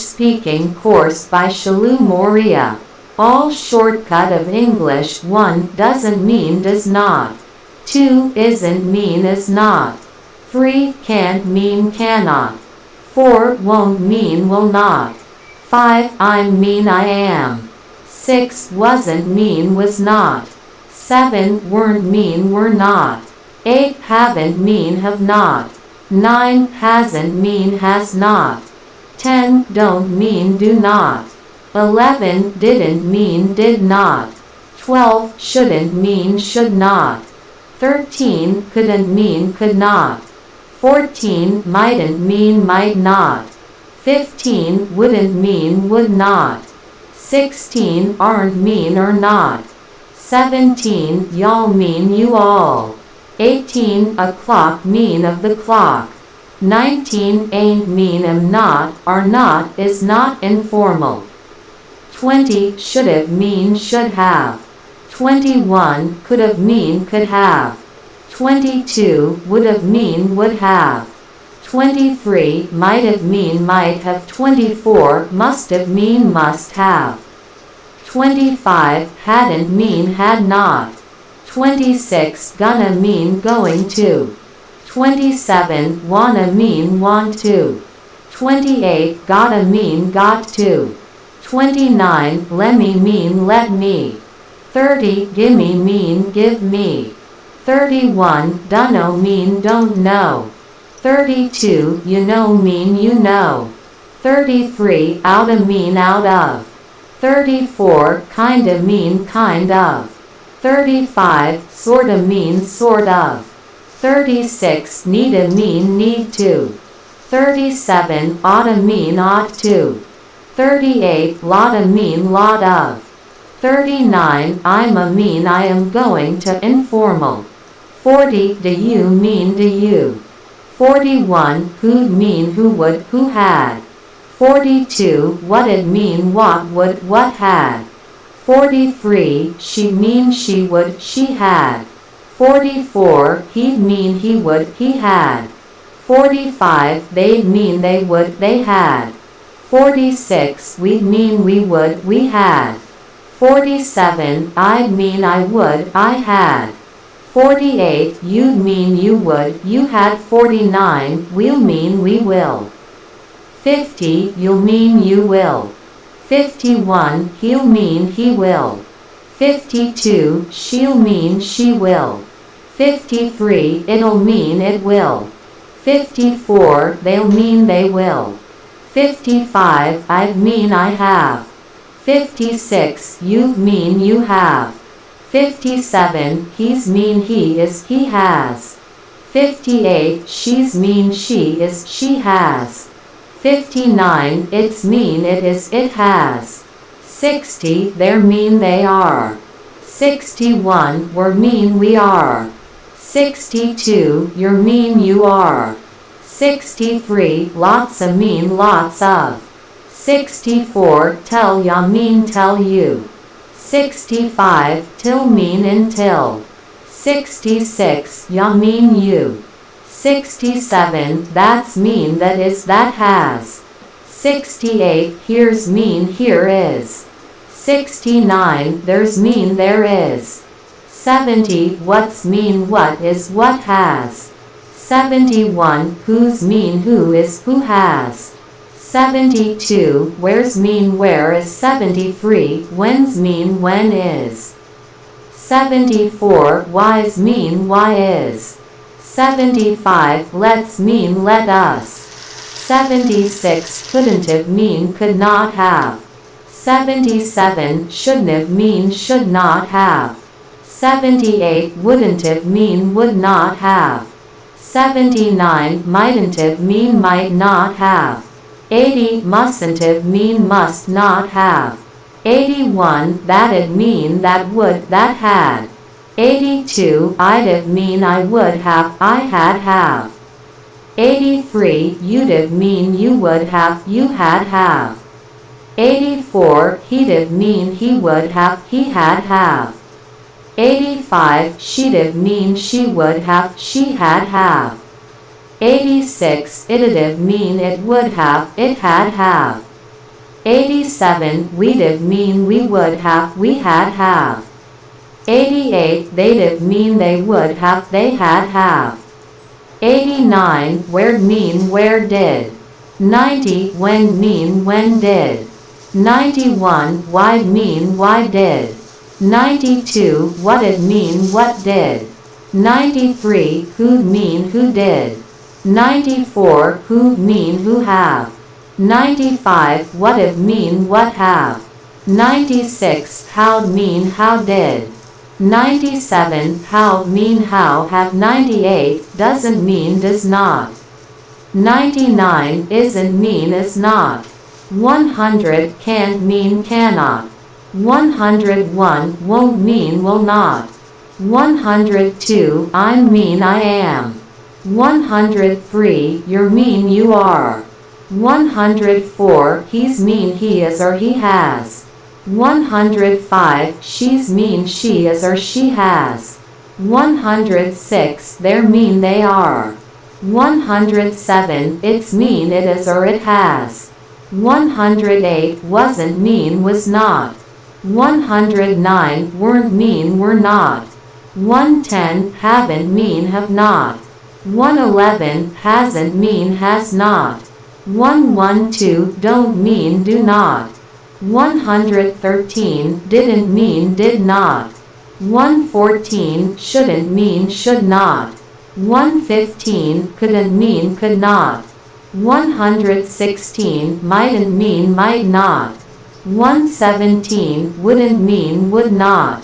Speaking course by Shalu Moria. All shortcut of English. 1 doesn't mean does not. 2 isn't mean is not. 3 can't mean cannot. 4 won't mean will not. 5 I'm mean I am. 6 wasn't mean was not. 7 weren't mean were not. 8 haven't mean have not. 9 hasn't mean has not. 10 don't mean do not. 11 didn't mean did not. 12 shouldn't mean should not. 13 couldn't mean could not. 14 mightn't mean might not. 15 wouldn't mean would not. 16 aren't mean or not. 17 y'all mean you all. 18 o'clock mean of the clock. 19 ain't mean am not, are not is not informal. 20 should've mean should have. 21 could've mean could have. 22 would've mean would have. 23 might've mean might have. 24 must've mean must have. 25 hadn't mean had not. 26 gonna mean going to. 27 wanna mean want to. 28 gotta mean got to. 29 lemme mean let me. 30 gimme mean give me. 31 dunno mean don't know. 32 you know mean you know. 33 outta mean out of. 34 kinda mean kind of. 35 sorta mean sort of. 36 needa mean need to. 37 oughta mean ought to. 38 lotta mean lot of. 39 I'm mean I am going to. Informal. 40 do you mean do you. 41 who'd mean who would who had. 42 what'd mean what would what had. 43 she mean she would she had. 44 he'd mean he would he had. 45 they'd mean they would they had. 46 we'd mean we would we had. 47 I'd mean I would I had. 48 you'd mean you would you had. 49 we'll mean we will. 50 you'll mean you will. 51 he'll mean he will. 52 she'll mean she will. 53 it'll mean it will. 54 they'll mean they will. 55 I'd mean I have. 56 you've mean you have. 57 he's mean he is he has. 58 she's mean she is she has. 59 it's mean it is it has. 60 they're mean they are. 61 we're mean we are. 62 you're mean you are. 63 lots of mean lots of. 64 tell ya mean tell you. 65 till mean until. 66 ya mean you. 67 that's mean that is that has. 68 here's mean here is. 69 there's mean there is. 70 what's mean what is what has. 71 who's mean who is who has. 72 where's mean where is. 73 when's mean when is. 74 why's mean why is. 75 let's mean let us. 76 couldn't have mean could not have. 77 shouldn't have mean should not have. 78 wouldn't have mean would not have. 79 mightn't have mean might not have. 80 mustn't have mean must not have. 81 that'd mean that would that had. 82 I'd have mean I would have I had have. 83 you'd have mean you would have you had have. 84 he'd have mean he would have he had have. 85 she'd have mean she would have she had have. 86 it'd have mean it would have it had have. 87 we'd mean we would have we had have. 88 they'd mean they would have they had have. 89 where'd mean where did. 90 when mean when did. 91 why'd mean why did. 92 what'd mean what did. 93 who'd mean who did. 94 who'd mean who have. 95 what'd mean what have. 96 how'd mean how did. 97 how'd mean how have. 98 doesn't mean does not. 99 isn't mean is not. 100 can't mean cannot. 101 won't mean will not. 102 I mean I am. 103 you're mean you are. 104 he's mean he is or he has. 105 she's mean she is or she has. 106 they're mean they are. 107 it's mean it is or it has. 108 wasn't mean was not. 109 weren't mean were not. 110 haven't mean have not. 111 hasn't mean has not. 112 don't mean do not. 113 didn't mean did not. 114 shouldn't mean should not. 115 couldn't mean could not. 116 mightn't mean might not. 117 wouldn't mean would not.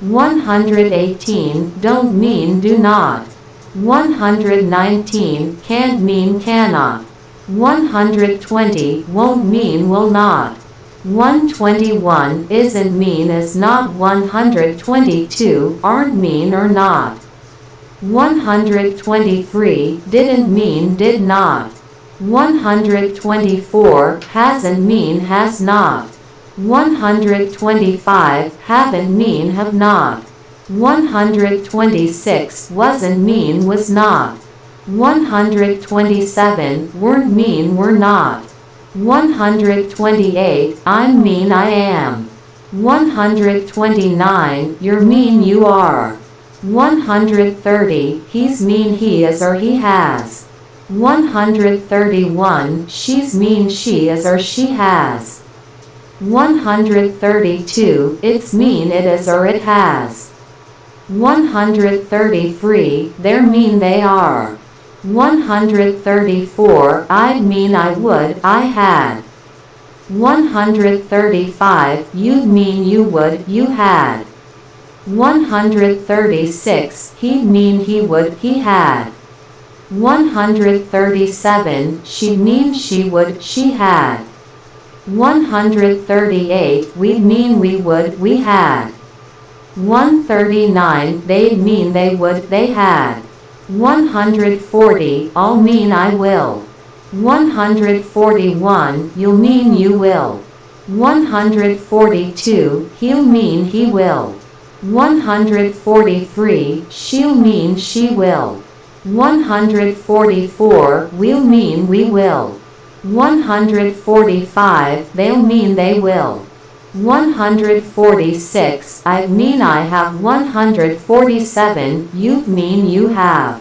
118 don't mean do not. 119 can't mean cannot. 120 won't mean will not. 121 isn't mean is not. 122 aren't mean or not. 123 didn't mean did not. 124 hasn't mean has not. 125 haven't mean have not. 126 wasn't mean was not. 127 weren't mean were not. 128 I mean I am. 129 you're mean you are. 130 he's mean he is or he has. 131 she's mean she is or she has. 132 it's mean it is or it has. 133 they're mean they are. 134 I'd mean I would I had. 135 you'd mean you would you had. 136 he'd mean he would he had. 137 she'd mean she would she had. 138 we'd mean we would we had. 139 they'd mean they would they had. 140 I'll mean I will. 141 you'll mean you will. 142 he'll mean he will. 143 she'll mean she will. 144 we'll mean we will. 145 they'll mean they will. 146 I mean I have. 147 you mean you have.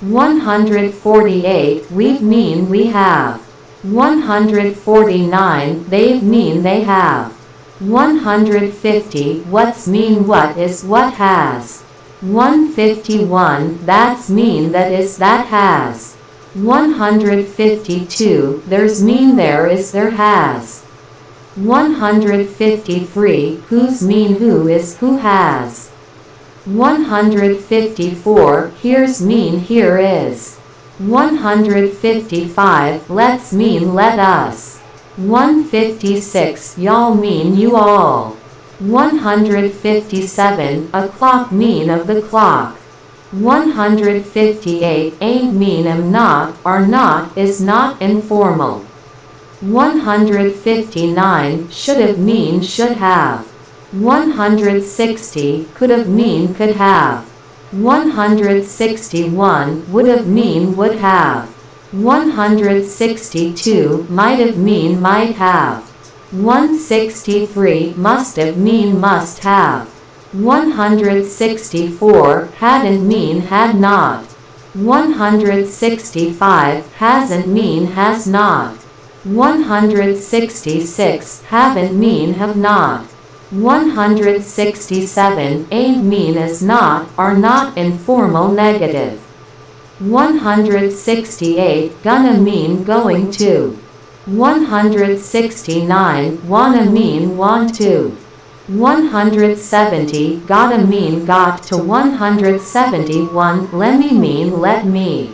148 we mean we have. 149 they mean they have. 150 what's mean what is what has. 151 that's mean that is that has. 152 there's mean there is there has. 153 who's mean who is who has. 154 here's mean here is. 155 let's mean let us. 156 y'all mean you all. 157 o'clock mean of the clock. 158 ain't mean am not are not is not informal. 159 should have mean should have. 160 could have mean could have. 161 would have mean would have. 162 might have mean might have. 163 must have mean must have. 164 hadn't mean had not. 165 hasn't mean has not. 166 haven't mean have not. 167 ain't mean is not, are not informal negative. 168 gonna mean going to. 169 wanna mean want to. 170 gotta mean got to. 171 lemme mean let me.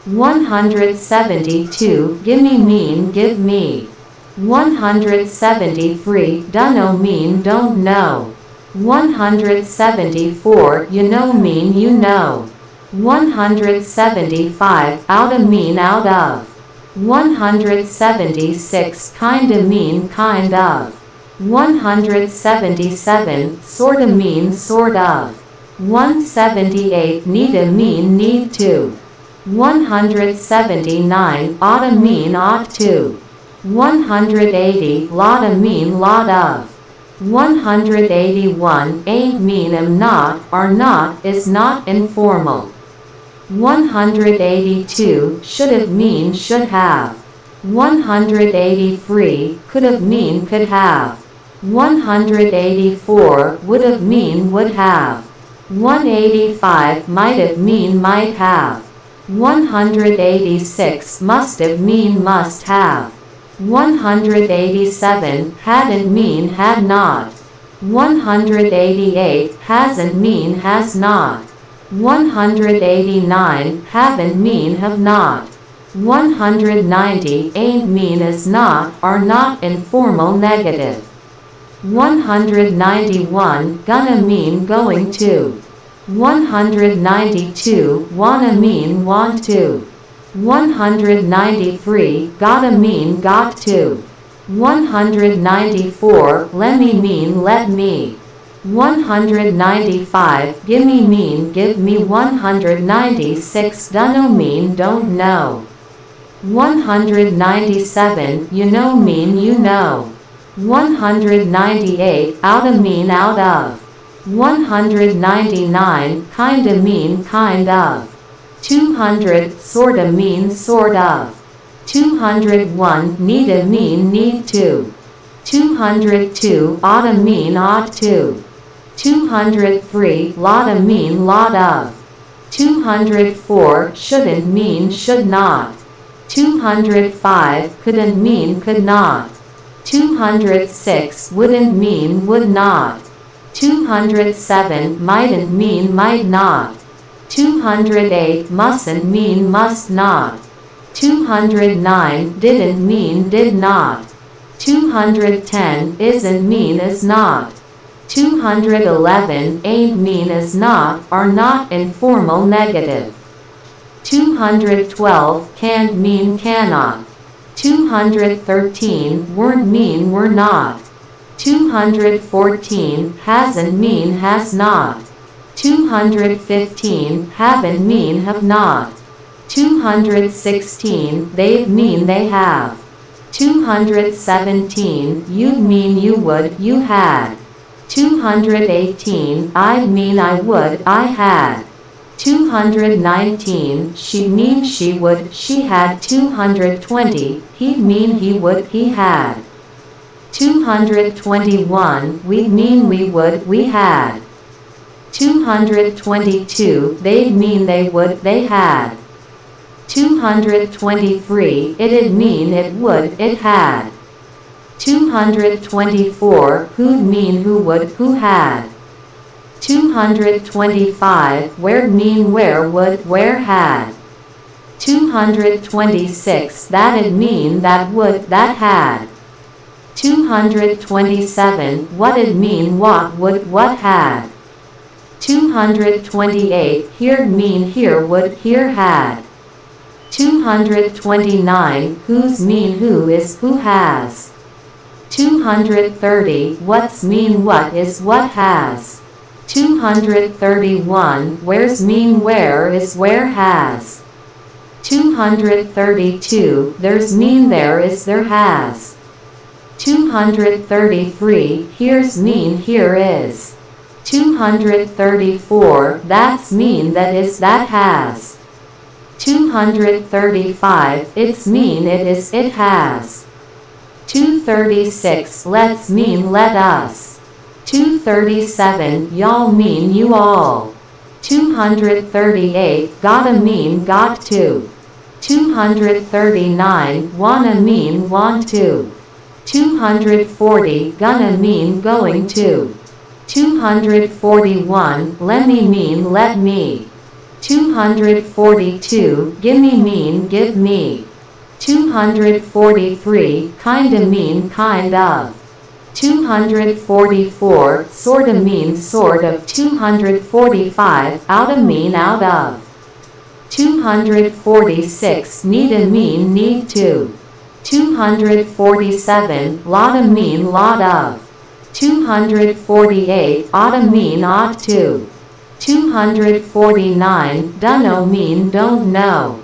172 gimme mean give me. 173 dunno mean don't know. 174 you know mean you know. 175 outta mean out of. 176 kinda mean kind of. 177 sorta mean sort of. 178 needa mean need to. 179 oughta mean ought to. 180 lotta mean lot of. 181 ain't mean am not, are not, is not informal. 182 should have mean should have. 183 could have mean could have. 184 would have mean would have. 185 might have mean might have. 186 must have mean must have. 187 hadn't mean had not. 188 hasn't mean has not. 189 haven't mean have not. 190 ain't mean is not, are not informal negative. 191 gonna mean going to. 192 wanna mean want to. 193 gotta mean got to. 194 lemme mean let me. 195 gimme mean give me. 196 dunno mean don't know. 197 you know mean you know. 198 outta mean out of. 199 kinda mean kind of. 200 sorta mean sort of. 201 needa mean need to. 202 oughta mean ought to. 203 lotta mean lot of. 204 shouldn't mean should not. 205 couldn't mean could not. 206 wouldn't mean would not. 207 mightn't mean might not. 208 mustn't mean must not. 209 didn't mean did not. 210 isn't mean is not. 211 ain't mean is not, are not informal negative. 212 can't mean cannot. 213 weren't mean were not. 214 hasn't mean has not. 215 haven't mean have not. 216 they'd mean they have. 217 you'd mean you would you had. 218 I'd mean I would I had. 219 she'd mean she would she had. 220 he'd mean he would he had. 221 we'd mean we would we had. 222 they'd mean they would they had. 223 it'd mean it would it had. 224 who'd mean who would who had. 225 where'd mean where would where had. 226 that'd mean that would that had. 227 what'd mean what would what had. 228 here'd mean here would here had. 229 who's mean who is who has. 230 what's mean what is what has. 231 where's mean where is where has. 232 there's mean there is there has. 233 here's mean here is. 234 that's mean that is that has. 235 it's mean it is it has. 236 let's mean let us. 237 y'all mean you all. 238 gotta mean got to. 239 wanna mean want to. 240 gonna mean going to. 241 lemme mean let me. 242 gimme mean give me. 243 kinda mean kind of. 244 sorta mean sort of. 245 outta mean out of. 246 needa mean need to. 247 lotta mean lot of. 248 oughta mean ought to. 249 dunno mean don't know.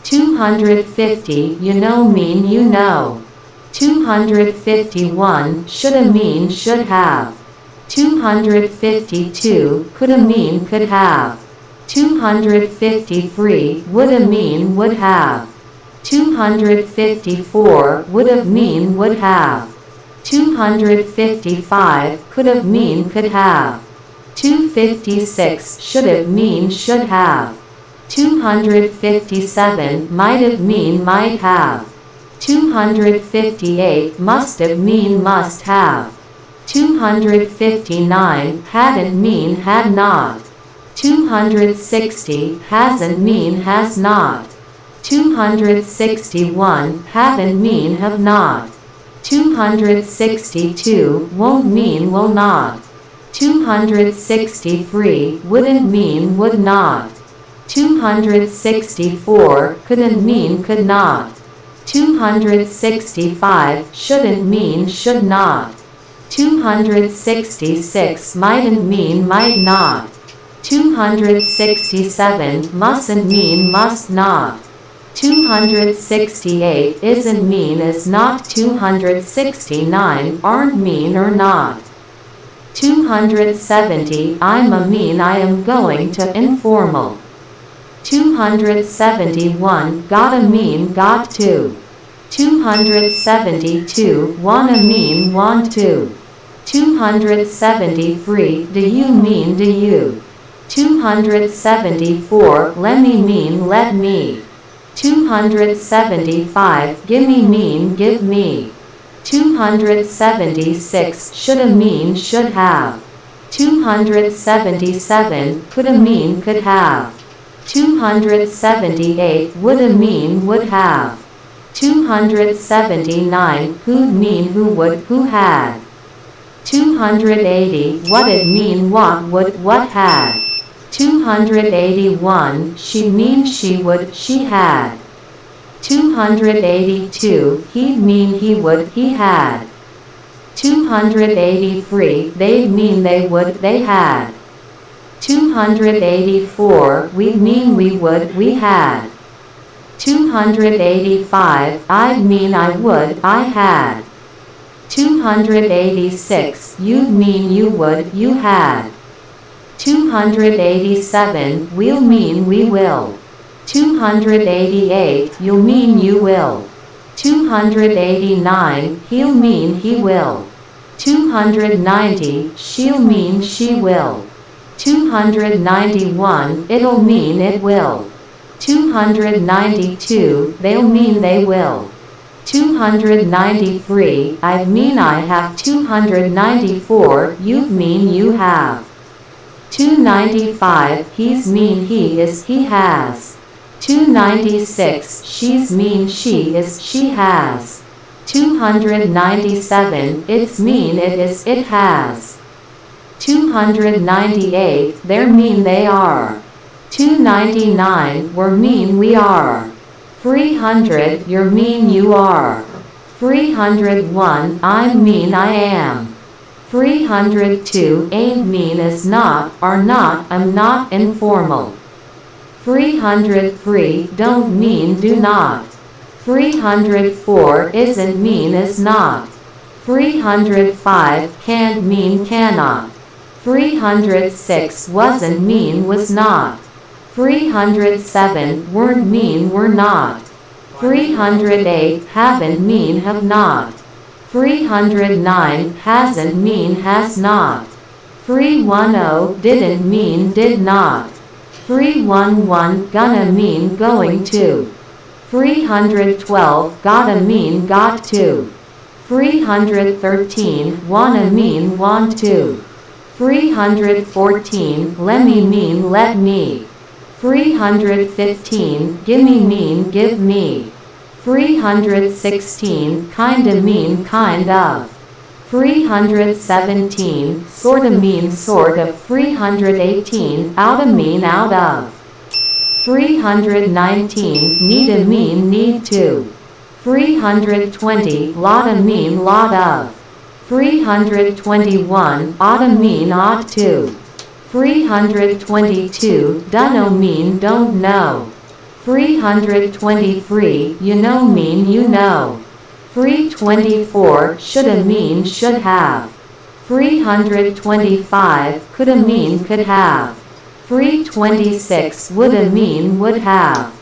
250 you know mean you know. 251 shoulda mean should have. 252 coulda mean could have. 253 woulda mean would have. 254 would've mean would have. 255 could've mean could have. 256 should've mean should have. 257 might've mean might have. 258 must've mean must have. 259 hadn't mean had not. 260 hasn't mean has not. 261 haven't mean have not. 262 won't mean will not. 263 wouldn't mean would not. 264 couldn't mean could not. 265 shouldn't mean should not. 266 mightn't mean might not. 267 mustn't mean must not. 268 isn't mean is not. 269 aren't mean or not. 270 I'm a mean I am going to informal. 271 gotta mean got to. 272 wanna mean want to. 273 do you mean do you. 274 lemme mean let me. 275 gimme mean give me. 276 shoulda mean should have. 277 coulda mean could have. 278 woulda mean would have. 279 who'd mean who would who had. 280 what'd mean what would what had. 281 she mean she would she had. 282 he'd mean he would he had. 283 they'd mean they would they had. 284 we'd mean we would we had. 285 I'd mean I would I had. 286 you'd mean you would you had. 287 we'll mean we will. 288 you'll mean you will. 289 he'll mean he will. 290 she'll mean she will. 291 it'll mean it will. 292 they'll mean they will. 293 I mean I have. 294 you mean you have. 295 he's mean he is he has. 296 she's mean she is she has. 297 it's mean it is it has. 298 they're mean they are. 299 we're mean we are. 300 you're mean you are. 301 I'm mean I am. 302 ain't mean is not are not I'm not informal. 303 don't mean do not. 304 isn't mean is not. 305 can't mean cannot. 306 wasn't mean was not. 307 weren't mean were not. 308 haven't mean have not. 309 hasn't mean has not. 310 didn't mean did not. 311 gonna mean going to. 312 gotta mean got to. 313 wanna mean want to. 314 lemme mean let me. 315 gimme mean give me. 316 kinda mean kind of. 317 sorta mean sort of. 318 outta mean out of. 319 needa mean need to. 320 lotta mean lot of. 321 oughta mean ought to. 322 dunno mean don't know. 323 you know mean you know. 324 shoulda mean should have. 325 coulda mean could have. 326 woulda mean would have.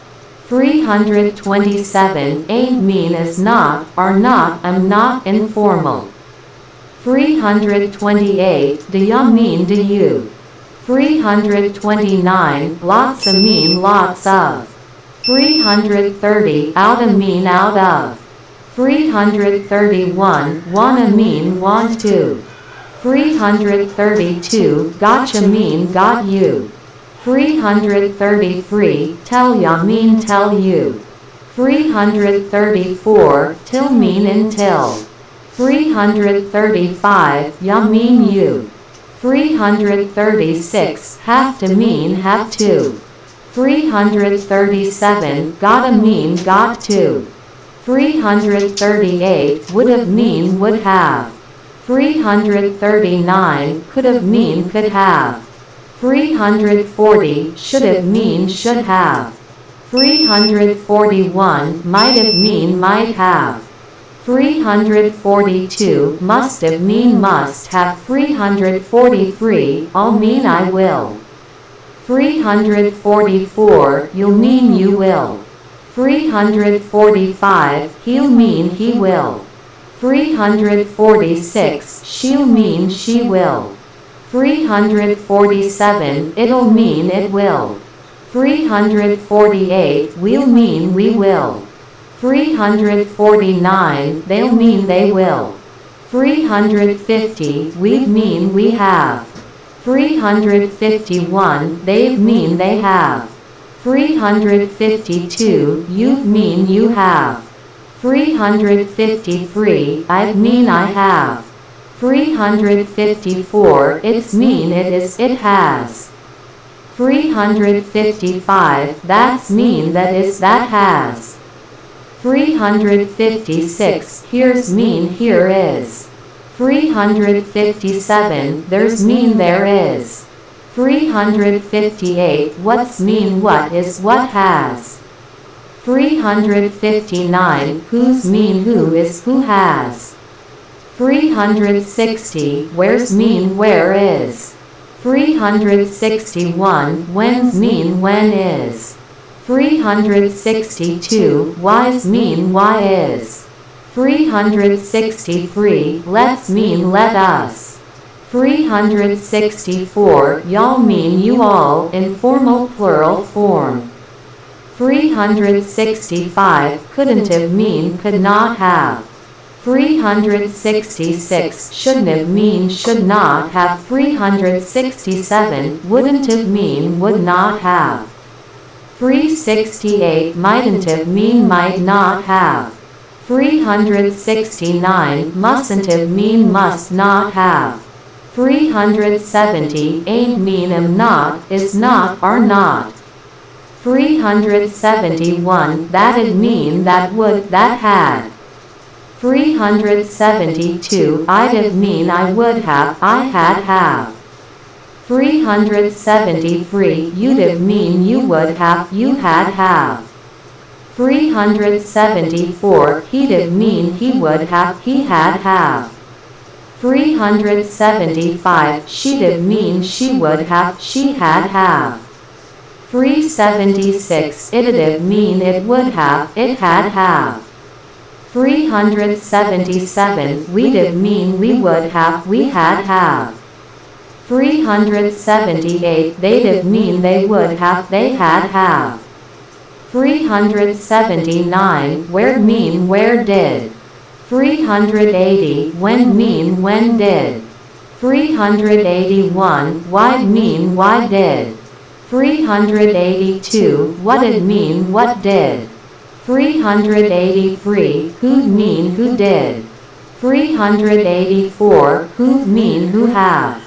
327 ain't mean is not, are not, am not informal. 328 do ya mean do you. 329 lots of mean lots of. 330 outta mean out of. 331 wanna mean want to. 332 gotcha mean got you. 333 tell ya mean tell you. 334 till mean until. 335 ya mean you. 336 have to mean have to. 337 gotta mean got to. 338 would've mean would have. 339 could've mean could have. 340 should've mean should have. 341 might've mean might have. 342 must've mean must have. 343 I'll mean I will. 344 you'll mean you will. 345 he'll mean he will. 346 she'll mean she will. 347 it'll mean it will. 348 we'll mean we will. 349 they'll mean they will. 350 we mean we have. 351 they mean they have. 352 you mean you have. 353 I mean I have. 354 it's mean it is it has. 355 that's mean that is that has. 356 here's mean here is. 357 there's mean there is. 358 what's mean what is what has. 359 who's mean who is who has. 360 where's mean where is. 361 when's mean when is. 362 why's mean why is. 363 let's mean let us. 364 y'all mean you all informal plural form. 365 couldn't have mean could not have. 366 shouldn't have mean should not have. 367 wouldn't have mean would not have. 368 mightn't have mean might not have. 369 mustn't have mean must not have. 370 ain't mean am not is not are not. 371 that'd mean that would that had. 372 I'd have mean I would have I had have. 373 you'd have mean you would have you had have. 374 he'd have mean he would have he had have. 375 she'd mean she would have, she had have. 376 it'd mean it would have, it had have. 377 we'd mean we would have, we had have. 378 they'd mean they would have, they had have. 379 where mean where did. 380 when mean when did. 381 why mean why did. 382 what'd mean what did. 383 who'd mean who did. 384 who'd mean who have.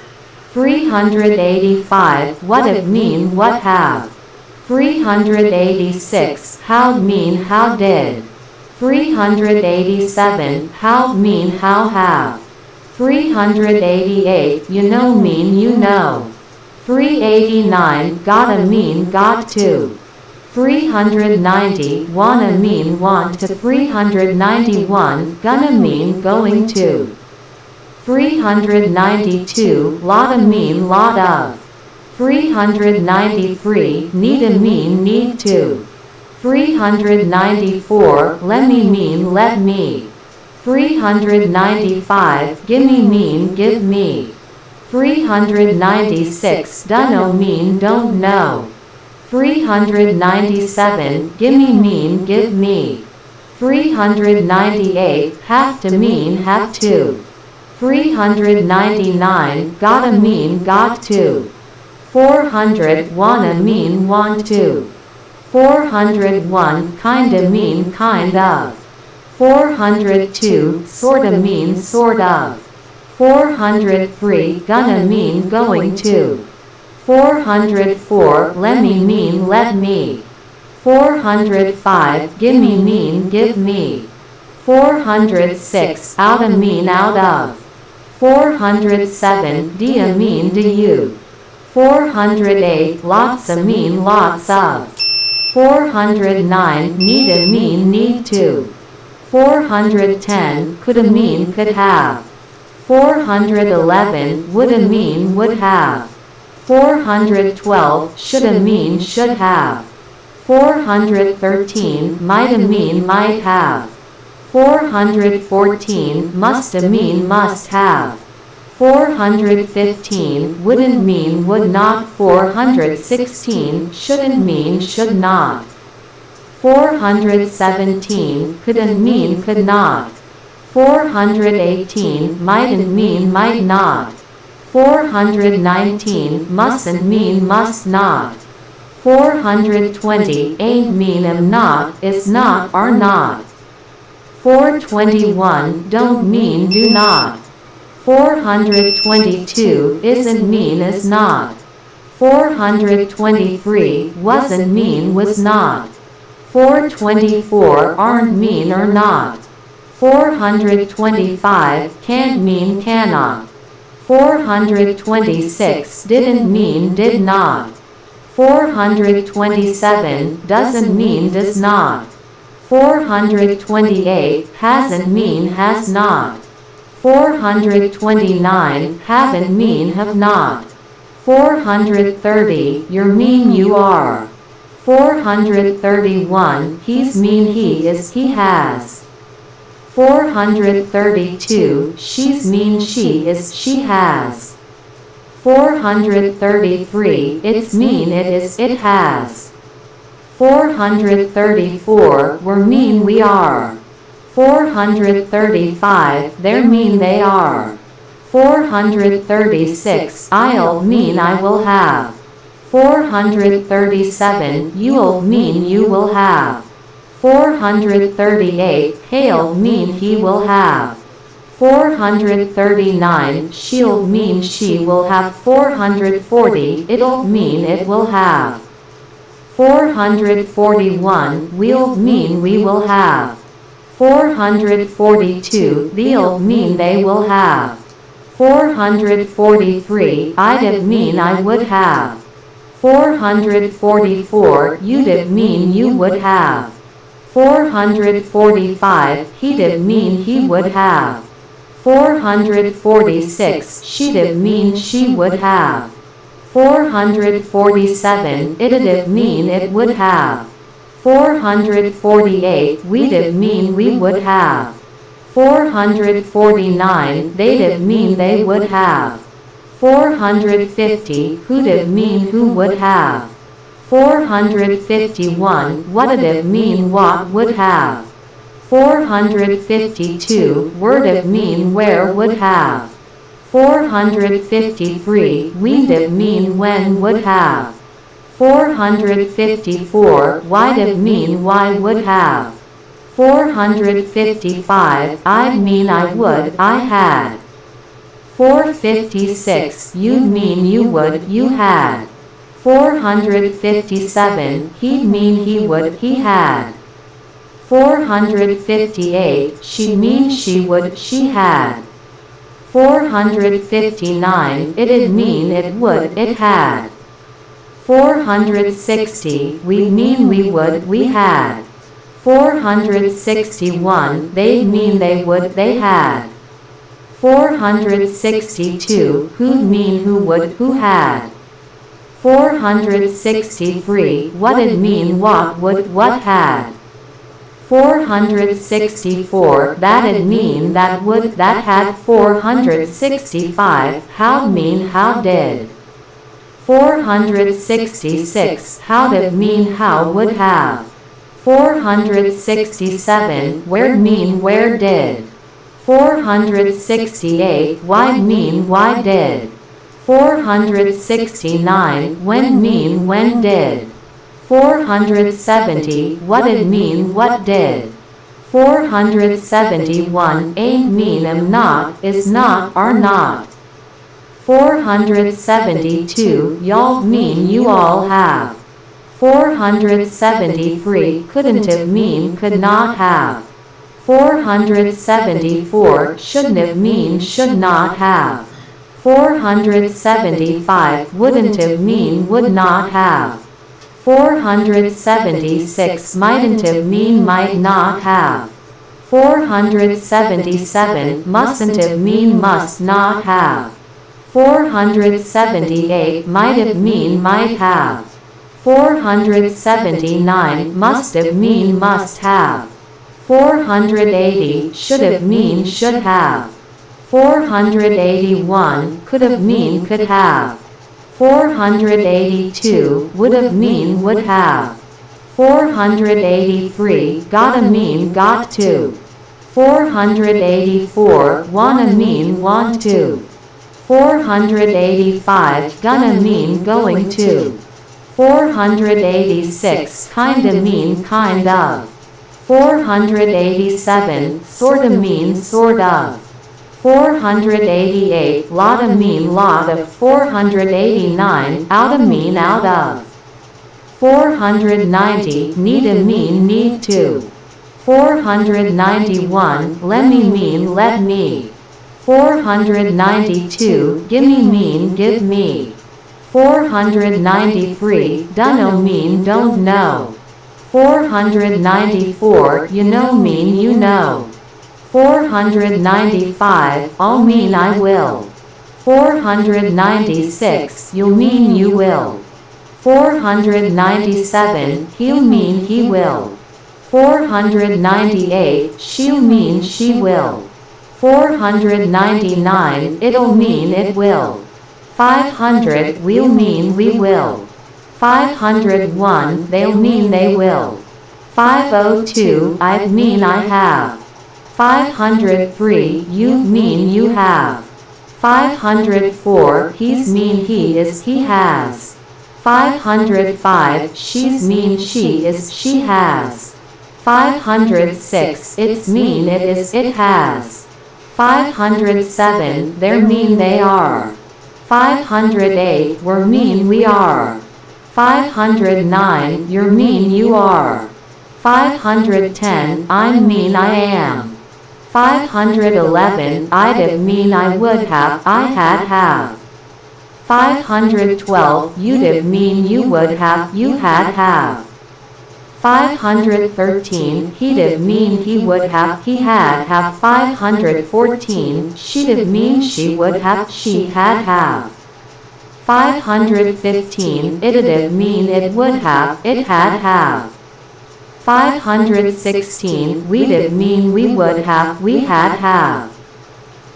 385 what'd mean what have. 386 how'd mean how did. 387 how mean how have. 388 you know mean you know. 389 gotta mean got to. 390 wanna mean want to. 391 gonna mean going to. 392 lotta mean lot of. 393 needa mean need to. 394 lemme mean let me. 395 gimme mean give me. 396 dunno mean don't know. 397 gimme mean give me. 398 have to mean have to. 399 gotta mean got to. 400 wanna mean want to. 401 kinda mean kind of. 402 sorta mean sort of. 403 gonna mean going to. 404 lemme mean let me. 405 gimme mean give me. 406 outta mean out of. 407 dia mean do you. 408 lots a mean lots of. 409 needa mean need to. 410 coulda mean could have. 411 woulda mean would have. 412 shoulda mean should have. 413 mighta mean might have. 414 musta mean must have. 415 wouldn't mean would not. 416 shouldn't mean should not. 417 couldn't mean could not. 418 mightn't mean might not. 419 mustn't mean must not. 420 ain't mean am not, is not, are not. 421 don't mean do not. 422 isn't mean is not. 423 wasn't mean was not. 424 aren't mean or not. 425 can't mean cannot. 426 didn't mean did not. 427 doesn't mean does not. 428 hasn't mean has not. 429 haven't mean have not. 430 you're mean you are. 431 he's mean he is he has. 432 she's mean she is she has. 433 it's mean it is it has. 434 we're mean we are. 435 they're mean they are. 436 I'll mean I will have. 437 you'll mean you will have. 438 he'll mean he will have. 439 she'll mean she will have. 440 it'll mean it will have. 441 we'll mean we will have. 442 they'll mean they will have. 443 I'd mean I would have. 444 you'd mean you would have. 445 he'd mean he would have. 446 she'd mean she would have. 447 it'd mean it would have. 448 we'd mean we would have. 449 they'd mean they would have. 450 who'd mean who would have. 451 what'd mean what would have. 452 where'd mean where would have. 453 when'd mean when would have. 454 why'd mean why would have. 455 I'd mean I would, I had. 456 you'd mean you would, you had. 457 he'd mean he would, he had. 458 she'd mean she would, she had. 459 it'd mean it would, it had. 460 we'd mean we would, we had. 461 they'd mean they would, they had. 462 who'd mean who would, who had. 463 what'd mean what would, what had. 464 that'd mean that would, that had. 465 how'd mean how did. 466 how'd mean how would have. 467 where'd mean where did. 468 why'd mean why did. 469 when mean when did. 470 what'd mean what did. 471 ain't mean am not, is not, are not. 472 y'all mean you all have. 473 couldn't have mean could not have. 474 shouldn't have mean should not have. 475 wouldn't have mean would not have. 476 mightn't have mean might not have. 477 mustn't have mean must not have. 478 might have mean might have. 479 must have mean must have. 480 should have mean should have. 481 could have mean could have. 482 would have mean would have. 483 gotta mean got to. 484 wanna mean want to. 485 gonna mean going to. 486 kinda mean kind of. 487 sorta mean sort of. 488 lotta mean lot of. 489 oughta mean out of. 490 needa mean need to. 491 lemme mean let me. 492 gimme mean give me. 493 dunno mean don't know. 494 you know mean you know. 495 all mean I will. 496 you'll mean you will. 497 he'll mean he will. 498 she'll mean she will. 499 it'll mean it will. 500 we'll mean we will. 501 they'll mean they will. 502 I'd mean I have. 503 you mean you have. 504 he's mean he is he has. 505 she's mean she is she has. 506 it's mean it is it has. 507 they're mean they are. 508 we're mean we are. 509 you're mean you are. 510 I'm mean I am. 511 I'd mean I would have I had have. 512 you'd mean you would have you had have. 513 he'd mean he would have, he had have. 514 she'd mean she would have, she had have. 515 it'd mean it would have, it had have. 516 we'd mean we would have, we had have.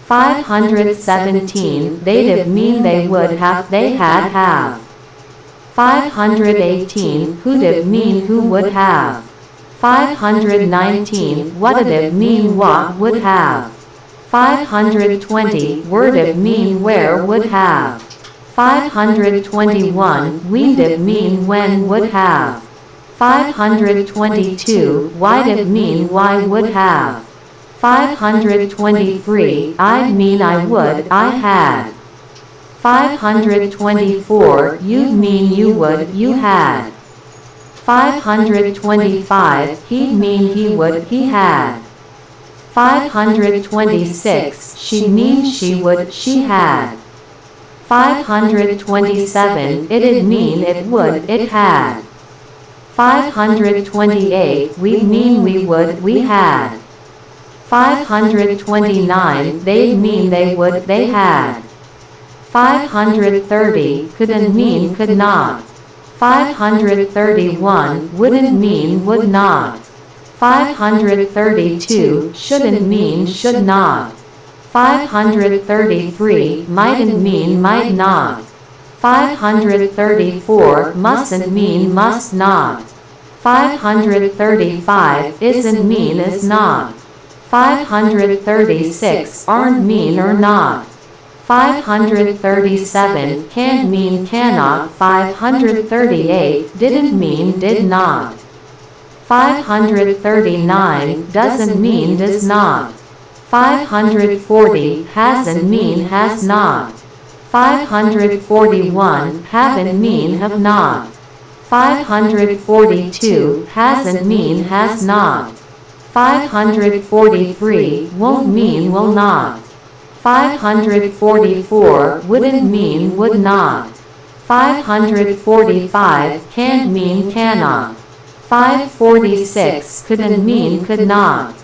517 they'd mean they would have, they had have. 518 who'd mean who would have. 519 what'd mean what would have. 520 where'd mean where would have. 521 when'd mean when would have. 522 why'd mean why would have. 523 I'd mean I would, I had. 524 you'd mean you would, you had. 525 he'd mean he would, he had. 526 she'd mean she would, she had. 527 it'd mean it would, it had. 528 we'd mean we would, we had. 529 they'd mean they would, they had. 530 couldn't mean could not. 531 wouldn't mean would not. 532 shouldn't mean should not. 533 mightn't mean might not. 534 mustn't mean must not. 535 isn't mean is not. 536 aren't mean or not. 537 can't mean cannot. 538 didn't mean did not. 539 doesn't mean does not. 540 hasn't mean has not. 541 haven't mean have not. 542 hasn't mean has not. 543 won't mean will not. 544 wouldn't mean would not. 545 can't mean cannot. 546 couldn't mean could not.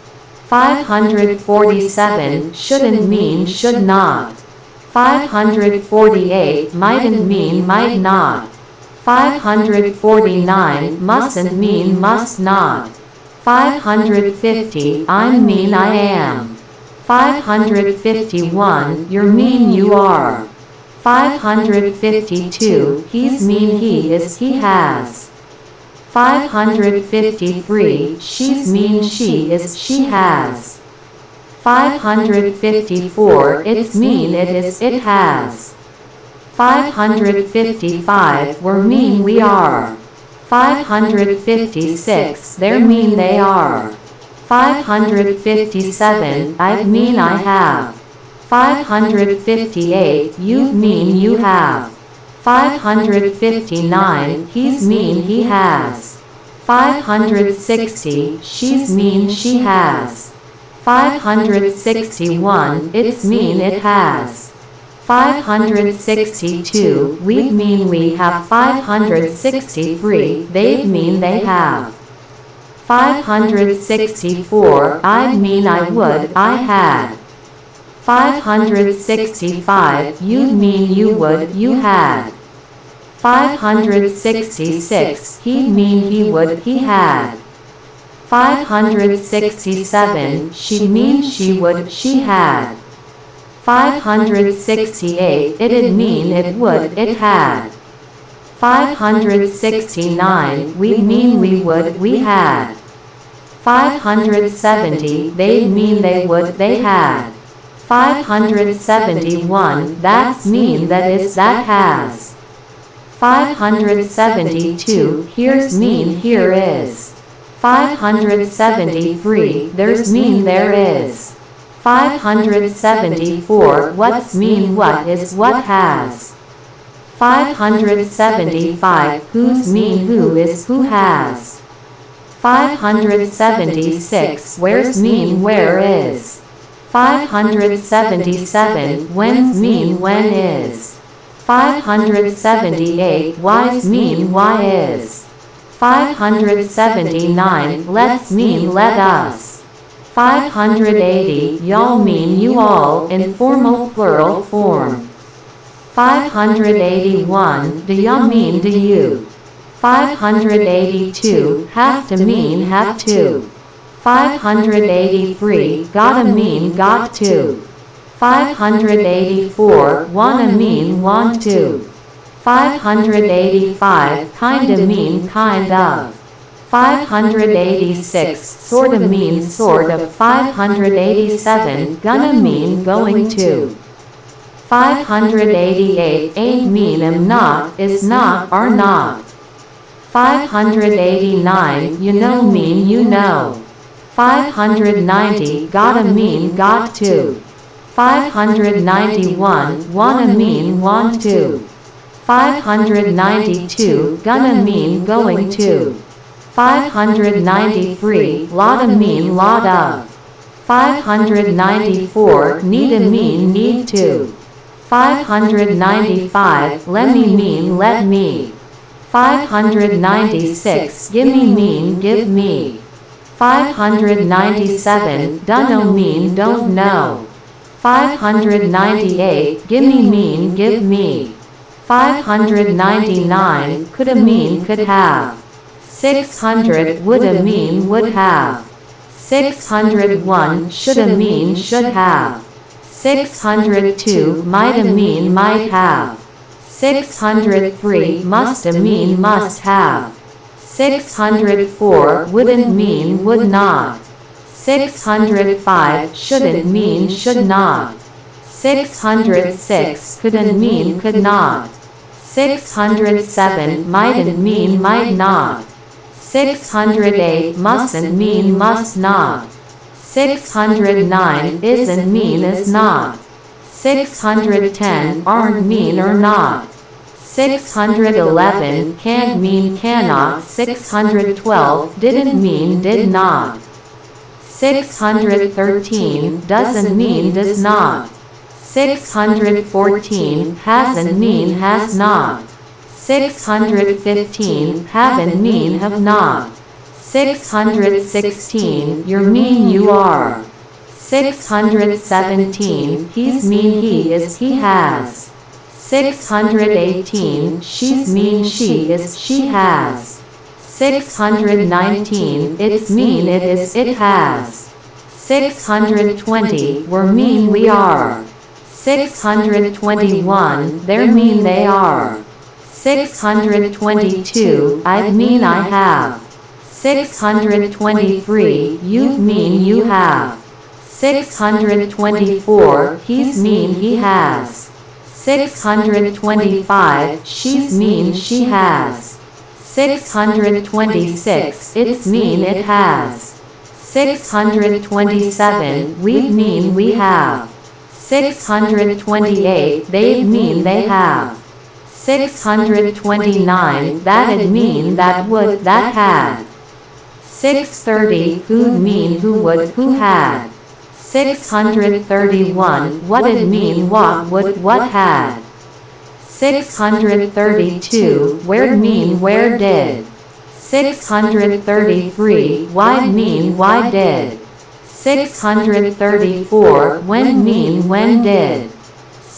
547 shouldn't mean should not. 548 mightn't mean might not. 549 mustn't mean must not. 550 I mean I am. 551 you're mean you are. 552 he's mean he is he has. 553 she's mean she is she has. 554 it's mean it is it has. 555 we're mean we are. 556 they're mean they are. 557 I mean I have. 558 you mean you have. 559 he's mean he has. 560 she's mean she has. 561 it's mean it has. 562 we mean we have. 563 they mean they have. 564 I mean I would I had. 565 you mean you would you had. 566 he mean he would he had. 567 she mean she would she had. 568 it'd mean it would it had. 569 we mean we would we had. 570 they mean they would they had. 571 that's mean that is that has. 572 here's mean here is. 573 there's mean there is. 574 what's mean what is what has. 575 who's mean who is who has. 576 where's mean where is. 577 when's mean when is. 578 why's mean why is. 579 let's mean let us. 580 y'all mean you all, informal plural form. 581 do ya mean do you. 582 have to mean have to. 583 gotta mean got to. 584 wanna mean want to. 585 kinda mean kind of. 586 sorta mean sort of. 587 gonna mean going to. 588 ain't mean am not, is not, are not. 589 you know mean you know. 590 gotta mean got to. 591 wanna mean want to. 592 gonna mean going to. 593 lotta mean lot of. 594 need mean need to. 595 lemme mean let me. 596 gimme mean give me. 597 dunno mean don't know. 598 gimme mean give me. 599 coulda mean could have. 600 woulda mean would have. 601 shoulda mean should have. 602 mighta mean might have. 603 musta mean must have. 604 wouldn't mean would not. 605 shouldn't mean should not. 606 couldn't mean could not. 607 mightn't mean might not. 608 mustn't mean must not. 609 isn't mean is not. 610 aren't mean or not. 611 can't mean cannot. 612 didn't mean did not. 613 doesn't mean does not. 614 hasn't mean has not. 615 haven't mean have not. 616 you're mean you are. 617 he's mean he is he has. 618 she's mean she is she has. 619 it's mean it is it has. 620 we're mean we are. 621 they're mean they are. 622 I'd mean I have. 623 you mean you have. 624 he's mean he has. 625 she's mean she has. 626 it's mean it has. 627 we mean we have. 628 they'd mean they have. 629 that'd mean that would that had. 630 who'd mean who would who had. 631 what'd mean what would what had. 632 where'd mean where did. 633 why'd mean why did. 634 when mean when did.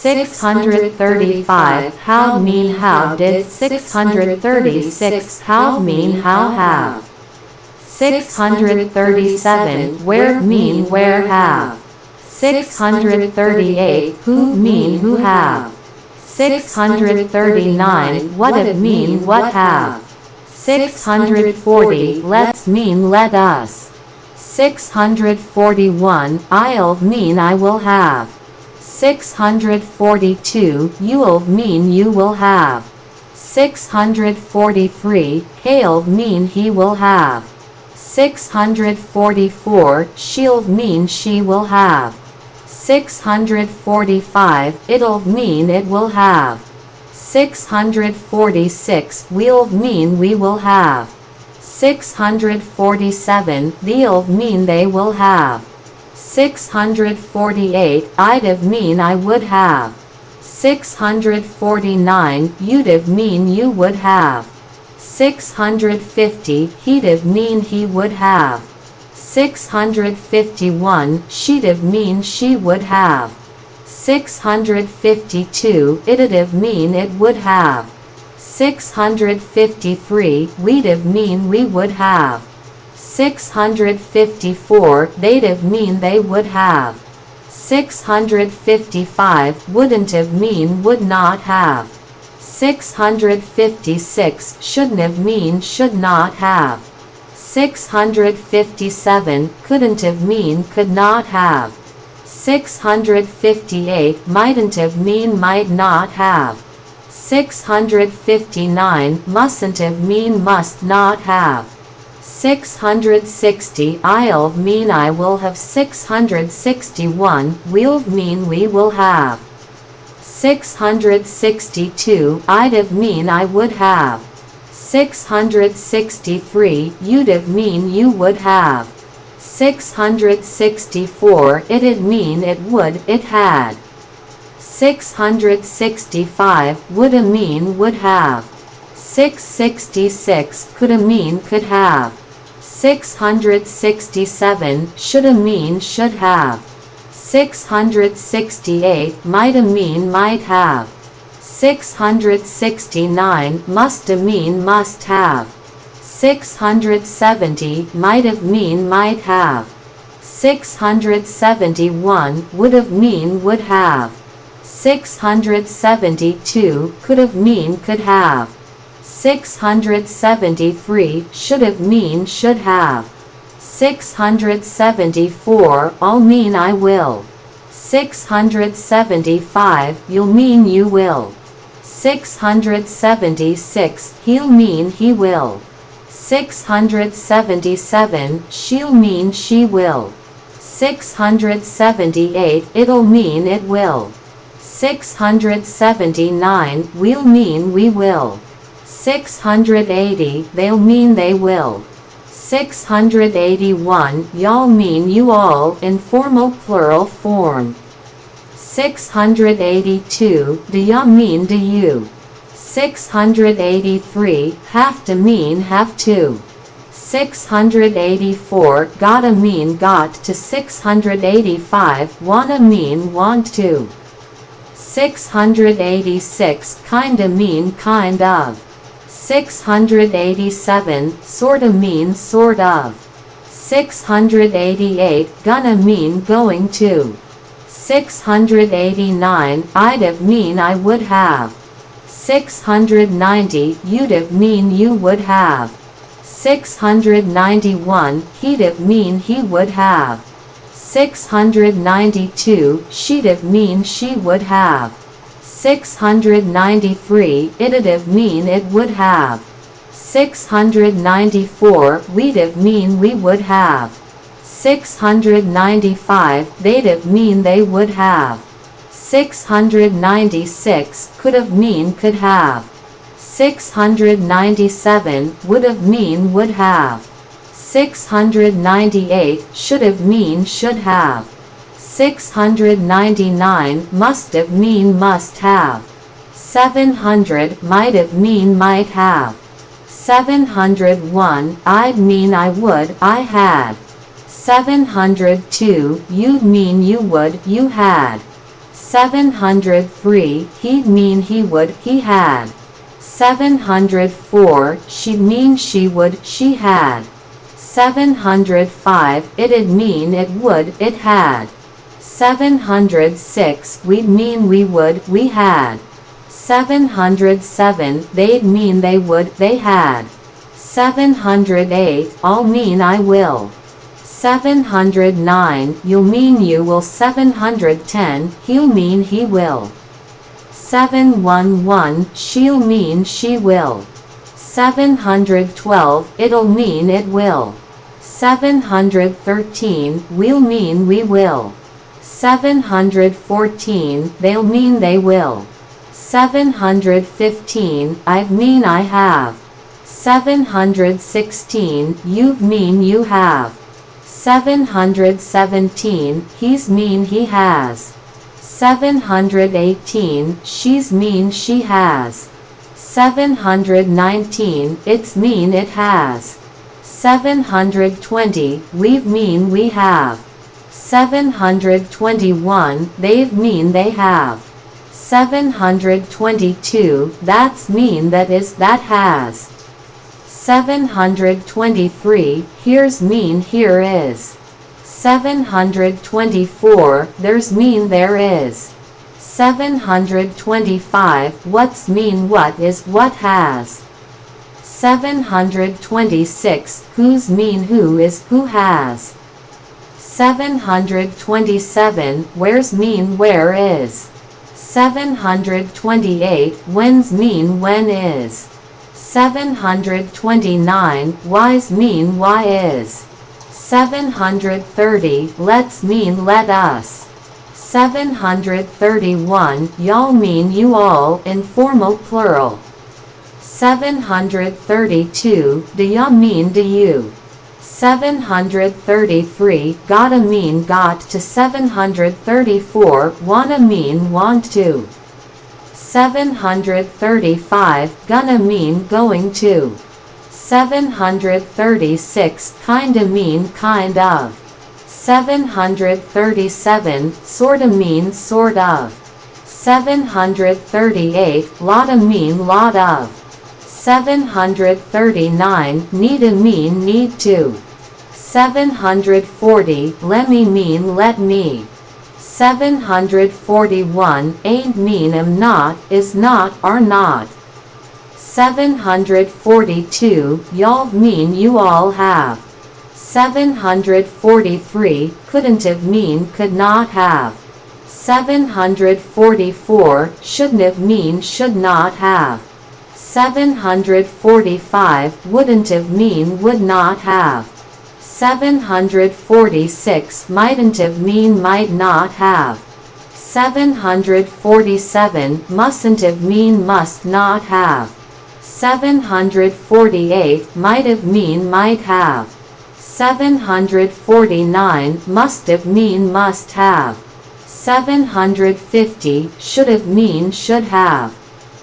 635 how mean how did. 636 how mean how have. 637 where mean where have. 638 who mean who have. 639 what'd mean what have. 640 let's mean let us. 641 I'll mean I will have. 642 you'll mean you will have. 643 he'll mean he will have. 644 she'll mean she will have. 645 it'll mean it will have. 646 we'll mean we will have. 647 they'll mean they will have. 648 I'd mean I would have. 649 you'd mean you would have. 650 he'd mean he would have. 651 she'd mean she would have. 652 it'd mean it would have. 653 we'd mean we would have. 654 they'd mean they would have. 655 wouldn't have mean would not have. 656 shouldn't have mean should not have. 657 couldn't have mean could not have. 658 mightn't have mean might not have. 659 mustn't have mean must not have. 660 I'll mean I will have. 661 we'll mean we will have. 662 I'd have mean I would have. 663 you'd have mean you would have. 664 it'd mean it would it had. 665 woulda mean would have. 666 coulda mean could have. 667 shoulda mean should have. 668 mighta mean might have. 669 musta mean must have. 670 might have mean might have. 671 would have mean would have. 672 could have mean could have. 673 should have mean should have. 674 I'll mean I will. 675 you'll mean you will. 676 he'll mean he will. 677 she'll mean she will. 678 it'll mean it will. 679 we'll mean we will. 680 they'll mean they will. 681 y'all mean you all, informal plural form. 682 do ya mean do you. 683 have to mean have to. 684 gotta mean got to. 685 wanna mean want to. 686 kinda mean kind of. 687 sorta mean sort of. 688 gonna mean going to. 689 I'd have mean I would have. 690 you'd have mean you would have. 691 he'd have mean he would have. 692 she'd have mean she would have. 693 it'd have mean it would have. 694 we'd have mean we would have. 695 they'd have mean they would have. 696 could have mean could have. 697 would have mean would have. 698 should have mean should have. 699 must have mean must have. 700 might have mean might have. 701 I'd mean I would I had. 702 you'd mean you would you had. 703 he'd mean he would he had. 704 she'd mean she would she had. 705 it'd mean it would it had. 706 we'd mean we would we had. 707 they'd mean they would they had. 708 I'll mean I will. 709 you'll mean you will. 710 he'll mean he will. 711 she'll mean she will. 712 it'll mean it will. 713 we'll mean we will. 714 they'll mean they will. 715 I mean I have. 716 you mean you have. 717 he's mean he has. 718 she's mean she has. 719, it's mean it has. 720, we've mean we have. 721, they've mean they have. 722, that's mean that is that has. 723, here's mean here is. 724, there's mean there is. 725, what's mean what is what has. 726, who's mean who is who has. 727, where's mean where is. 728, when's mean when is. 729, why's mean why is. 730, let's mean let us. 731, y'all mean you all, informal plural. 732, do ya mean do you. 733, gotta mean got to. 734, wanna mean want to. 735, gonna mean going to. 736, kinda mean kind of. 737, sorta mean sort of. 738, lotta mean lot of. 739, needa mean need to. 740, lemme mean let me. 741, ain't mean am not, is not, are not. 742, y'all mean you all have. 743, couldn't have mean could not have. 744, shouldn't have mean should not have. 745, wouldn't have mean would not have. 746, mightn't have mean might not have. 747, mustn't have mean must not have. 748, might have mean might have. 749, must have mean must have. 750, should have mean should have.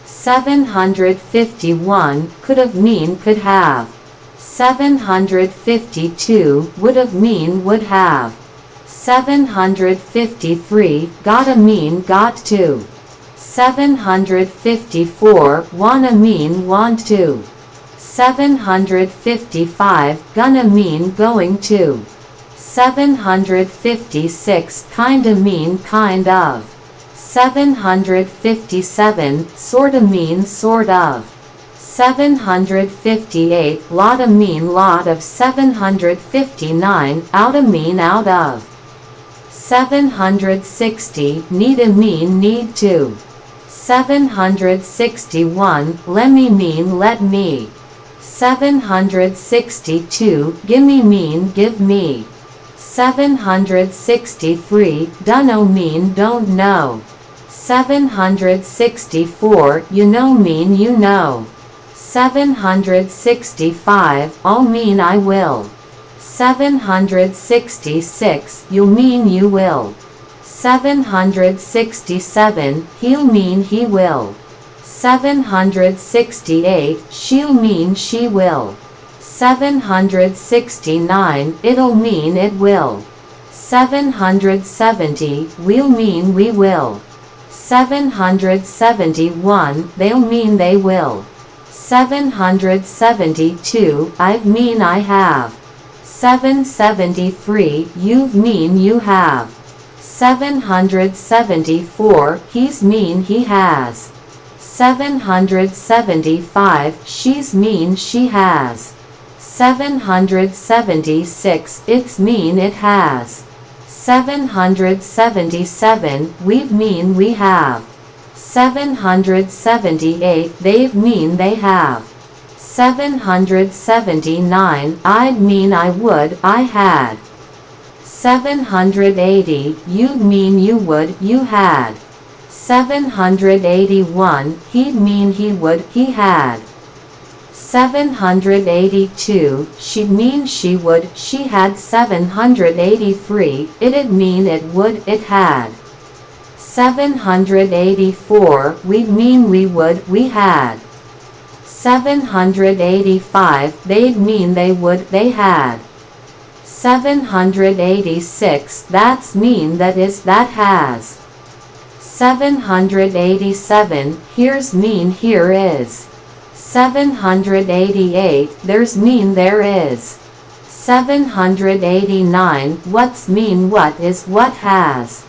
751, could have mean could have. 752, would have mean would have. 753, gotta mean got to. 754, wanna mean want to. 755, gonna mean going to. 756, kinda mean kind of. 757, sorta mean sort of. 758, lotta mean lot of. 759, oughta mean out of. 760, needa mean need to. 761, lemme mean let me. 762, gimme mean give me. 763, dunno mean don't know. 764, you know mean you know. 765, I'll mean I will. 766, you'll mean you will. 767, he'll mean he will. 768, she'll mean she will. 769, it'll mean it will. 770, we'll mean we will. 771, they'll mean they will. 772, I've mean I have. 773, you've mean you have. 774, he's mean he has. 775, she's mean she has. 776, it's mean it has. 777, we've mean we have. 778, they've mean they have. 779, I'd mean I would, I had. 780, you'd mean you would, you had. 781, he'd mean he would, he had. 782, she'd mean she would, she had. 783, it'd mean it would, it had. 784, we'd mean we would, we had. 785, they'd mean they would, they had. 786, that's mean that is, that has. 787, here's mean here is. 788, there's mean there is. 789, what's mean what is, what has.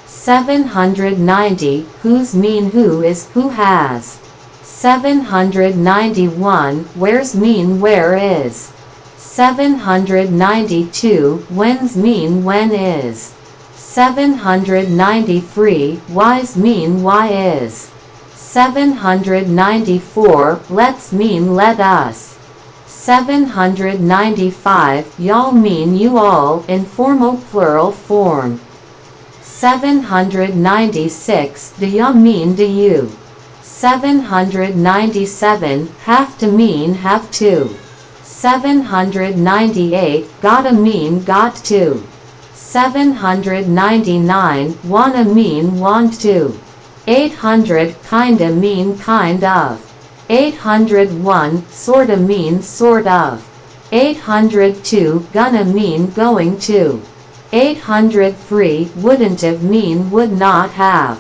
790, who's mean who is, who has. 791, where's mean where is. 792, when's mean when is. 793, why's mean why is. 794, let's mean let us. 795, y'all mean you all, informal plural form. 796, do ya mean do you. 797, have to mean have to. 798, gotta mean got to. 799, wanna mean want to. 800, kinda mean kind of. 801, sorta mean sort of. 802, gonna mean going to. 803, wouldn't have mean would not have.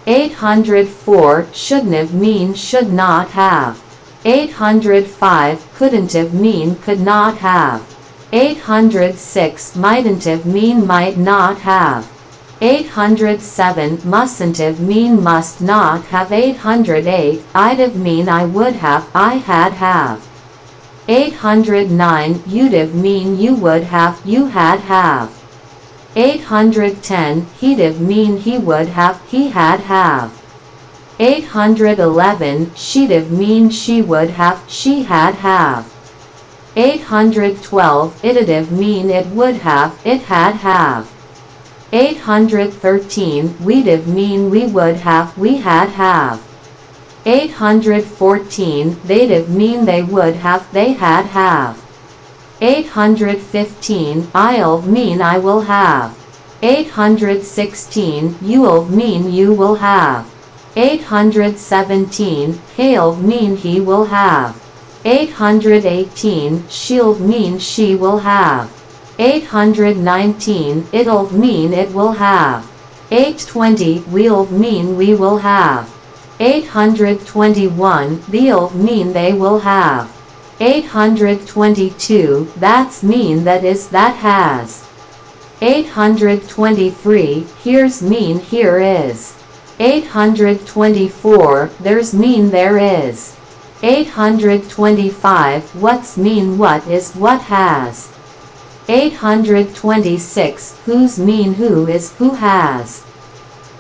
804, shouldn't have mean should not have. 805, couldn't have mean could not have. 806, mightn't have mean might not have. 807, mustn't have mean must not have. 808, I'd have mean I would have, I had have. 809, you'd have mean you would have, you had have. 810, he'd have mean he would have, he had have. 811, she'd have mean she would have, she had have. 812, it'd have mean it would have, it had have. 813, we'd have mean we would have, we had have. 814, they'd have mean they would have, they had have. 815, I'll mean I will have. 816, you'll mean you will have. 817, he'll mean he will have. 818, she'll mean she will have. 819, it'll mean it will have. 820, we'll mean we will have. 821, they'll mean they will have. 822, that's mean that is, that has. 823, here's mean here is. 824, there's mean there is. 825, what's mean what is, what has. 826, who's mean who is, who has.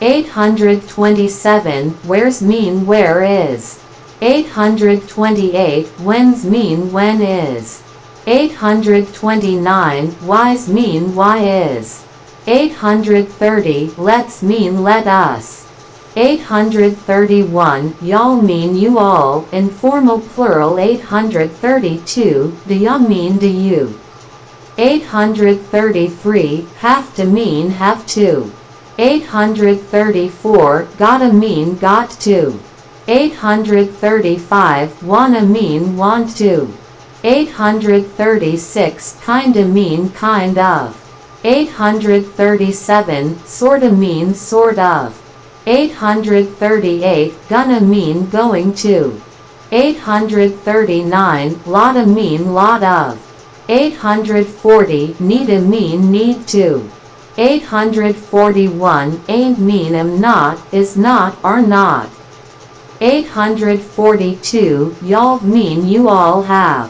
827, where's mean where is. 828, when's mean when is. 829, why's mean why is. 830, let's mean let us. 831, y'all mean you all, informal plural. 832, do ya mean do you. 833, have to mean have to. 834, gotta mean got to. 835, wanna mean want to. 836, kinda mean kind of. 837, sorta mean sort of. 838, gonna mean going to. 839, lotta mean lot of. 840, needa mean need to. 841, ain't mean am not, is not, are not. 842, y'all mean you all have.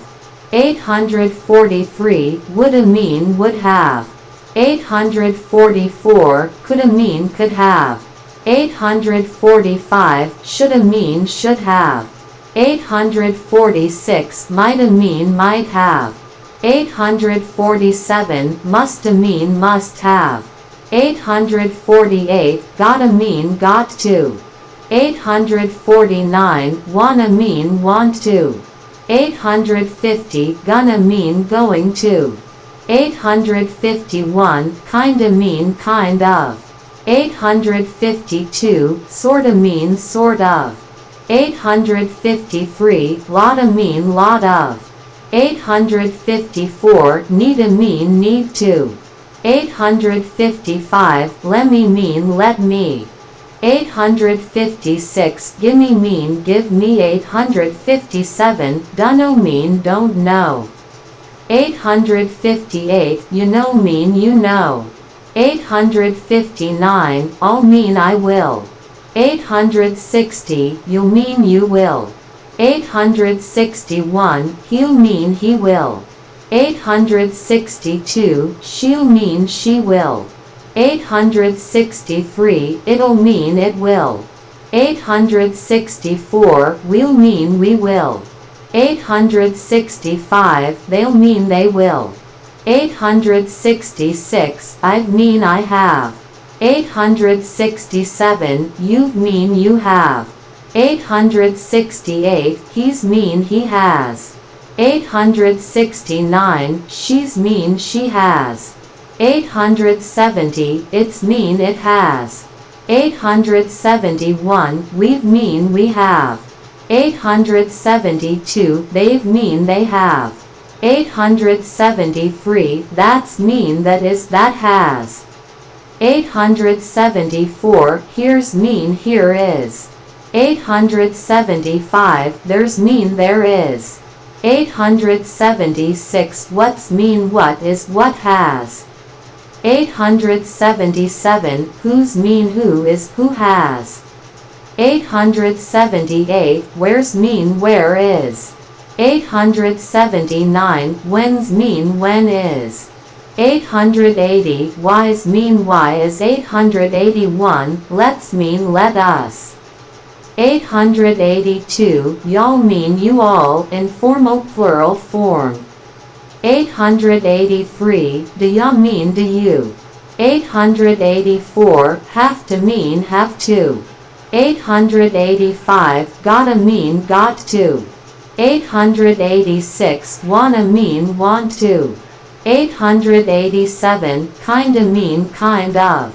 843, woulda mean would have. 844, coulda mean could have. 845, shoulda mean should have. 846, mighta mean might have. 847, musta mean must have. 848, gotta mean got to. 849, wanna mean want to. 850, gonna mean going to. 851, kinda mean kind of. 852, sorta mean sort of. 853, lotta mean lot of. 854, needa mean need to. 855, lemme mean let me. 856, gimme mean give me. 857, dunno mean don't know. 858, you know mean you know. 859, I'll mean I will. 860, you'll mean you will. 861, he'll mean he will. 862, she'll mean she will. 863, it'll mean it will. 864, we'll mean we will. 865, they'll mean they will. 866, I've mean I have. 867, you've mean you have. 868, he's mean he has. 869, she's mean she has. 870, it's mean it has. 871, we've mean we have. 872, they've mean they have. 873, that's mean that is that has. 874, here's mean here is. 875, there's mean there is. 876, what's mean what is what has. 877, who's mean who is who has. 878, where's mean where is. 879, when's mean when is. 880, why's mean why is. 881, let's mean let us. 882, y'all mean you all, informal plural form. 883, do ya mean do you. 884, have to mean have to. 885, gotta mean got to. 886, wanna mean want to. 887, kinda mean kind of.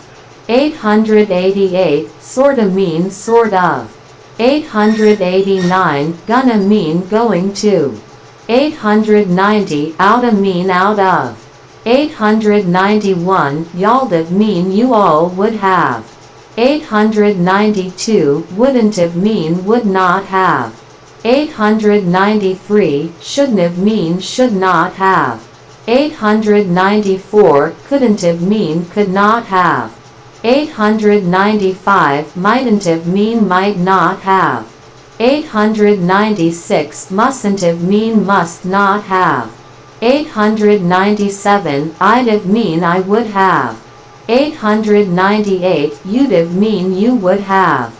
888, sorta mean sort of. 889, gonna mean going to. 890, outta mean out of. 891, y'all'd mean you all would have. 892, wouldn't have mean would not have. 893, shouldn't have mean should not have. 894, couldn't have mean could not have. 895, mightn't have mean might not have. 896, mustn't have mean must not have. 897, I'd have mean I would have. 898, you'd have mean you would have.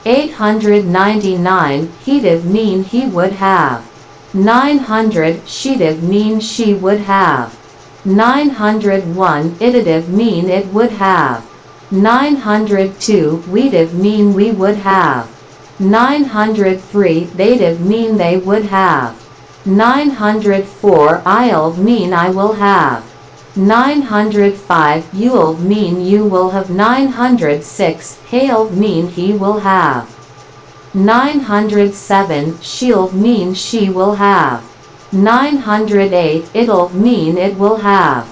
899, he'd have mean he would have. 900, she'd have mean she would have. 901, it'd have mean it would have. 902, we'd have mean we would have. 903, they'd have mean they would have. 904, I'll mean I will have. 905, you'll mean you will have. 906, he'll mean he will have. 907, she'll mean she will have. 908, it'll mean it will have.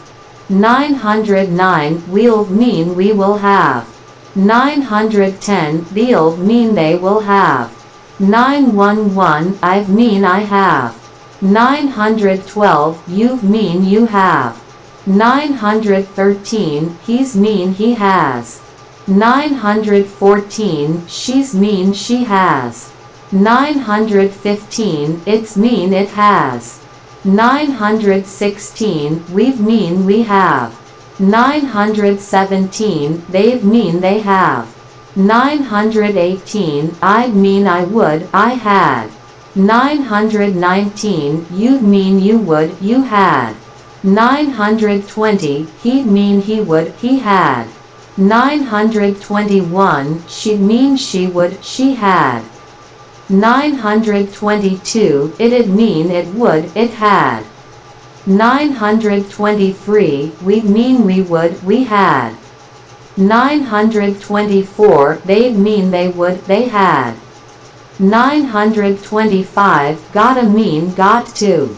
909, we'll mean we will have. 910, they'll mean they will have. 911, I've mean I have. 912, you've mean you have. 913, he's mean he has. 914, she's mean she has. 915, it's mean it has. 916, we've mean we have. 917, they've mean they have. 918, I'd mean I would, I had. 919, you'd mean you would, you had. 920, he'd mean he would, he had. 921, she'd mean she would, she had. 922, it'd mean it would, it had. 923, we'd mean we would, we had. 924, they'd mean they would, they had. 925 gotta mean got to.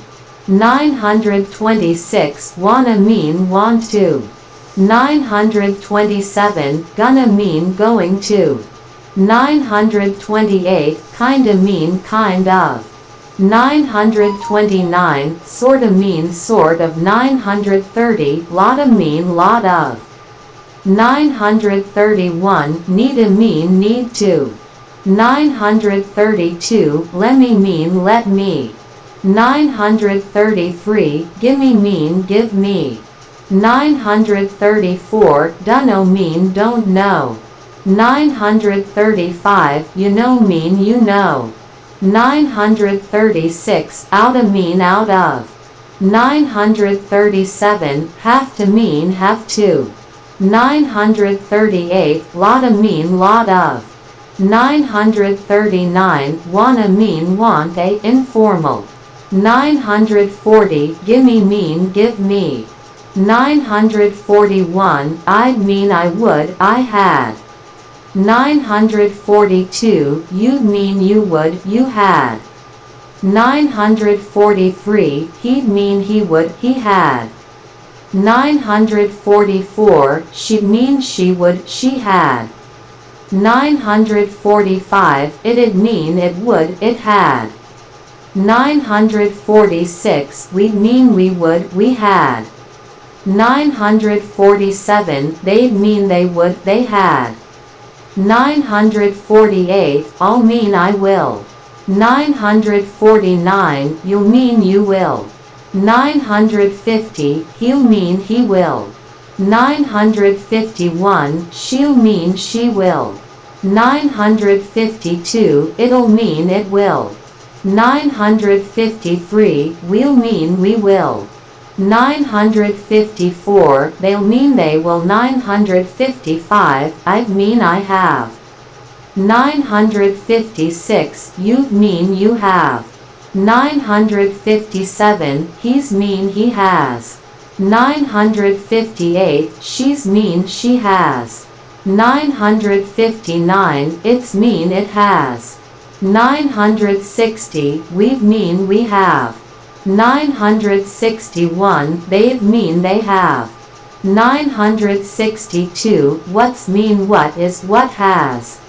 926 wanna mean want to. 927 gonna mean going to. 928 kinda mean kind of. 929 sorta mean sort of. 930 lotta mean lot of. 931 needa mean need to. 932 lemme mean let me. 933 gimme mean give me. 934 dunno mean don't know. 935 you know mean you know. 936 outta mean out of. 937 have to mean have to. 938 lotta mean lot of. 939 wanna mean want a informal. 940 gimme mean give me. 941 I'd mean I would I had. 942 you'd mean you would you had. 943 he'd mean he would he had. 944 she'd mean she would she had. 945 it'd mean it would it had. 946 we'd mean we would we had. 947 they'd mean they would they had. 948 I'll mean I will. 949 you'll mean you will. 950 he'll mean he will. 951 she'll mean she will. 952 it'll mean it will. 953 we'll mean we will. 954 they'll mean they will. 955 I'd mean I have. 956 you'd mean you have. 957 he's mean he has. 958 she's mean she has. 959 it's mean it has. 960 we've mean we have. 961 they've mean they have. 962 what's mean what is what has.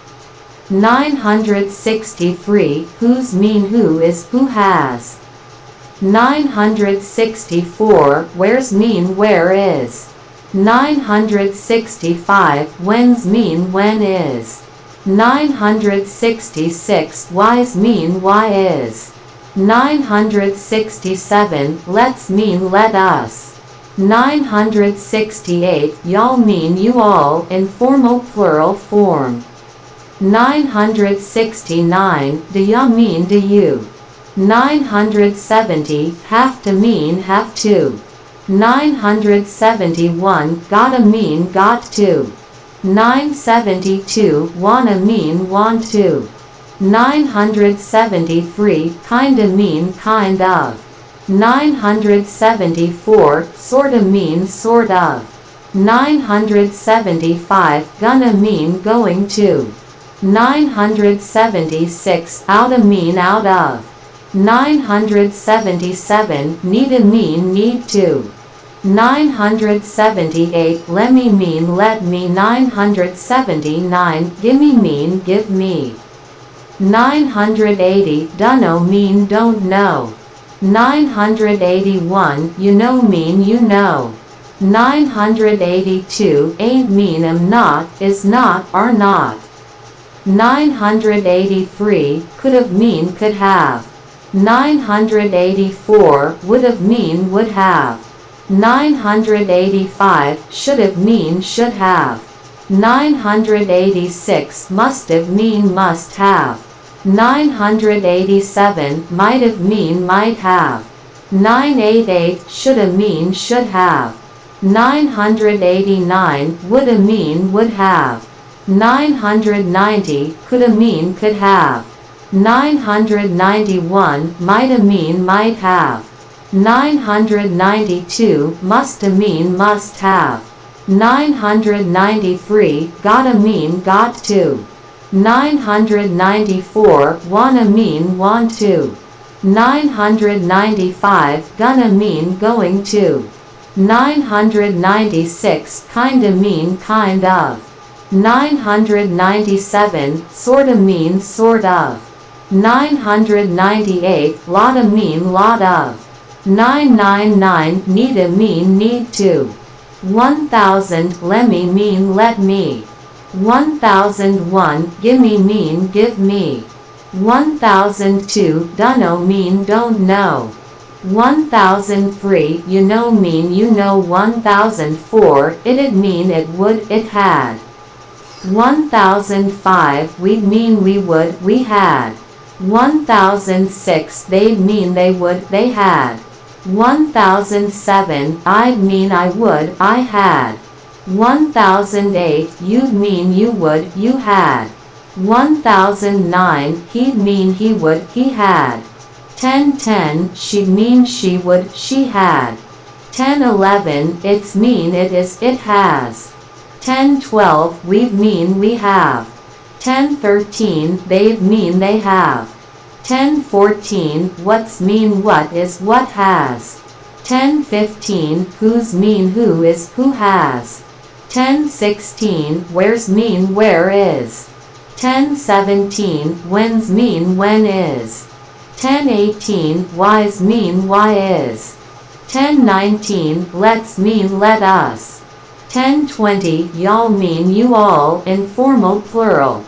963 who's mean who is who has. 964 where's mean where is. 965 when's mean when is. 966 why's mean why is. 967 let's mean let us. 968 y'all mean you all informal plural form. 969 do ya mean do you. 970 have to mean have to. 971 gotta mean got to. 972 wanna mean want to. 973 kinda mean kind of. 974 sorta mean sort of. 975 gonna mean going to. 976 outta mean out of. 977 needa mean need to. 978 lemme mean let me. 979 gimme mean give me. 980 dunno mean don't know. 981 you know mean you know. 982 ain't mean am not is not are not. 983 could've mean could have. 984 would've mean would have. 985 should've mean should have. 986 must've mean must have. 987 might've mean might have. 988 shoulda mean should have. 989 woulda mean would have. 990 coulda mean could have. 991 mighta mean might have. 992 musta mean must have. 993 gotta mean got to. 994 wanna mean want to. 995 gonna mean going to. 996 kinda mean kind of. 997 sorta mean sort of. 998 lotta mean lot of. 999 needa mean need to. 1000 lemme mean let me. 1001 gimme mean give me. 1002 dunno mean don't know. 1003 you know mean you know. 1004 it'd mean it would it had. 1005 we'd mean we would we had. 1006 they'd mean they would they had. 1007 I'd mean I would I had. 1008 you'd mean you would you had. 1009 he'd mean he would he had. 1010 she'd mean she would she had. 1011 it's mean it is it has. 1012 we'd mean we have. 1013 they'd mean they have. 1014 what's mean what is what has. 1015 who's mean who is who has. 1016 where's mean where is. 1017 when's mean when is. 1018 why's mean why is. 1019 let's mean let us. 1020 y'all mean you all informal plural.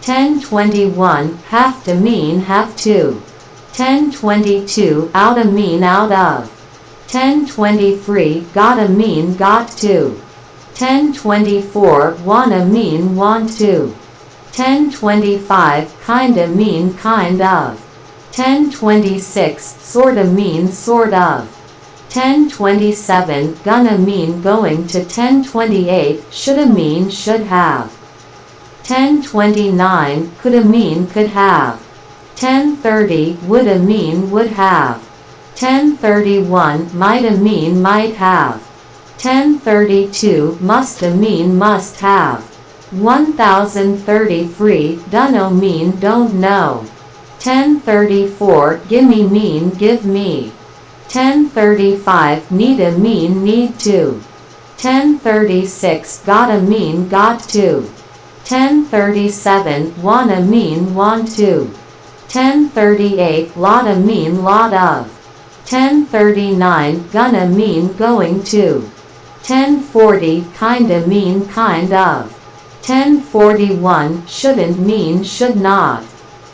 1021 have to mean have to. 1022 outta mean out of. 1023 gotta mean got to. 1024 wanna mean want to. 1025 kinda mean kind of. 1026 sorta mean sort of. 1027 gonna mean going to. 1028 shoulda mean should have. 1029 coulda mean could have. 1030 woulda mean would have. 1031 mighta mean might have. 1032 musta mean must have. 1033 dunno mean don't know. 1034 gimme mean give me. 1035 needa mean need to. 1036 gotta mean got to. 1037 wanna mean want to. 1038 lotta mean lot of. 1039 gonna mean going to. 1040 kinda mean kind of. 1041 shouldn't mean should not.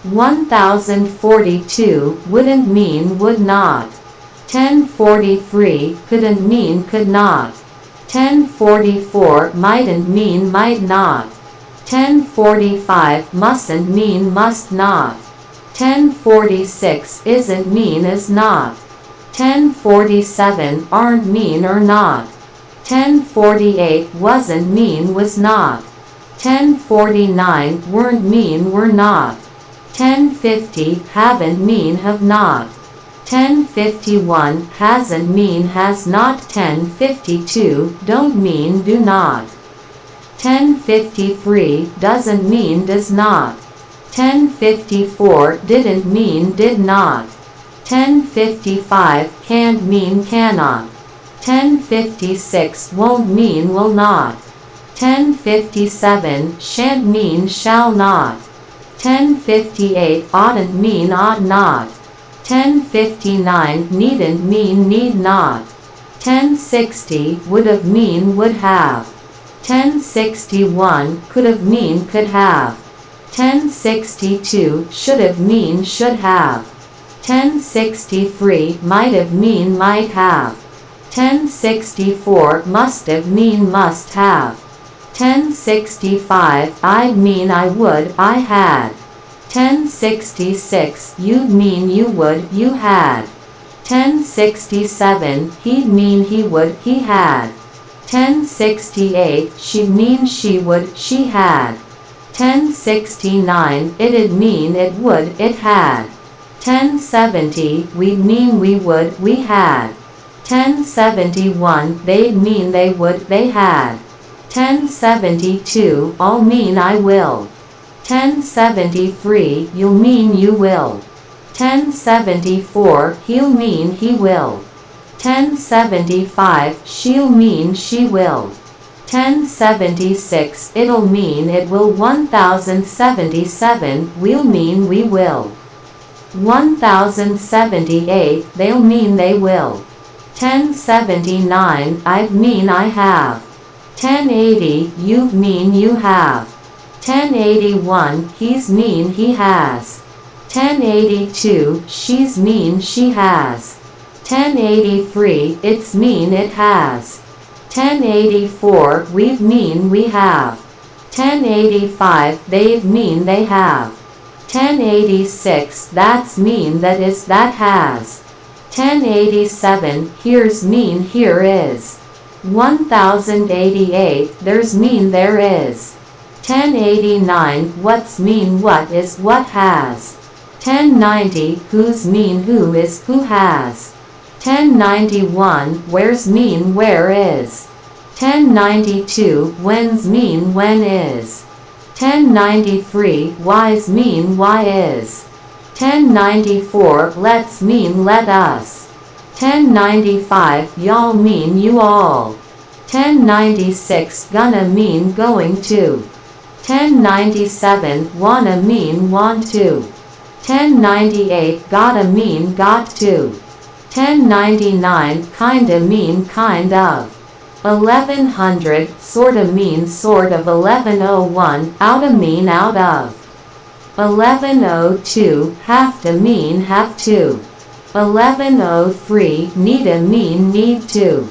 1042 wouldn't mean would not. 1043 couldn't mean could not. 1044 mightn't mean might not. 1045 mustn't mean must not. 1046 isn't mean is not. 1047 aren't mean or not. 1048 wasn't mean was not. 1049 weren't mean were not. 1050 haven't mean have not. 1051 hasn't mean has not. 1052 don't mean do not. 1053 doesn't mean does not. 1054 didn't mean did not. 1055 can't mean cannot. 1056 won't mean will not. 1057 shan't mean shall not. 1058 oughtn't mean ought not. 1059 needn't mean need not. 1060 would've mean would have. 1061 could've mean could have. 1062 should've mean should have. 1063 might've mean might have. 1064 must've mean must have. 1065 I'd mean I would I had. 1066 you'd mean you would you had. 1067 he'd mean he would he had. 1068 she'd mean she would she had. 1069 it'd mean it would it had. 1070 we'd mean we would we had. 1071 they'd mean they would they had. 1072 all mean I will. 1073 you'll mean you will. 1074 he'll mean he will. 1075 she'll mean she will. 1076 it'll mean it will. 1077 we'll mean we will. 1078 they'll mean they will. 1079 I'd mean I have. 1080 you mean you have. 1081 he's mean he has. 1082 she's mean she has. 1083 it's mean it has. 1084 we've mean we have. 1085 they've mean they have. 1086 that's mean that is that has. 1087 here's mean here is. 1088 there's mean there is. 1089 what's mean what is what has. 1090 who's mean who is who has. 1091 where's mean where is. 1092 when's mean when is. 1093 why's mean why is. 1094 let's mean let us. 1095 y'all mean you all. 1096 gonna mean going to. 1097 wanna mean want to. 1098 gotta mean got to. 1099 kinda mean kind of. 1100 sorta mean sort of. 1101 outta mean out of. 1102 have to mean have to. 1103 needa mean need to.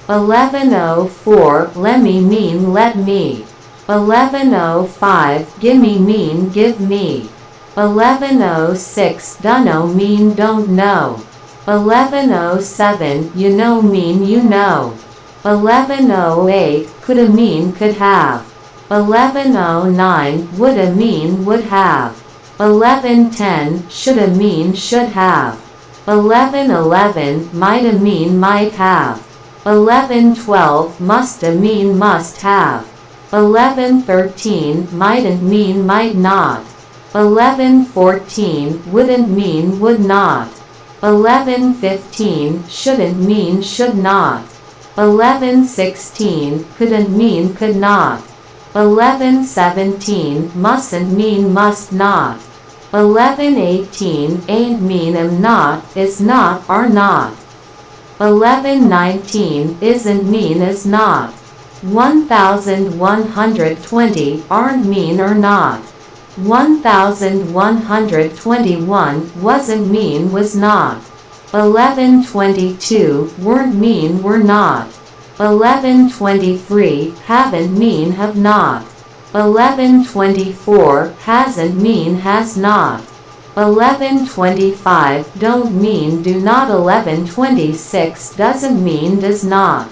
1104 lemme mean let me. 1105 gimme mean give me. 1106 dunno mean don't know. 1107 you know mean you know. 1108 coulda mean could have. 1109 woulda mean would have. 1110 shoulda mean should have. 1111 mighta mean might have. 1112 musta mean must have. 1113 mightn't mean might not. 1114 wouldn't mean would not. 1115 shouldn't mean should not. 1116 couldn't mean could not. 1117 mustn't mean must not. 1118 ain't mean am not is not are not. 1119 isn't mean is not. 1120 aren't mean or not. 1121 wasn't mean was not. 1122 weren't mean were not. 1123 haven't mean have not. 1124 hasn't mean has not. 1125 don't mean do not. 1126 doesn't mean does not.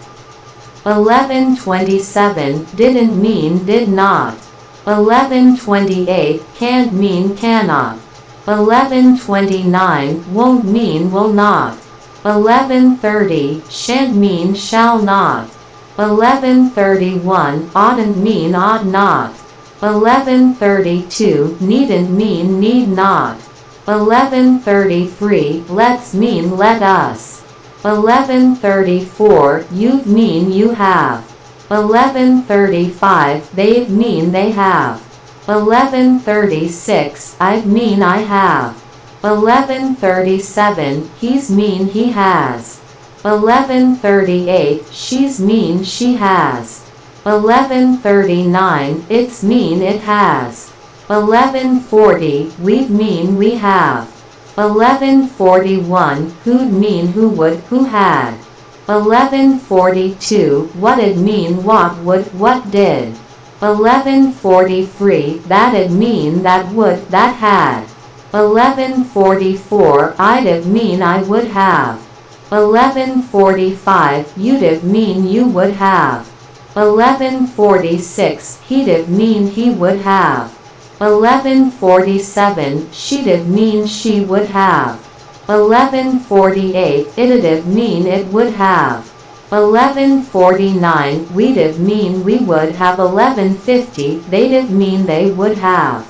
1127 didn't mean did not. 1128 can't mean cannot. 1129 won't mean will not. 1130 shan't mean shall not. 1131 oughtn't mean ought not. 1132 needn't mean need not. 1133 let's mean let us. 1134 you've mean you have. 1135 they've mean they have. 1136 I've mean I have. 1137 he's mean he has. 1138 she's mean she has. 1139 it's mean it has. 1140 we've mean we have. 1141 who'd mean who would who had. 1142 what'd mean what would what did. 1143 that'd mean that would that had. 1144 I'd've mean I would have. 1145 you'd've mean you would have. 1146 he'd've mean he would have. 1147 she'd've mean she would have. 1148 it'd've mean it would have. 1149 we'd've mean we would have. 1150 they'd've mean they would have.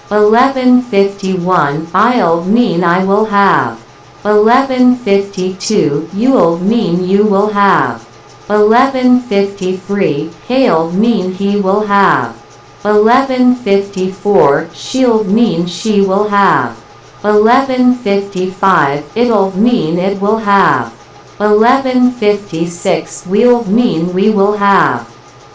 1151 I'll mean I will have. 1152 you'll mean you will have. 1153 he'll mean he will have. 1154 she'll mean she will have. 1155 it'll mean it will have. 1156 we'll mean we will have.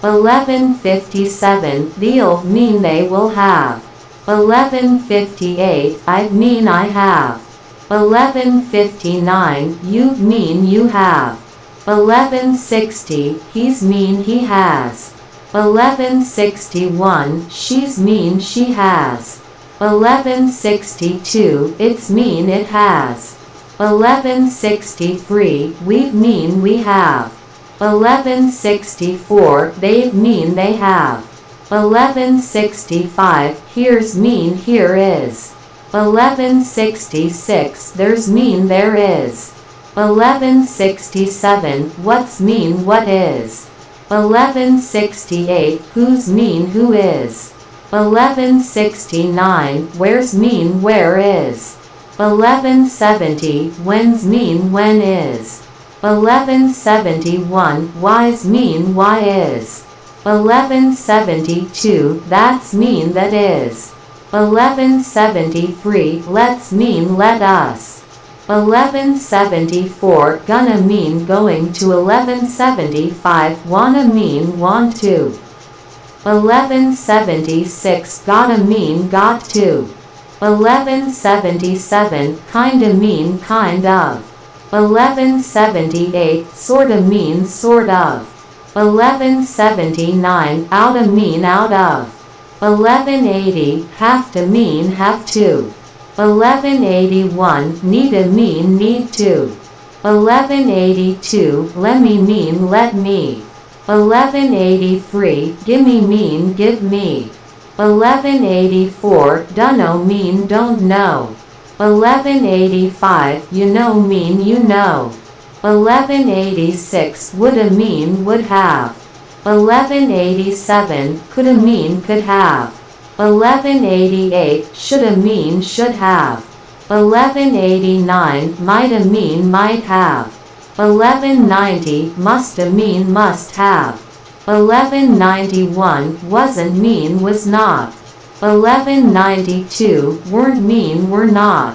1157 they'll mean they will have. 1158 I mean I have. 1159 you mean you have. 1160 he's mean he has. 1161 she's mean she has. 1162 it's mean it has. 1163 we mean we have. 1164 they mean they have. 1165 here's mean here is. 1166 there's mean there is. 1167 what's mean what is. 1168 who's mean who is. 1169 where's mean where is. 1170 when's mean when is. 1171 why's mean why is. 1172 that's mean that is. 1173 let's mean let us. 1174 gonna mean going to. 1175 wanna mean want to. 1176 gotta mean got to. 1177 kinda mean kind of. 1178 sorta mean sort of. 1179 outta mean out of. 1180 have to mean have to. 1181 need to mean need to. 1182 let me mean let me. 1183 gimme mean give me. 1184 dunno mean don't know. 1185 you know mean you know. 1186 woulda mean would have. 1187 coulda mean could have. 1188 shoulda mean should have. 1189 mighta mean might have. 1190 musta mean must have. 1191 wasn't mean was not. 1192 weren't mean were not.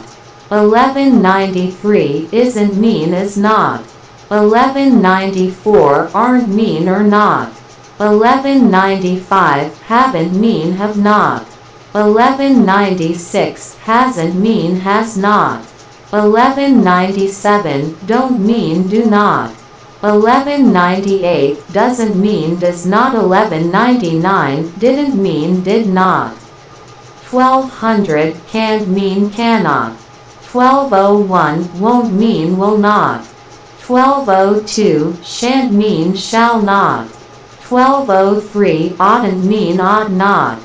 1193 isn't mean is not. 1194 aren't mean or not. 1195 haven't mean have not. 1196 hasn't mean has not. 1197 don't mean do not. 1198 doesn't mean does not. 1199 didn't mean did not. 1200 can't mean cannot. 1201 won't mean will not. 1202 shan't mean shall not. 1203 oughtn't mean ought not.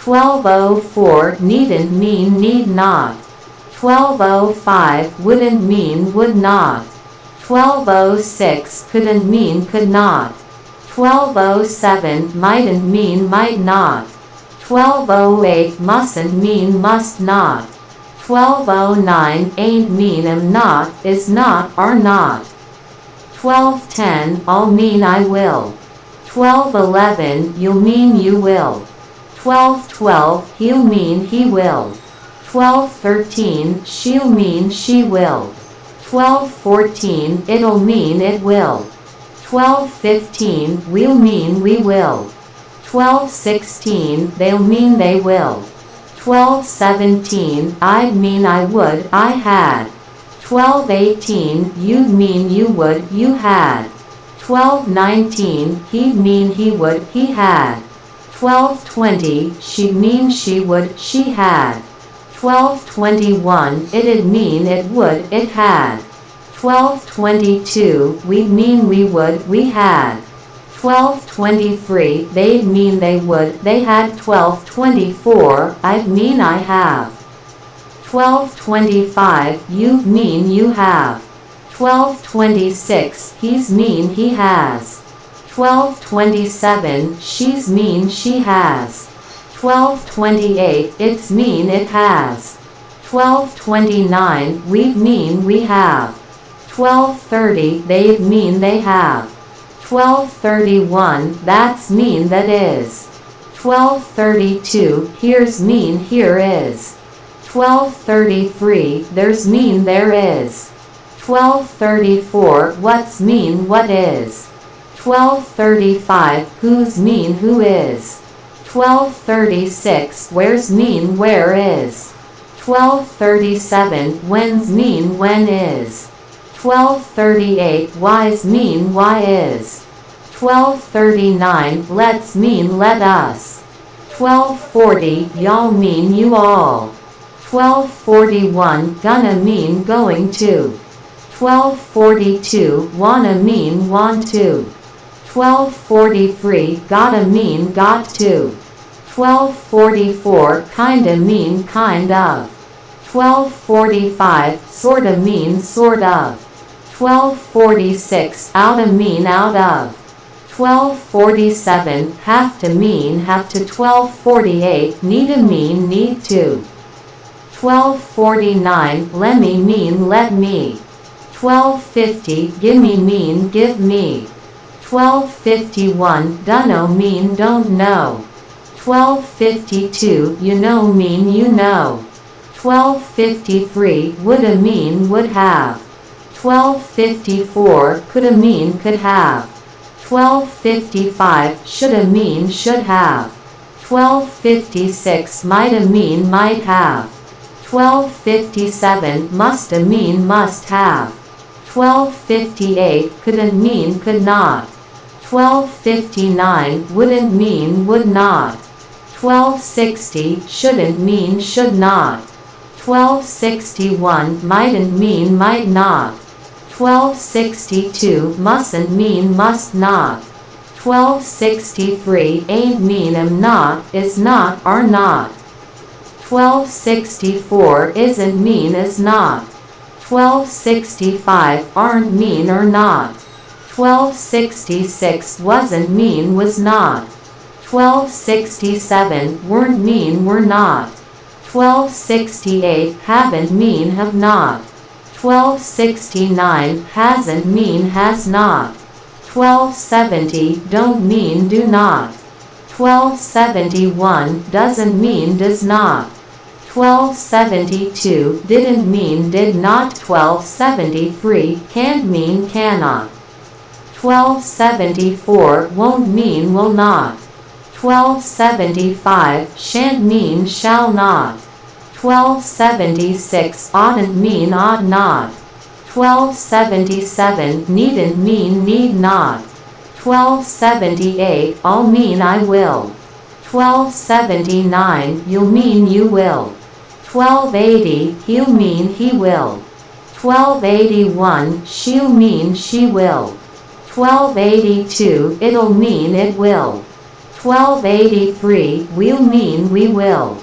1204 needn't mean need not. 1205 wouldn't mean would not. 1206 couldn't mean could not. 1207 mightn't mean might not. 1208 mustn't mean must not. 1209 ain't mean am not is not are not. 1210 I'll mean I will. 1211 you'll mean you will. 1212 he'll mean he will. 1213 she'll mean she will. 1214 it'll mean it will. 1215 we'll mean we will. 1216 they'll mean they will. 1217 I'd mean I would I had. 1218 you'd mean you would you had. 1219 he'd mean he would he had. 1220 she'd mean she would she had. 1221 it'd mean it would it had. 1222 we'd mean we would we had. 1223 they'd mean they would they had. 1224 I'd mean I have. 1225 you'd mean you have. 1226 he's mean he has. 1227 she's mean she has. 1228, it's mean it has. 1229, we mean we have. 1230, they mean they have. 1231, that's mean that is. 1232, here's mean here is. 1233, there's mean there is. 1234, what's mean what is. 1235, who's mean who is. 1236, where's mean where is. 1237, when's mean when is. 1238, why's mean why is. 1239, let's mean let us. 1240, y'all mean you all. 1241, gonna mean going to. 1242, wanna mean want to. 1243, gotta mean got to. 1244, kinda mean kind of. 1245, sorta mean sort of. 1246, oughta mean out of. 1247, have to mean have to. 1248, need to mean need to. 1249, lemme mean let me. 1250, gimme mean give me. 1251, dunno mean don't know. 1252, you know mean you know. 1253, woulda mean would have. 1254, coulda mean could have. 1255, shoulda mean should have. 1256, mighta mean might have. 1257, musta mean must have. 1258, coulda mean could not. 1259, wouldn't mean would not. 1260, shouldn't mean should not. 1261, mightn't mean might not. 1262, mustn't mean must not. 1263, ain't mean am not, is not, are not. 1264, isn't mean is not. 1265, aren't mean or not. 1266, wasn't mean was not. 1267, weren't mean were not. 1268, haven't mean have not. 1269, hasn't mean has not. 1270, don't mean do not. 1271, doesn't mean does not. 1272, didn't mean did not. 1273, can't mean cannot. 1274, won't mean will not. 1275, shan't mean shall not. 1276, oughtn't mean ought not. 1277, needn't mean need not. 1278, I'll mean I will. 1279, you'll mean you will. 1280, he'll mean he will. 1281, she'll mean she will. 1282, it'll mean it will. 1283, we'll mean we will.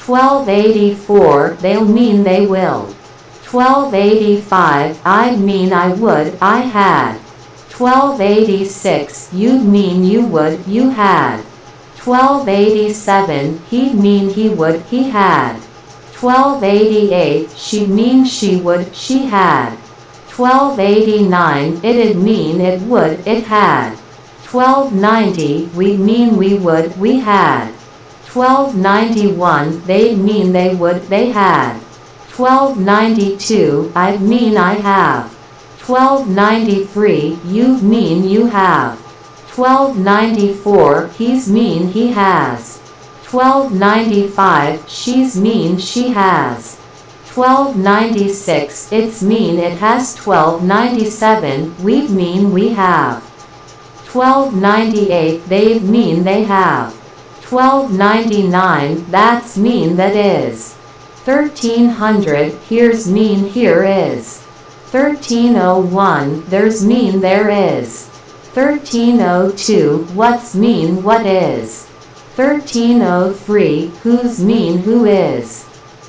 1284, they'll mean they will. 1285, I'd mean I would, I had. 1286, you'd mean you would, you had. 1287, he'd mean he would, he had. 1288, she'd mean she would, she had. 1289, it'd mean it would, it had. 1290, we'd mean we would, we had. 1291, they'd mean they would, they had. 1292, I'd mean I have. 1293, you'd mean you have. 1294, he's mean he has. 1295, she's mean she has. 1296, it's mean it has. 1297, we'd mean we have. 1298, they'd mean they have. 1299, that's mean that is. 1300, here's mean here is. 1301, there's mean there is. 1302, what's mean what is. 1303, who's mean who is.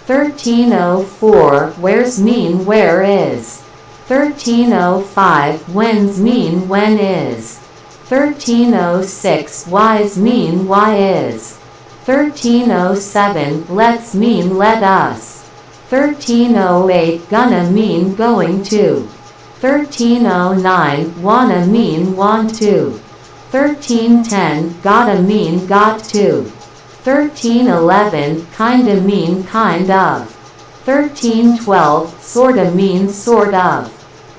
1304, where's mean where is. 1305, when's mean when is. 1306, why's mean why is. 1307 let's mean let us. 1308 gonna mean going to. 1309 wanna mean want to. 1310 gotta mean got to. 1311 kinda mean kind of. 1312 sorta mean sort of.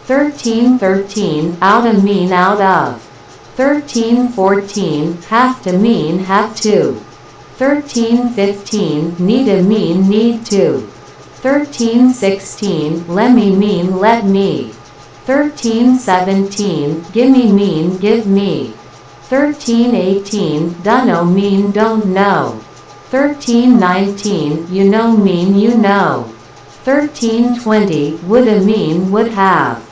1313 outta mean out of. 1314 have to mean have to. 1315 needa mean need to. 1316 lemme mean let me. 1317 gimme mean give me. 1318 dunno mean don't know. 1319 you know mean you know. 1320 woulda mean would have.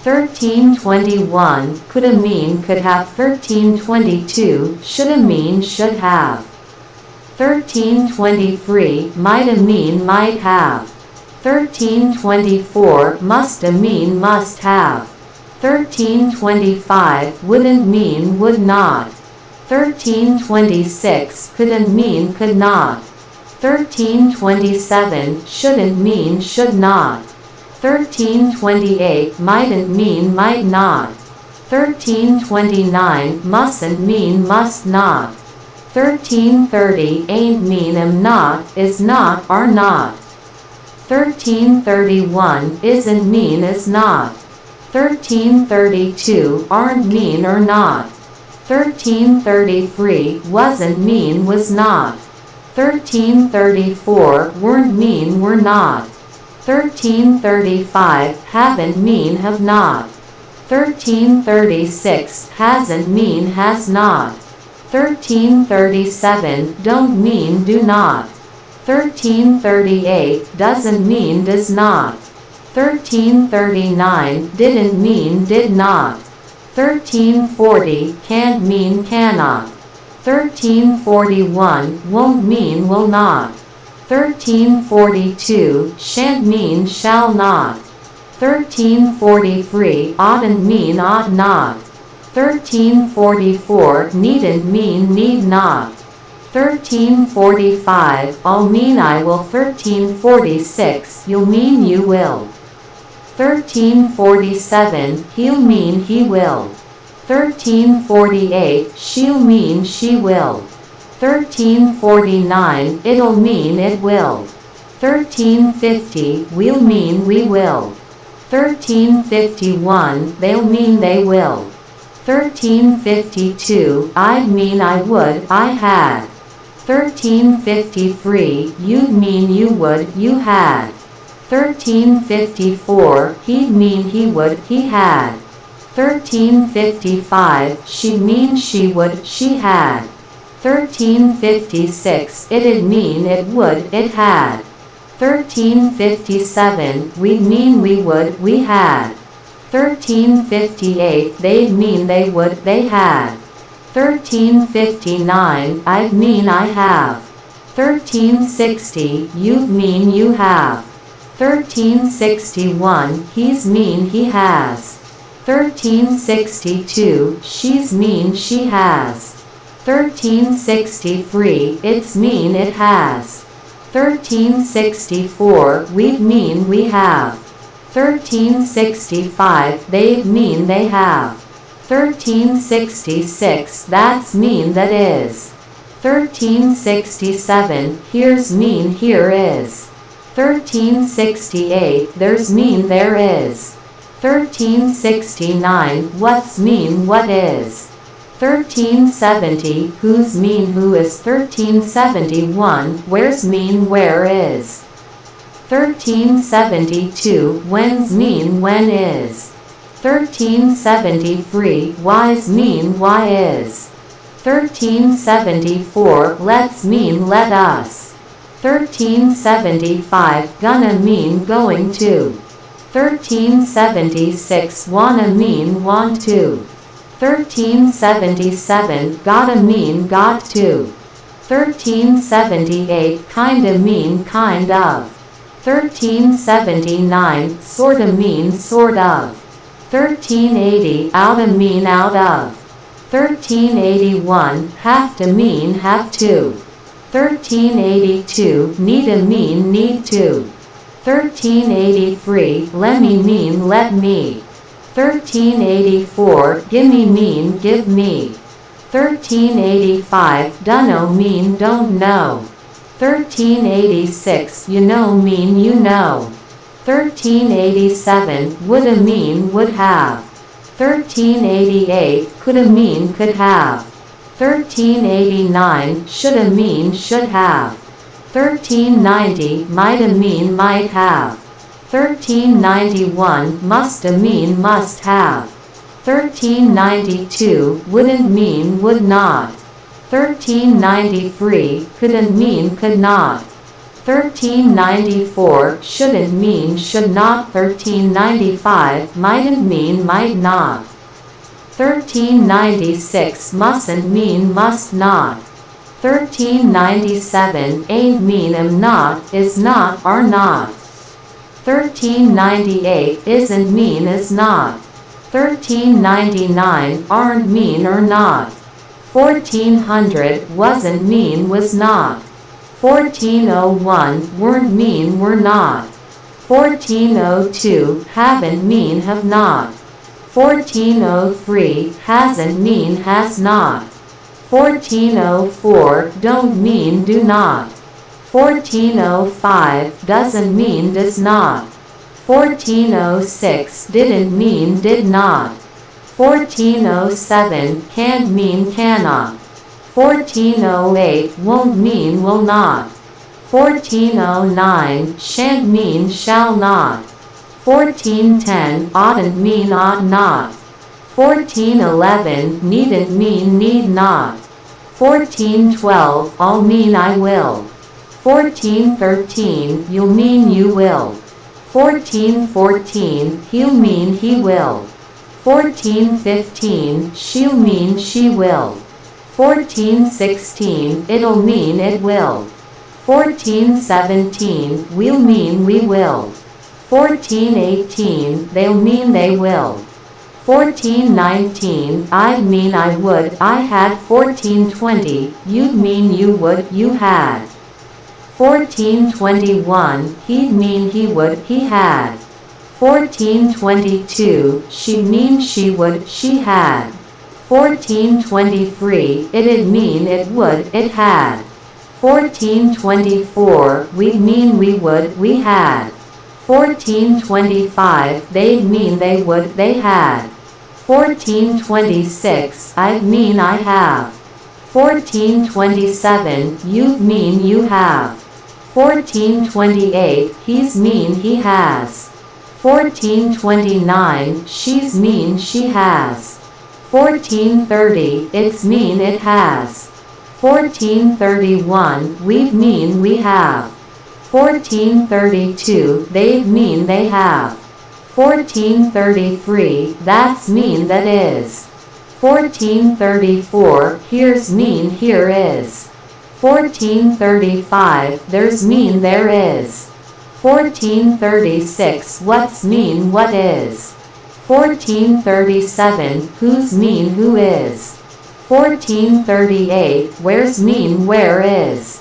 1321 coulda mean could have. 1322 shoulda mean should have. 1323 mighta mean might have. 1324 musta mean must have. 1325 wouldn't mean would not. 1326 couldn't mean could not. 1327 shouldn't mean should not. 1328 mightn't mean might not. 1329 mustn't mean must not. 1330 ain't mean am not, is not, are not. 1331 isn't mean is not. 1332 aren't mean or not. 1333 wasn't mean was not. 1334 weren't mean were not. 1335 haven't mean have not. 1336 hasn't mean has not. 1337 don't mean do not. 1338 doesn't mean does not. 1339 didn't mean did not. 1340 can't mean cannot. 1341 won't mean will not. 1342 shan't mean shall not. 1343 oughtn't mean ought not. 1344 needn't mean need not. 1345 I'll mean I will. 1346 you'll mean you will. 1347 he'll mean he will. 1348 she'll mean she will. 1349 it'll mean it will. 1350 we'll mean we will. 1351 they'll mean they will. 1352 I'd mean I would, I had. 1353 you'd mean you would, you had. 1354 he'd mean he would, he had. 1355 she'd mean she would, she had. 1356 it'd mean it would, it had. 1357 we'd mean we would, we had. 1358 they'd mean they would, they had. 1359 I'd mean I have. 1360 you'd mean you have. 1361 he's mean he has. 1362 she's mean she has. 1363 it's mean it has. 1364 we'd mean we have. 1365 they'd mean they have. 1366 that's mean that is. 1367 here's mean here is. 1368 there's mean there is. 1369 what's mean what is. 1370 who's mean who is. 1371 where's mean where is. 1372 when's mean when is. 1373 why's mean why is. 1374 let's mean let us. 1375 gonna mean going to. 1376 wanna mean want to. 1377 gotta mean got to. 1378 kinda mean kind of. 1379 sorta mean sort of. 1380 outta mean out of. 1381 have to mean have to. 1382 need a mean need to. 1383 let me mean let me. 1384 gimme mean give me. 1385 dunno mean don't know. 1386 you know mean you know. 1387 woulda mean would have. 1388 coulda mean could have. 1389 shoulda mean should have. 1390 mighta mean might have. 1391 musta mean must have. 1392 wouldn't mean would not. 1393 couldn't mean could not. 1394 shouldn't mean should not. 1395 mightn't mean might not. 1396 mustn't mean must not. 1397 ain't mean am not is not are not. 1398 isn't mean is not. 1399 aren't mean or not. 1400 wasn't mean was not. 1401 weren't mean were not. 1402 haven't mean have not. 1403 hasn't mean has not. 1404 don't mean do not. 1405 doesn't mean does not. 1406 didn't mean did not. 1407 can't mean cannot. 1408 won't mean will not. 1409 shan't mean shall not. 1410 oughtn't mean ought not. 1411 needn't mean need not. 1412 I'll mean I will. 1413 you'll mean you will. 1414 he'll mean he will. 1415 she'll mean she will. 1416 it'll mean it will. 1417 we'll mean we will. 1418 they'll mean they will. 1419 I'd mean I would I had. 1420 you'd mean you would you had. 1421 he'd mean he would he had. 1422 she'd mean she would she had. 1423 it'd mean it would it had. 1424 we'd mean we would we had. 1425 they'd mean they would they had. 1426 I'd mean I have. 1427 you'd mean you have. 1428 he's mean he has. 1429 she's mean she has. 1430 it's mean it has. 1431 we'd mean we have. 1432 they'd mean they have. 1433 that's mean that is. 1434 here's mean here is. 1435 there's mean there is. 1436 what's mean what is. 1437 who's mean who is. 1438 where's mean where is.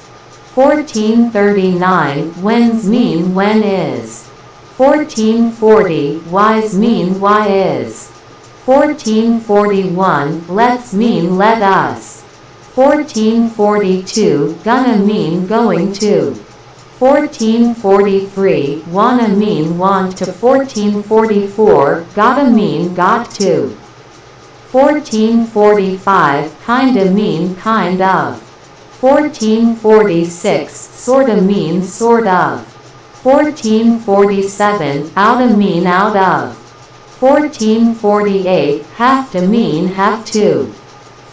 1439 when's mean when is. 1440 why's mean why is. 1441 let's mean let us. 1442 gonna mean going to. 1443 wanna mean want to. 1444 gotta mean got to. 1445 kinda mean kind of. 1446 sorta mean sort of. 1447 outta mean out of. 1448 have to mean have to.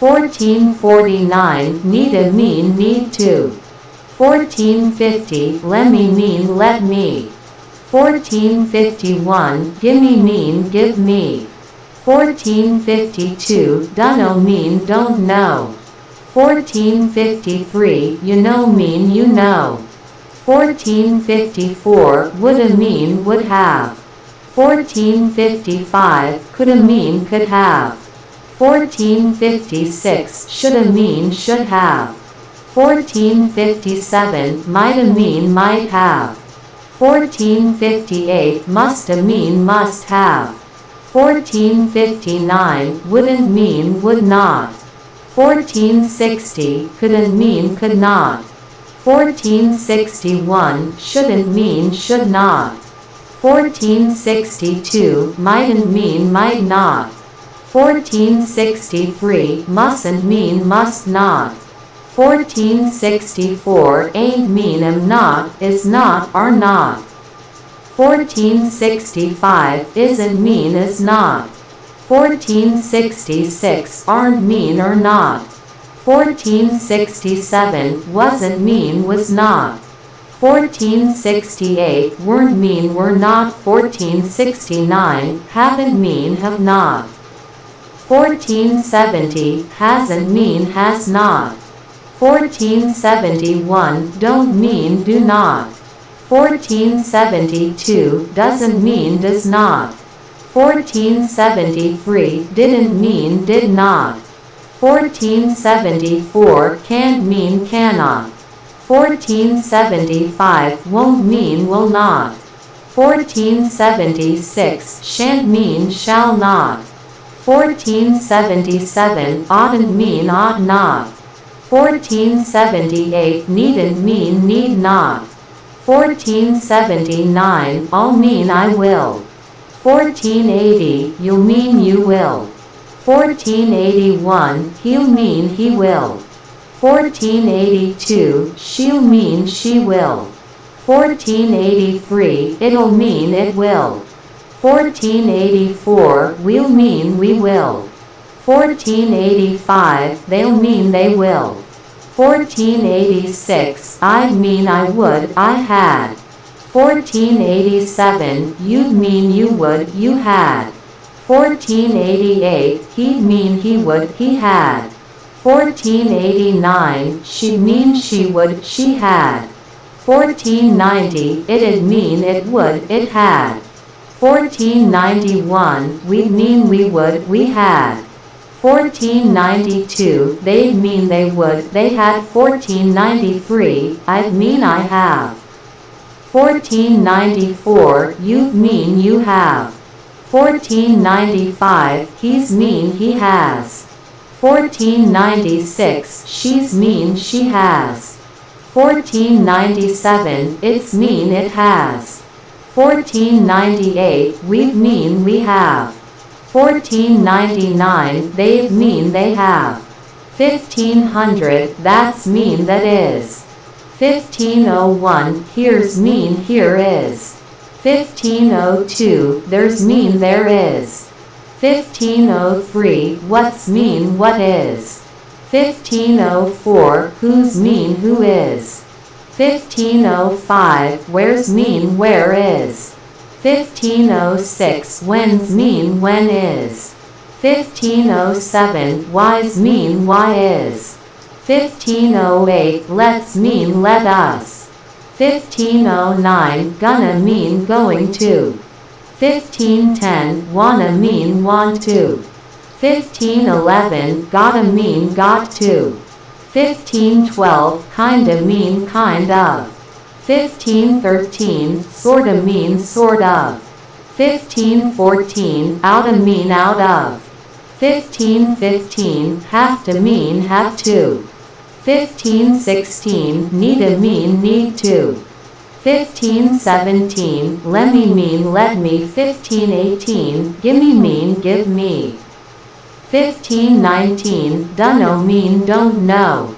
1449 needa mean need to. 1450 lemme mean let me. 1451 gimme mean give me. 1452 dunno mean don't know. 1453 you know mean you know. 1454 woulda mean would have. 1455 coulda mean could have. 1456 shoulda mean should have. 1457 mighta mean might have. 1458 musta mean must have. 1459 wouldn't mean would not. 1460 couldn't mean could not. 1461 shouldn't mean should not. 1462 mightn't mean might not. 1463 mustn't mean must not. 1464 ain't mean am not, is not, are not. 1465 isn't mean is not. 1466 aren't mean or not. 1467 wasn't mean was not. 1468 weren't mean were not. 1469 haven't mean have not. 1470 hasn't mean has not. 1471 don't mean do not. 1472 doesn't mean does not. 1473 didn't mean did not. 1474 can't mean cannot. 1475 won't mean will not. 1476 shan't mean shall not. 1477 oughtn't mean ought not. 1478 needn't mean need not. 1479 I'll mean I will. 1480 you'll mean you will. 1481 he'll mean he will. 1482 she'll mean she will. 1483 it'll mean it will. 1484 we'll mean we will. 1485 they'll mean they will. 1486 I'd mean I would I had. 1487 you'd mean you would you had. 1488 he'd mean he would he had. 1489 she'd mean she would she had. 1490 it'd mean it would it had. 1491 we'd mean we would we had. 1492 they'd mean they would they had. 1493 I'd mean I have. 1494 you'd mean you have. 1495 he's mean he has. 1496 she's mean she has. 1497 it's mean it has. 1498 we'd mean we have. 1499 they'd mean they have. 1500 that's mean that is. 1501 here's mean here is. 1502 there's mean there is. 1503 what's mean what is. 1504 who's mean who is. 1505 where's mean where is. 1506 when's mean when is. 1507 why's mean why is. 1508 let's mean let us. 1509 gonna mean going to. 1510 wanna mean want to. 1511 gotta mean got to. 1512 kinda mean kind of. 1513 sorta mean sort of. 1514 outta mean out of. 1515 have to mean have to. 1516 needa mean need to. 1517 lemme mean let me. 1518 gimme mean give me. 1519 dunno mean don't know.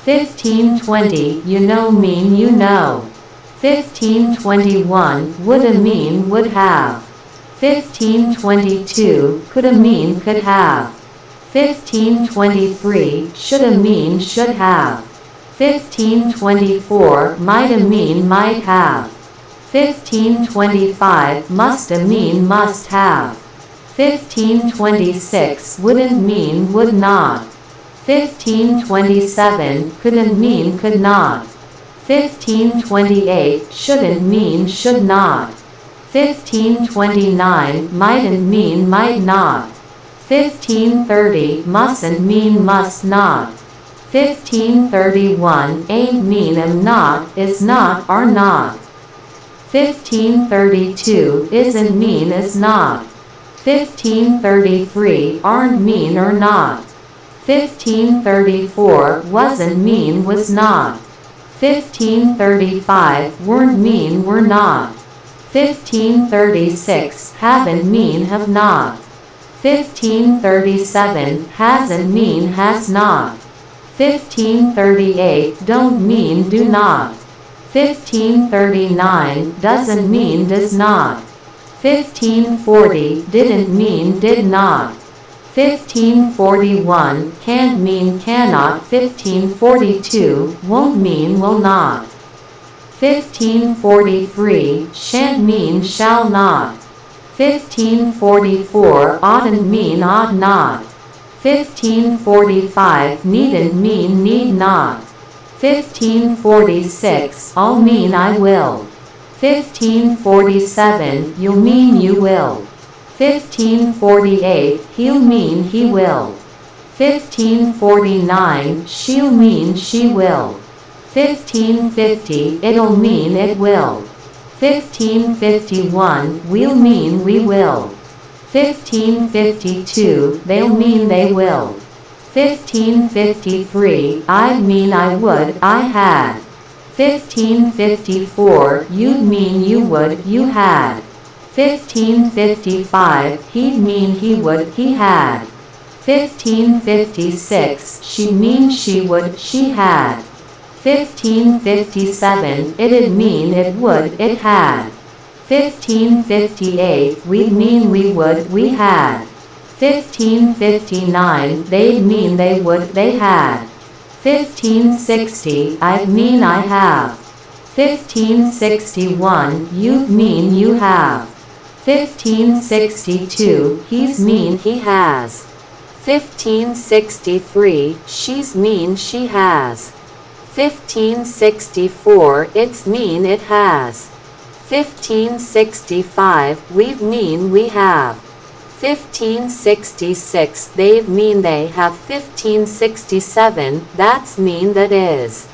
1520 you know mean you know. 1521 woulda mean would have. 1522 coulda mean could have. 1523 shoulda mean should have. 1524 mighta mean might have. 1525 musta mean must have. 1526 wouldn't mean would not. 1527 couldn't mean could not. 1528 shouldn't mean should not. 1529 mightn't mean might not. 1530 mustn't mean must not. 1531 ain't mean am not, is not, are not. 1532 isn't mean is not. 1533 aren't mean or not. 1534 wasn't mean was not. 1535 weren't mean were not. 1536 haven't mean have not. 1537 hasn't mean has not. 1538 don't mean do not. 1539 doesn't mean does not. 1540 didn't mean did not. 1541 can't mean cannot. 1542 won't mean will not. 1543 shan't mean shall not. 1544 oughtn't mean ought not. 1545 needn't mean need not. 1546 I'll mean I will. 1547 you'll mean you will. 1548 he'll mean he will. 1549 she'll mean she will. 1550 it'll mean it will. 1551 we'll mean we will. 1552 they'll mean they will. 1553 I'd mean I would, I had. 1554 you'd mean you would, you had. 1555 he'd mean he would, he had. 1556 she'd mean she would, she had. 1557 it'd mean it would, it had. 1558 we'd mean we would, we had. 1559 they'd mean they would, they had. 1560 I'd mean I have. 1561 you'd mean you have. 1562 he's mean he has. 1563 she's mean she has. 1564 it's mean it has. 1565 we'd mean we have. 1566 they've mean they have. 1567 that's mean that is.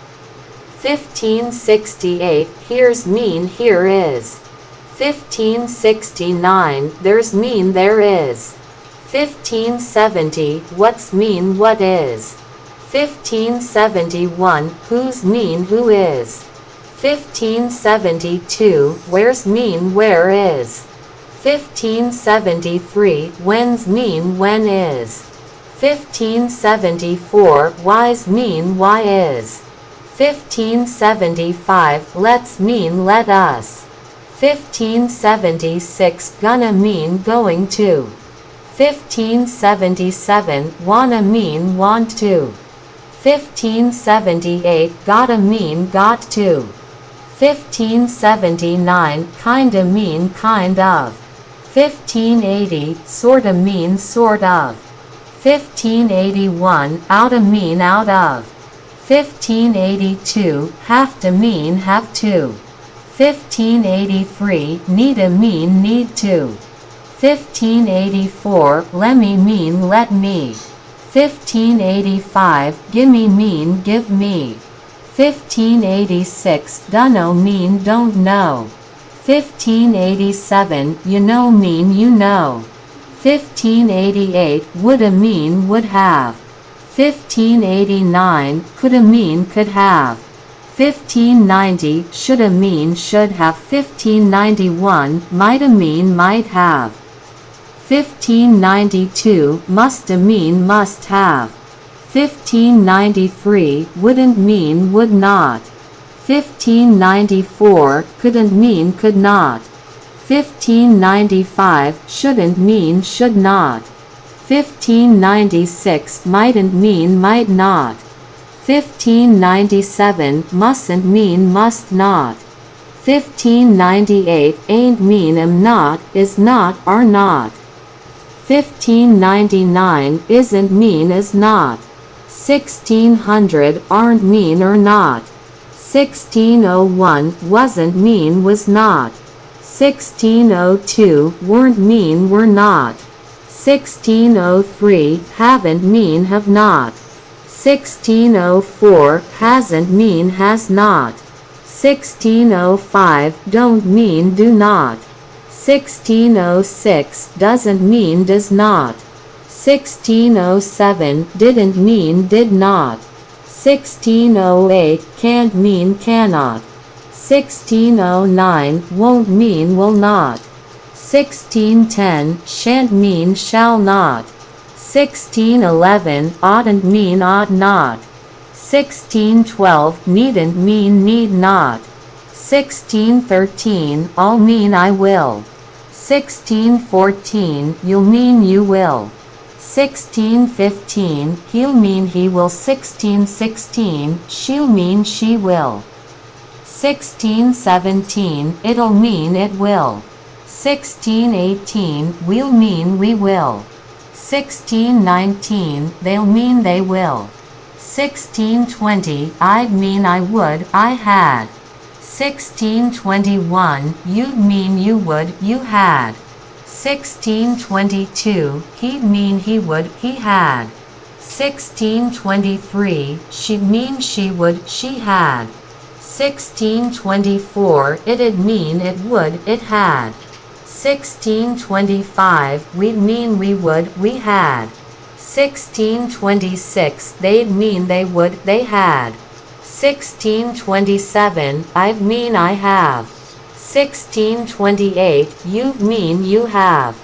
1568 here's mean here is. 1569 there's mean there is. 1570 what's mean what is. 1571 who's mean who is. 1572 where's mean where is. 1573 when's mean when is. 1574 why's mean why is. 1575 let's mean let us. 1576 gonna mean going to. 1577 wanna mean want to. 1578 gotta mean got to. 1579 kinda mean kind of. 1580 sorta mean sort of. 1581 oughta mean out of. 1582 have to mean have to. 1583 needa mean need to. 1584 lemme mean let me. 1585 gimme mean give me. 1586 dunno mean don't know. 1587 you know mean you know. 1588 woulda mean would have. 1589 coulda mean could have. 1590 shoulda mean should have. 1591 mighta mean might have. 1592 musta mean must have. 1593 wouldn't mean would not. 1594 couldn't mean could not. 1595 shouldn't mean should not. 1596 mightn't mean might not. 1597 mustn't mean must not. 1598 ain't mean am not, is not, are not. 1599 isn't mean is not. 1600 aren't mean or not. 1601 wasn't mean was not. 1602 weren't mean were not. 1603 haven't mean have not. 1604 hasn't mean has not. 1605 don't mean do not. 1606 doesn't mean does not. 1607 didn't mean did not. 1608 can't mean cannot. 1609 won't mean will not. 1610 shan't mean shall not. 1611 oughtn't mean ought not. 1612 needn't mean need not. 1613 I'll mean I will. 1614 you'll mean you will. 1615 he'll mean he will. 1616 she'll mean she will. 1617 it'll mean it will. 1618 we'll mean we will. 1619 they'll mean they will. 1620 I'd mean I would, I had. 1621 you'd mean you would, you had. 1622 he'd mean he would, he had. 1623 she'd mean she would, she had. 1624 it'd mean it would, it had. 1625 we'd mean we would, we had. 1626 they'd mean they would, they had. 1627 I'd mean I have. 1628 you'd mean you have.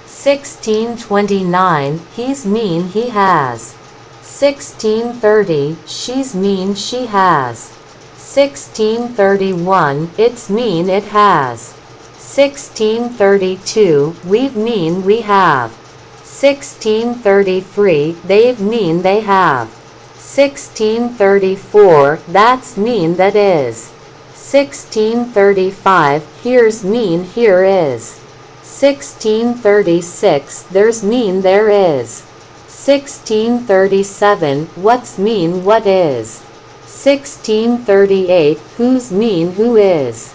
1629 he's mean he has. 1630 she's mean she has. 1631 it's mean it has. 1632 we've mean we have. 1633 they've mean they have. 1634 that's mean that is. 1635 here's mean here is. 1636 there's mean there is. 1637 what's mean what is. 1638 who's mean who is.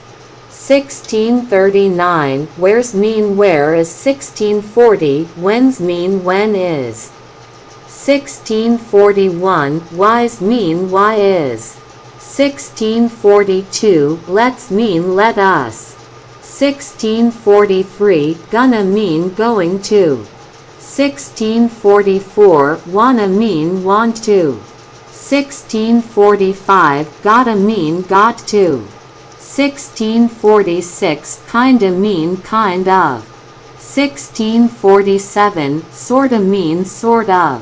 1639 where's mean where is. 1640 when's mean when is. 1641 why's mean why is. 1642 let's mean let us. 1643 gonna mean going to. 1644 wanna mean want to. 1645 gotta mean got to. 1646 kinda mean kind of. 1647 sorta mean sort of.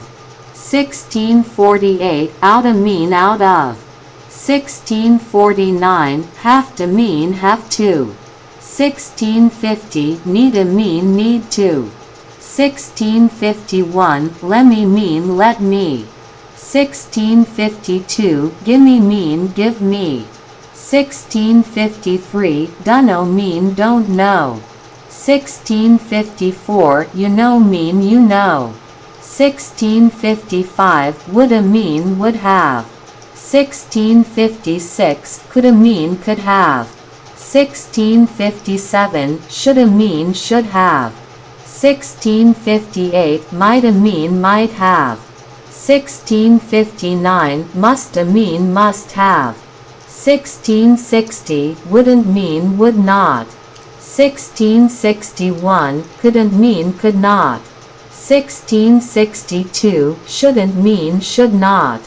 1648 oughta mean out of. 1649 have to mean have to. 1650 needa mean need to. 1651 lemme mean let me. 1652 gimme mean give me. 1653 dunno mean don't know. 1654 you know mean you know. 1655 woulda mean would have. 1656 coulda mean could have. 1657 shoulda mean should have. 1658 mighta mean might have. 1659 musta mean must have. 1660 wouldn't mean would not. 1661 couldn't mean could not. 1662 shouldn't mean should not.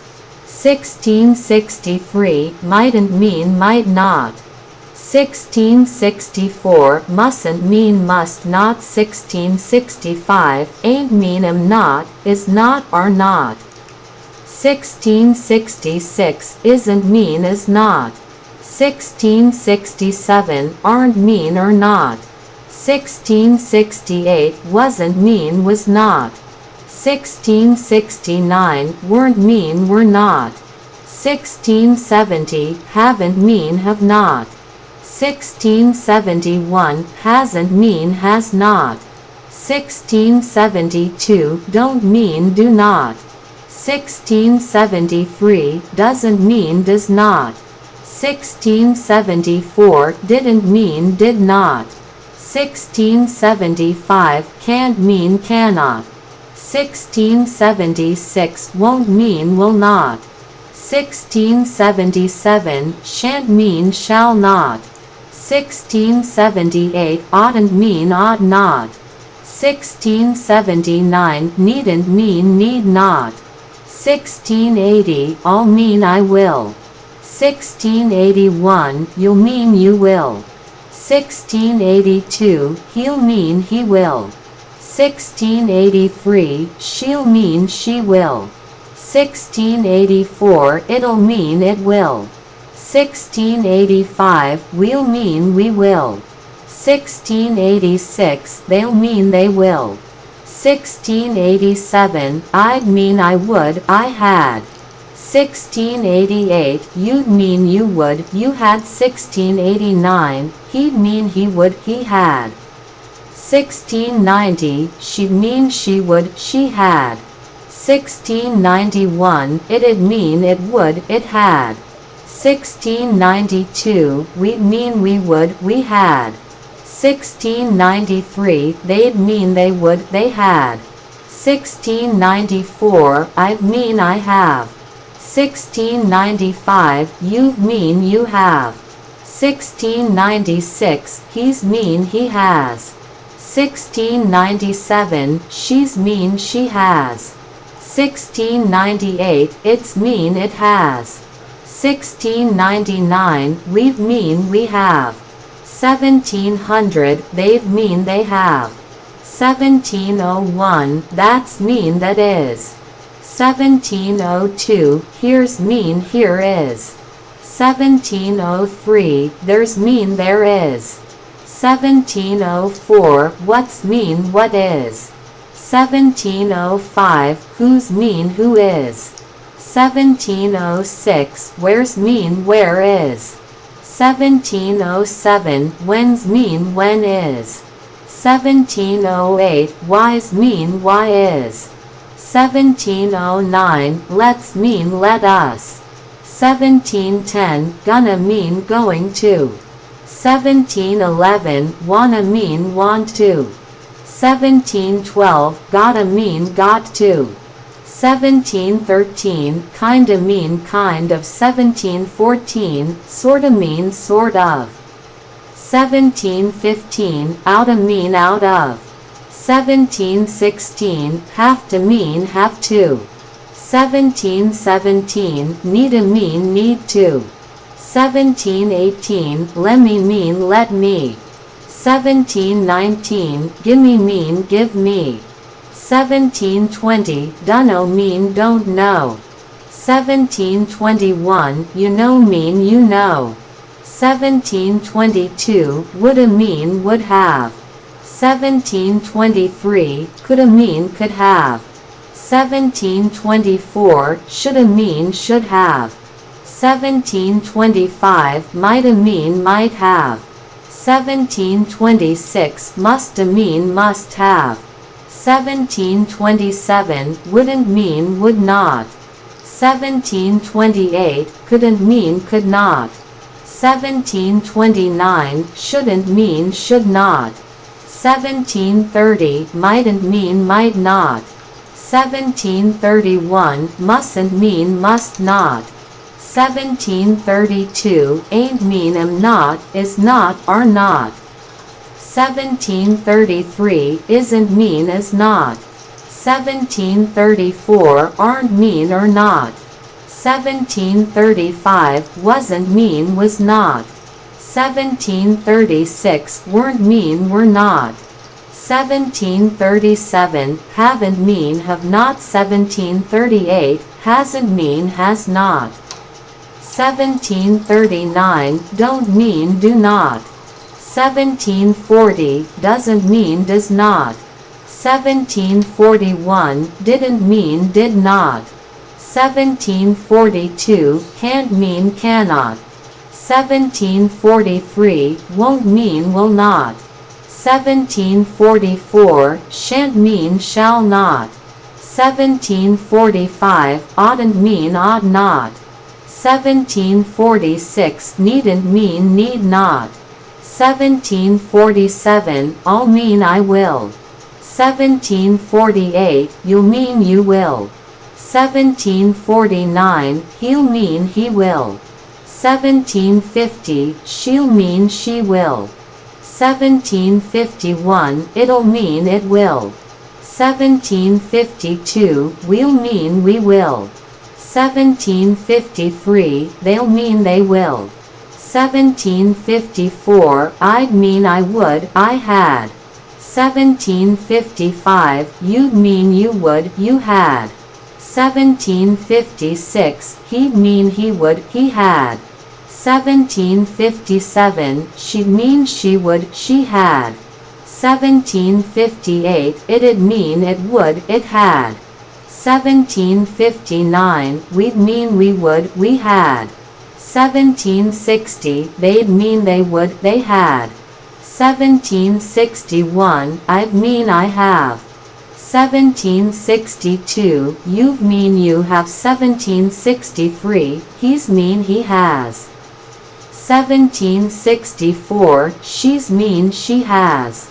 1663 mightn't mean might not. 1664 mustn't mean must not. 1665 ain't mean am not, is not are not. 1666 isn't mean is not. 1667 aren't mean or not. 1668 wasn't mean was not. 1669 weren't mean were not. 1670 haven't mean have not. 1671 hasn't mean has not. 1672 don't mean do not. 1673 doesn't mean does not. 1674 didn't mean did not. 1675 can't mean cannot. 1676 won't mean will not. 1677 shan't mean shall not. 1678 oughtn't mean ought not. 1679 needn't mean need not. 1680 I'll mean I will. 1681 you'll mean you will. 1682 he'll mean he will. 1683 she'll mean she will. 1684 it'll mean it will. 1685 we'll mean we will. 1686 they'll mean they will. 1687 I'd mean I would I had. 1688 you'd mean you would you had. 1689 he'd mean he would he had. 1690 she'd mean she would she had. 1691 it'd mean it would it had. 1692 we'd mean we would we had. 1693 they'd mean they would they had. 1694 I'd mean I have. 1695 you'd mean you have. 1696 he's mean he has. 1697 she's mean she has. 1698 it's mean it has. 1699 we've mean we have. 1700 they've mean they have. 1701 that's mean that is. 1702 here's mean here is. 1703 there's mean there is. 1704 what's mean what is. 1705 who's mean who is. 1706 where's mean where is. 1707 when's mean when is. 1708 why's mean why is. 1709 let's mean let us. 1710 gonna mean going to. 1711 wanna mean want to. 1712 gotta mean got to. 1713 kinda mean kind of. 1714 sorta mean sort of. 1715 oughta mean out of. 1716 have to mean have to. 1717 need a mean need to. 1718 lemme mean let me. 1719 gimme mean give me. 1720 dunno mean don't know. 1721 you know mean you know. 1722 woulda mean would have. 1723 coulda mean could have. 1724 shoulda mean should have. 1725 mighta mean might have. 1726 musta mean must have. 1727 wouldn't mean would not. 1728 couldn't mean could not. 1729 shouldn't mean should not. 1730 mightn't mean might not. 1731 mustn't mean must not. 1732 ain't mean am not is not are not. 1733 isn't mean is not. 1734 aren't mean or not. 1735 wasn't mean was not. 1736 weren't mean were not. 1737 haven't mean have not. 1738 hasn't mean has not. 1739 don't mean do not. 1740 doesn't mean does not. 1741 didn't mean did not. 1742 can't mean cannot. 1743 won't mean will not. 1744 shan't mean shall not. 1745 oughtn't mean ought not. 1746 needn't mean need not. 1747 I'll mean I will. 1748, you'll mean you will. 1749, he'll mean he will. 1750, she'll mean she will. 1751, it'll mean it will. 1752, we'll mean we will. 1753, they'll mean they will. 1754, I'd mean I would, I had. 1755, you'd mean you would, you had. 1756, he'd mean he would, he had. 1757, she'd mean she would, she had. 1758, it'd mean it would, it had. 1759, we'd mean we would, we had. 1760, they'd mean they would, they had. 1761, I'd mean I have. 1762, you've mean you have. 1763, he's mean he has. 1764, she's mean she has.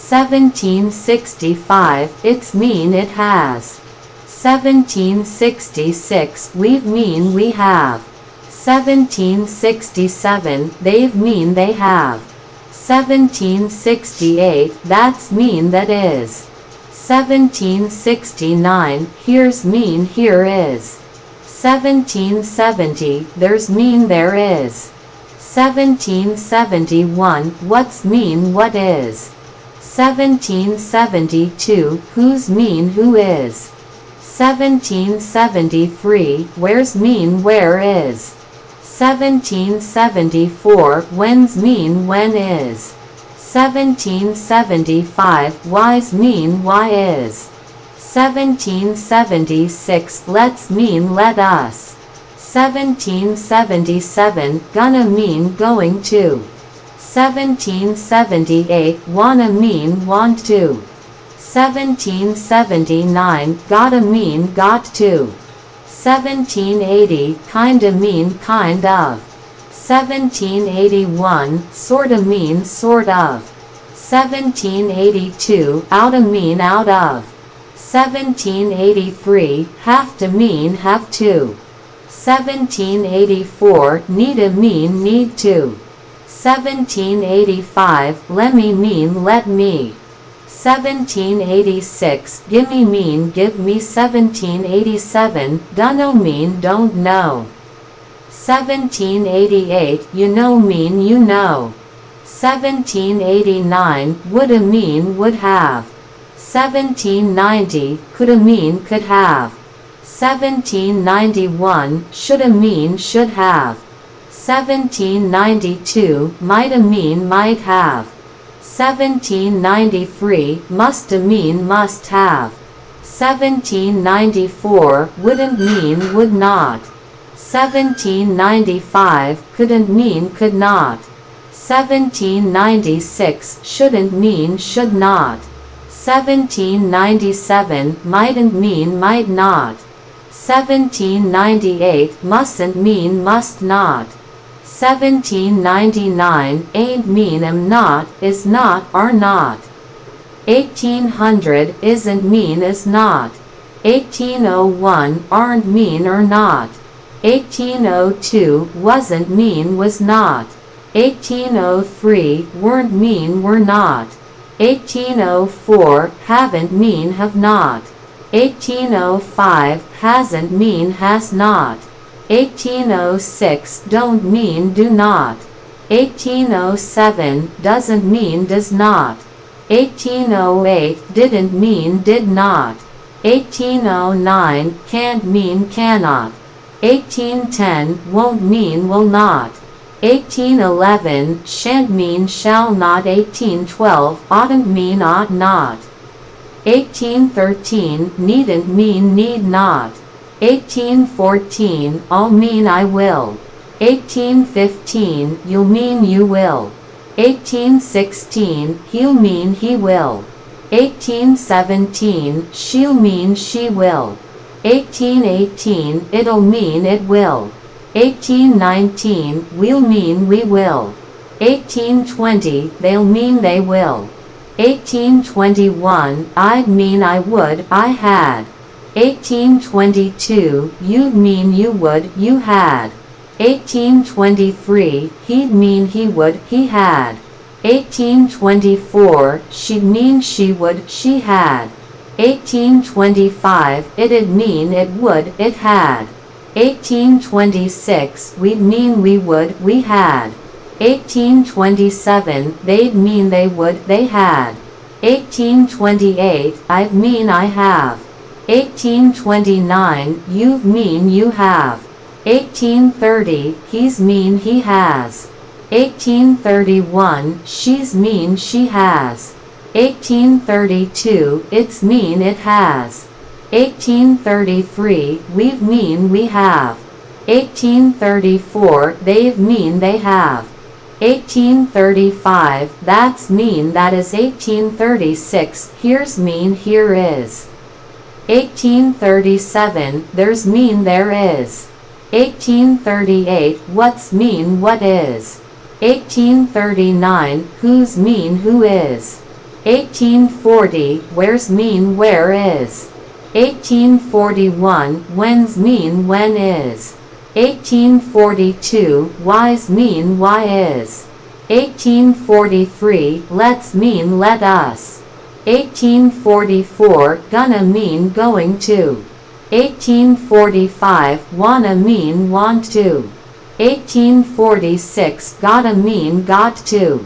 1765, it's mean it has. 1766, we've mean we have. 1767, they've mean they have. 1768, that's mean that is. 1769, here's mean here is. 1770, there's mean there is. 1771, what's mean what is. 1772, who's mean who is. 1773, where's mean where is. 1774, when's mean when is. 1775, why's mean why is. 1776, let's mean let us. 1777, gonna mean going to. 1778, wanna mean want to. 1779, gotta mean got to. 1780, kinda mean kind of. 1781, sorta mean sort of. 1782, oughta mean out of. 1783, have to mean have to. 1784, needa mean need to. 1785, lemme mean let me. 1786, gimme mean give me. 1787, dunno mean don't know. 1788, you know mean you know. 1789, woulda mean would have. 1790, coulda mean could have. 1791, shoulda mean should have. 1792, mighta mean might have. 1793, musta mean must have. 1794, wouldn't mean would not. 1795, couldn't mean could not. 1796, shouldn't mean should not. 1797, mightn't mean might not. 1798, mustn't mean must not. 1799, ain't mean am not, is not, are not. 1800, isn't mean is not. 1801, aren't mean or not. 1802, wasn't mean was not. 1803, weren't mean were not. 1804, haven't mean have not. 1805, hasn't mean has not. 1806, don't mean do not. 1807, doesn't mean does not. 1808, didn't mean did not. 1809, can't mean cannot. 1810, won't mean will not. 1811, shan't mean shall not. 1812, oughtn't mean ought not. 1813, needn't mean need not. 1814, I'll mean I will. 1815, you'll mean you will. 1816, he'll mean he will. 1817, she'll mean she will. 1818, it'll mean it will. 1819, we'll mean we will. 1820, they'll mean they will. 1821, I'd mean I would, I had. 1822, you'd mean you would, you had. 1823, he'd mean he would, he had. 1824, she'd mean she would, she had. 1825, it'd mean it would, it had. 1826, we'd mean we would, we had. 1827, they'd mean they would, they had. 1828, I'd mean I have. 1829, you've mean you have. 1830, he's mean he has. 1831, she's mean she has. 1832, it's mean it has. 1833, we've mean we have. 1834, they've mean they have. 1835, that's mean that is. 1836, here's mean here is. 1837, there's mean there is. 1838, what's mean what is. 1839, who's mean who is. 1840, where's mean where is. 1841, when's mean when is. 1842, why's mean why is. 1843, let's mean let us. 1844, gonna mean going to. 1845, wanna mean want to. 1846, gotta mean got to.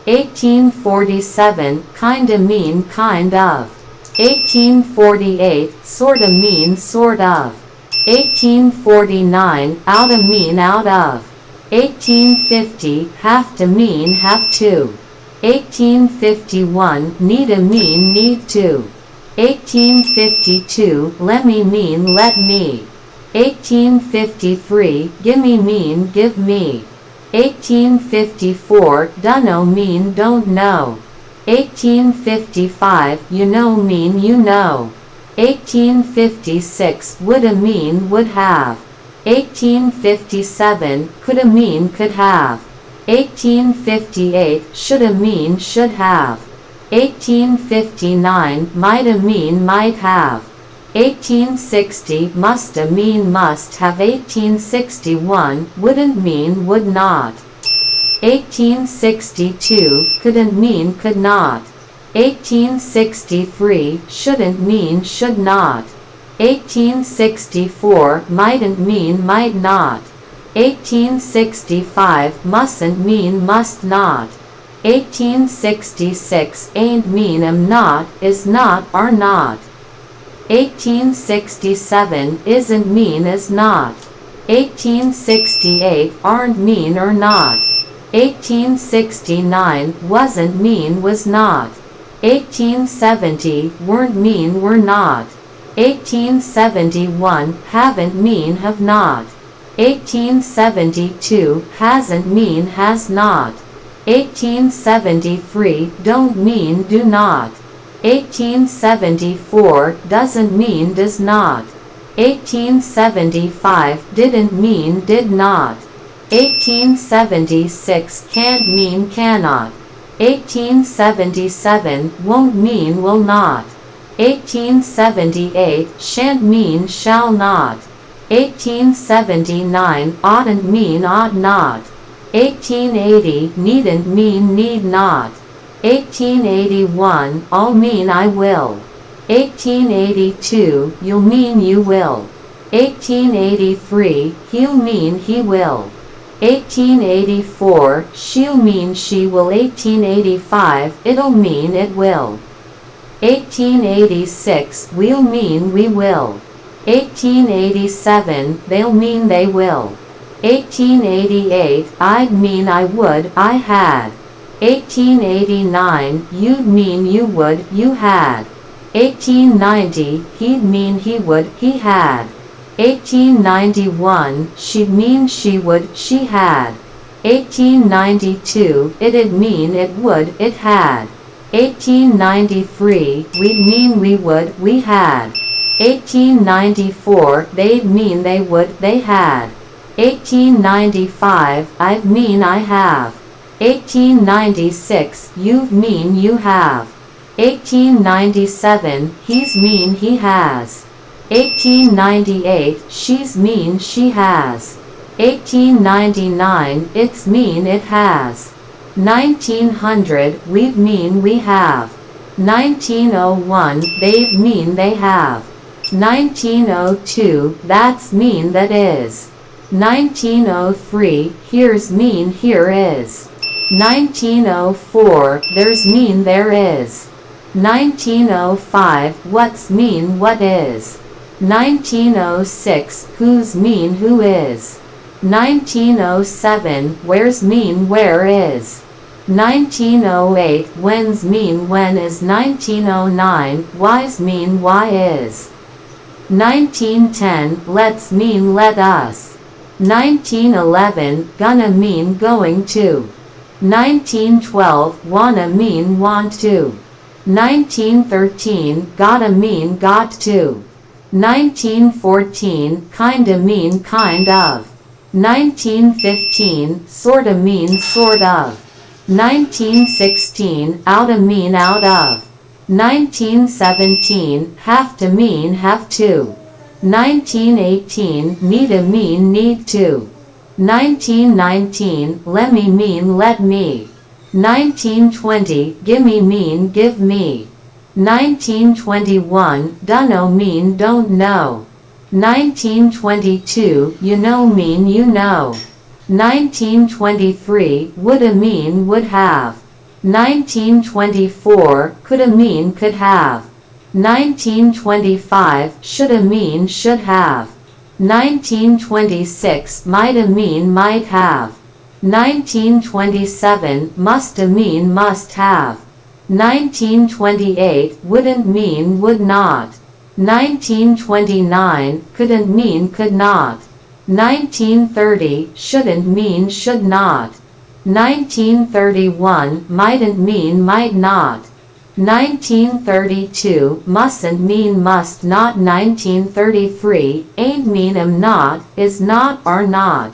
1847, kinda mean kind of. 1848, sorta mean sort of. 1849, oughta mean out of. 1850, have to mean have to. 1851, needa mean need to. 1852, lemme mean let me. 1853, gimme mean give me. 1854, dunno mean don't know. 1855, you know mean you know. 1856, woulda mean would have. 1857, coulda mean could have. 1858, shoulda mean should have. 1859, mighta mean might have. 1860, musta mean must have. 1861, wouldn't mean would not. 1862, couldn't mean could not. 1863, shouldn't mean should not. 1864, mightn't mean might not. 1865, mustn't mean must not. 1866, ain't mean am not, is not, are not. 1867, isn't mean is not. 1868, aren't mean or not. 1869, wasn't mean was not. 1870, weren't mean were not. 1871, haven't mean have not. 1872, hasn't mean has not. 1873, don't mean do not. 1874, doesn't mean does not. 1875, didn't mean did not. 1876, can't mean cannot. 1877, won't mean will not. 1878, shan't mean shall not. 1879, oughtn't mean ought not. 1880, needn't mean need not. 1881, I'll mean I will. 1882, you'll mean you will. 1883, he'll mean he will. 1884, she'll mean she will. 1885, it'll mean it will. 1886, we'll mean we will. 1887, they'll mean they will. 1888, I'd mean I would, I had. 1889, you'd mean you would, you had. 1890, he'd mean he would, he had. 1891, she'd mean she would, she had. 1892, it'd mean it would, it had. 1893, we'd mean we would, we had. 1894, they'd mean they would, they had. 1895, I'd mean I have. 1896, you'd mean you have. 1897, he's mean he has. 1898, she's mean she has. 1899, it's mean it has. 1900, we've mean we have. 1901, they've mean they have. 1902, that's mean that is. 1903, here's mean here is. 1904, there's mean there is. 1905, what's mean what is. 1906, who's mean who is. 1907, where's mean where is. 1908, when's mean when is. 1909, why's mean why is. 1910, let's mean let us. 1911, gonna mean going to. 1912, wanna mean want to. 1913, gotta mean got to. 1914, kinda mean kind of. 1915, sorta mean sort of. 1916, oughta mean out of. 1917, have to mean have to. 1918, needa mean need to. 1919, lemme mean let me. 1920, gimme mean give me. 1921, dunno mean don't know. 1922, you know mean you know. 1923, woulda mean would have. 1924, coulda mean could have. 1925, shoulda mean should have. 1926, mighta mean might have. 1927, musta mean must have. 1928, wouldn't mean would not. 1929, couldn't mean could not. 1930, shouldn't mean should not. 1931, mightn't mean might not. 1932, mustn't mean must not. 1933, ain't mean am not, is not are not.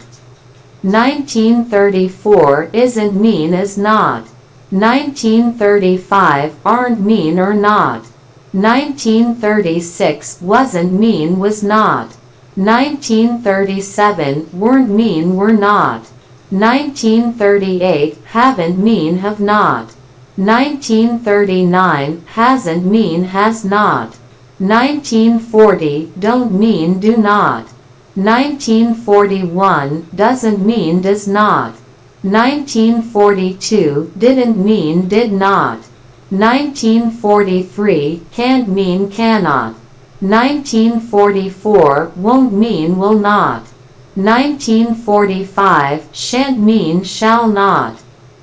1934, isn't mean is not. 1935, aren't mean or not. 1936, wasn't mean was not. 1937, weren't mean were not. 1938, haven't mean have not. 1939, hasn't mean has not. 1940, don't mean do not. 1941, doesn't mean does not. 1942, didn't mean did not. 1943, can't mean cannot. 1944, won't mean will not. 1945, shan't mean shall not.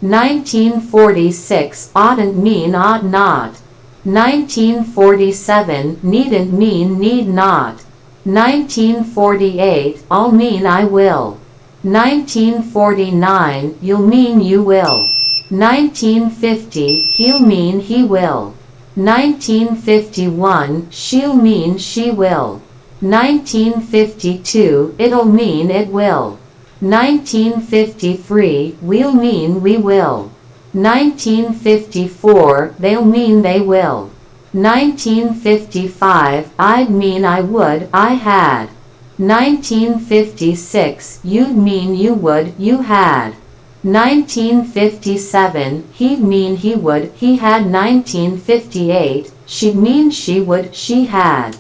1946, oughtn't mean ought not. 1947, needn't mean need not. 1948, I'll mean I will. 1949, you'll mean you will. 1950, he'll mean he will. 1951, she'll mean she will. 1952, it'll mean it will. 1953, we'll mean we will. 1954, they'll mean they will. 1955, I'd mean I would, I had. 1956, you'd mean you would, you had. 1957, he'd mean he would, he had. 1958, she'd mean she would, she had.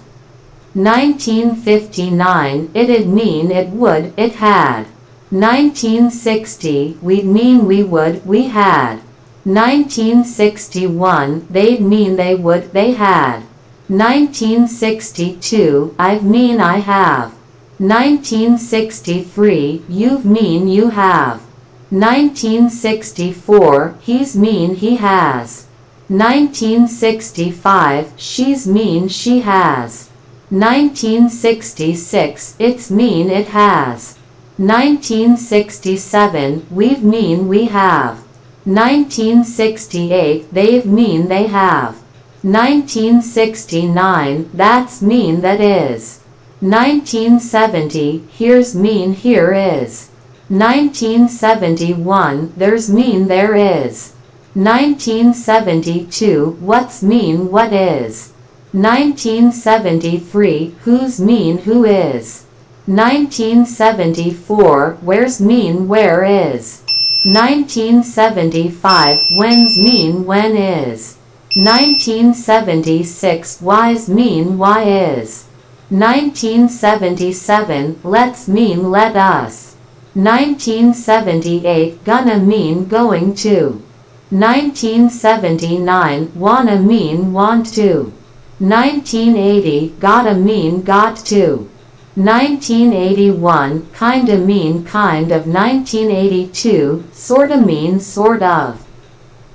1959, it'd mean it would, it had. 1960, we'd mean we would, we had. 1961, they'd mean they would, they had. 1962, I've mean I have. 1963, you've mean you have. 1964, he's mean he has. 1965, she's mean she has. 1966, it's mean it has. 1967, we've mean we have. 1968, they've mean they have. 1969, that's mean that is. 1970, here's mean here is. 1971, there's mean there is. 1972 what's mean what is. 1973 who's mean who is. 1974 where's mean where is. 1975 when's mean when is. 1976 why's mean why is. 1977 let's mean let us. 1978 gonna mean going to. 1979 wanna mean want to. 1980 gotta mean got to. 1981 kinda mean kind of. 1982 sorta mean sort of.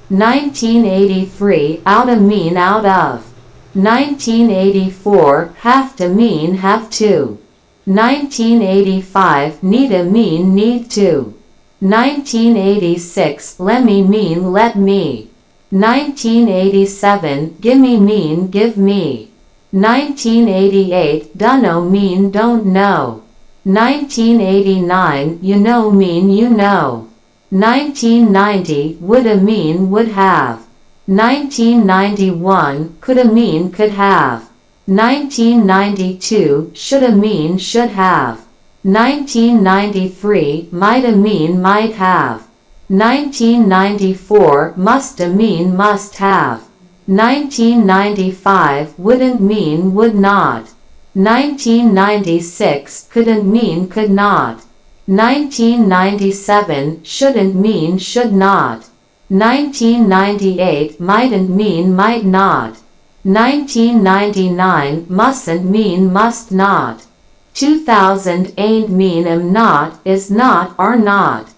1983 oughta mean out of. 1984 have to mean have to. 1985 needa mean need to. 1986 lemme mean let me. 1987 gimme mean give me. 1988 dunno mean don't know. 1989 you know mean you know. 1990 woulda mean would have. 1991 coulda mean could have. 1992 shoulda mean should have. 1993 mighta mean might have. 1994 musta mean must have. 1995 wouldn't mean would not. 1996 couldn't mean could not. 1997 shouldn't mean should not. 1998 mightn't mean might not. 1999 mustn't mean must not. 2000 ain't mean am not is not are not.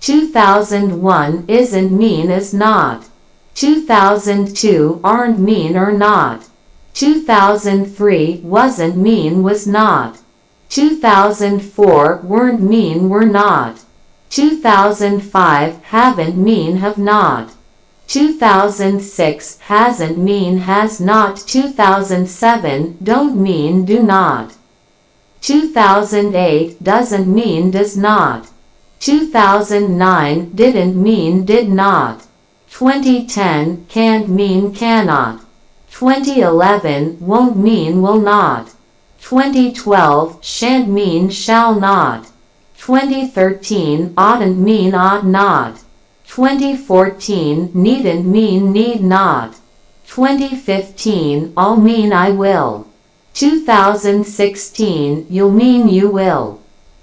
2001 isn't mean is not. 2002 aren't mean or not. 2003 wasn't mean was not. 2004 weren't mean were not. 2005 haven't mean have not. 2006 hasn't mean has not. 2007 don't mean do not. 2008 doesn't mean does not. 2009 didn't mean did not. 2010 can't mean cannot. 2011 won't mean will not. 2012 shan't mean shall not. 2013 oughtn't mean ought not. 2014 needn't mean need not. 2015 I'll mean I will. 2016 you'll mean you will.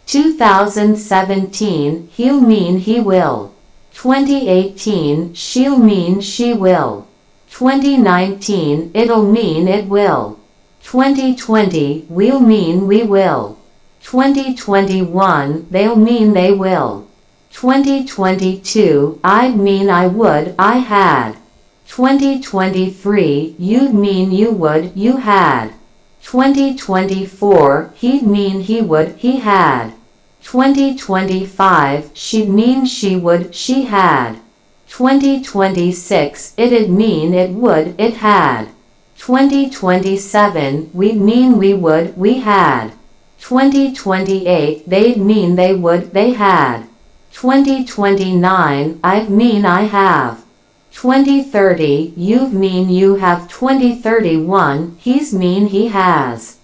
2017 he'll mean he will. 2018 she'll mean she will. 2019 it'll mean it will. 2020 we'll mean we will. 2021 they'll mean they will. 2022 I'd mean I would I had. 2023 you'd mean you would you had. 2024 he'd mean he would he had. 2025 she'd mean she would she had. 2026 it'd mean it would it had. 2027 we'd mean we would we had. 2028 they'd mean they would they had. 2029 I'd mean I have. 2030 you've mean you have. 2031 he's mean he has.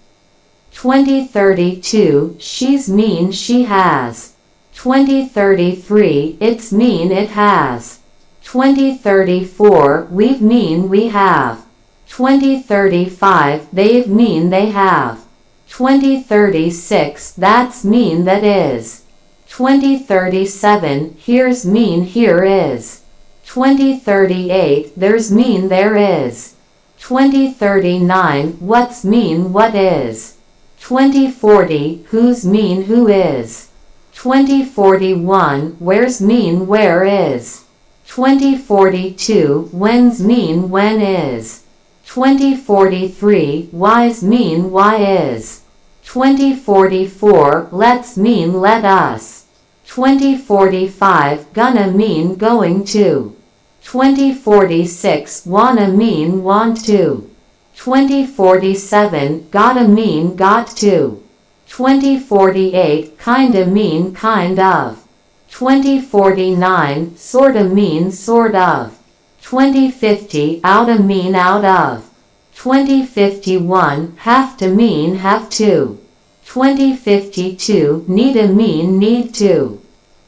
2032 she's mean she has. 2033 it's mean it has. 2034 we've mean we have. 2035 they've mean they have. 2036 that's mean that is. 2037 here's mean here is. 2038 there's mean there is. 2039 what's mean what is. 2040 who's mean who is. 2041 where's mean where is. 2042 when's mean when is. 2043 why's mean why is. 2044 let's mean let us. 2045 gonna mean going to. 2046 wanna mean want to. 2047 gotta mean got to. 2048 kinda mean kind of. 2049, sorta mean sort of. 2050, outta mean out of. 2051, have to mean have to. 2052, needa mean need to.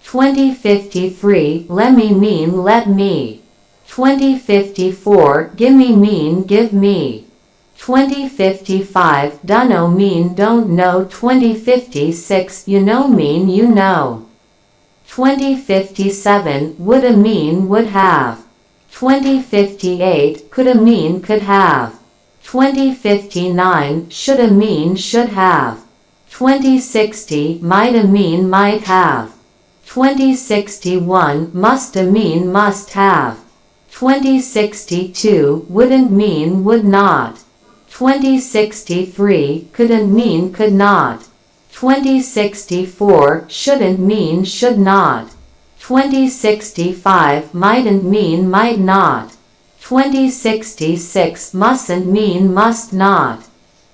2053, lemme mean let me. 2054, gimme mean give me. 2055, dunno mean don't know. 2056, you know mean you know. 2057, woulda mean would have. 2058, coulda mean could have. 2059, shoulda mean should have. 2060, mighta mean might have. 2061, musta mean must have. 2062, wouldn't mean would not. 2063, couldn't mean could not. 2064, shouldn't mean should not. 2065, mightn't mean might not. 2066, mustn't mean must not.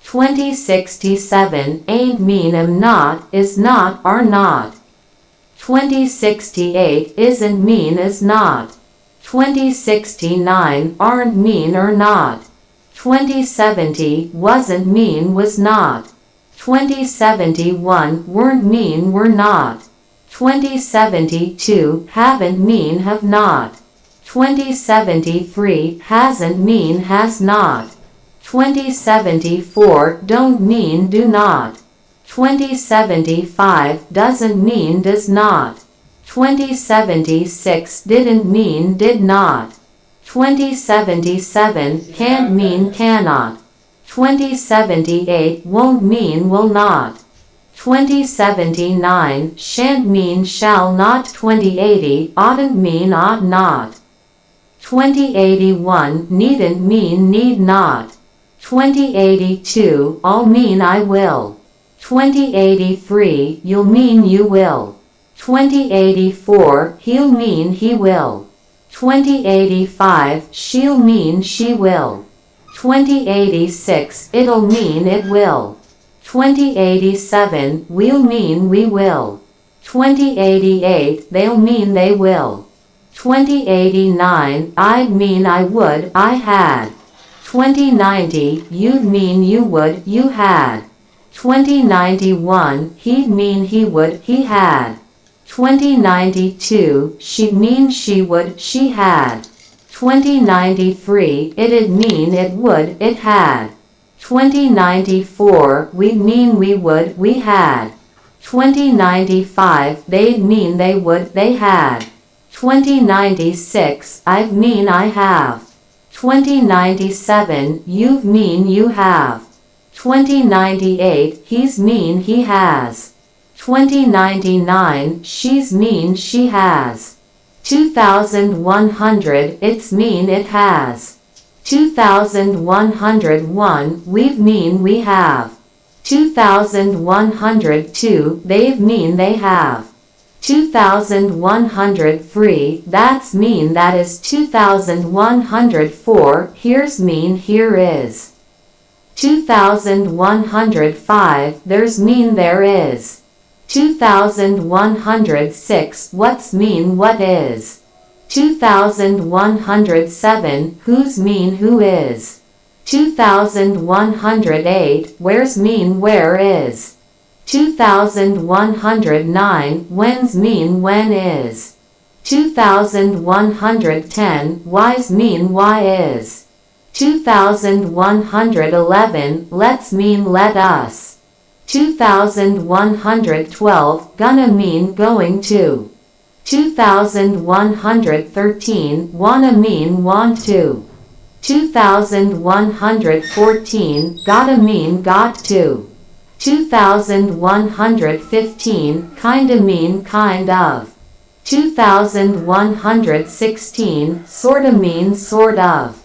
2067, ain't mean am not, is not, are not. 2068, isn't mean is not. 2069, aren't mean or not. 2070, wasn't mean was not. 2071, weren't mean were not. 2072, haven't mean have not. 2073, hasn't mean has not. 2074, don't mean do not. 2075, doesn't mean does not. 2076, didn't mean did not. 2077, can't mean cannot. 2078, won't mean will not. 2079, shan't mean shall not. 2080, oughtn't mean ought not. 2081, needn't mean need not. 2082, I'll mean I will. 2083, you'll mean you will. 2084, he'll mean he will. 2085, she'll mean she will. 2086, it'll mean it will. 2087, we'll mean we will. 2088, they'll mean they will. 2089, I'd mean I would, I had. 2090, you'd mean you would, you had. 2091, he'd mean he would, he had. 2092, she'd mean she would, she had. 2093, it'd mean it would, it had. 2094, we'd mean we would, we had. 2095, they'd mean they would, they had. 2096, I'd mean I have. 2097, you've mean you have. 2098, he's mean he has. 2099, she's mean she has. 2100, it's mean it has. 2101, we've mean we have. 2102, they've mean they have. 2103, that's mean that is. 2104, here's mean here is. 2105, there's mean there is. 2106, what's mean what is. 2107, who's mean who is. 2108, where's mean where is. 2109, when's mean when is. 2110, why's mean why is. 2111, let's mean let us. 2112, gonna mean going to. 2113, wanna mean want to. 2114, gotta mean got to. 2115, kinda mean kind of. 2116, sorta mean sort of.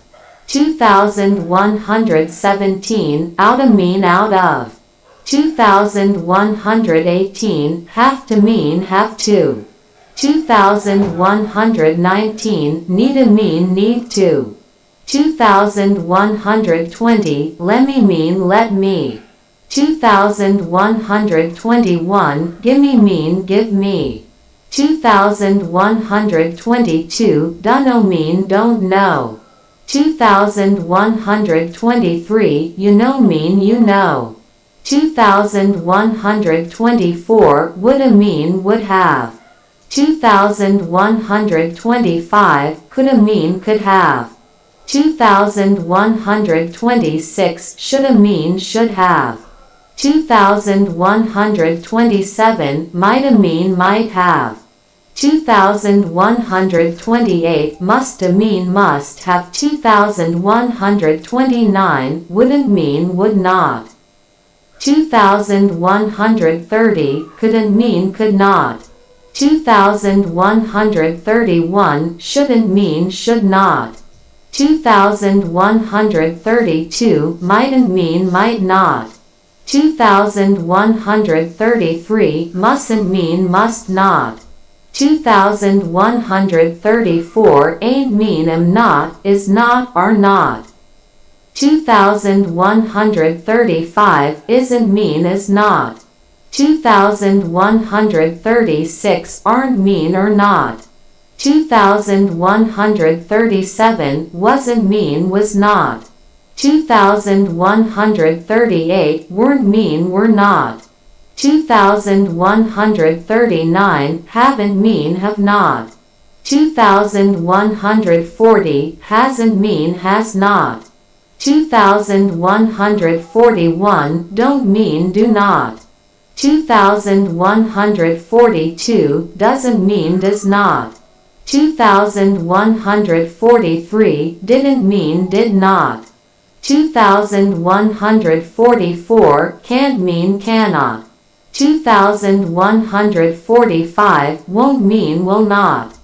2117, oughta mean out of. 2118, have to mean have to. 2119, needa mean need to. 2120, lemme mean let me. 2121, gimme mean give me. 2122 dunno mean don't know. 2123 you know mean you know. 2124 woulda mean would have. 2125 coulda mean could have. 2126 shoulda mean should have. 2127 mighta mean might have. 2128 musta mean must have. 2129 wouldn't mean would not. 2130 couldn't mean could not. 2131 shouldn't mean should not. 2132 mightn't mean might not. 2133 mustn't mean must not. 2134 ain't mean am not, is not, are not. 2135 isn't mean is not. 2136 aren't mean or not. 2137 wasn't mean was not. 2138 weren't mean were not. 2139 haven't mean have not. 2140 hasn't mean has not. 2141 don't mean do not. 2142 doesn't mean does not. 2143 didn't mean did not. 2144 can't mean cannot. 2145 won't mean will not.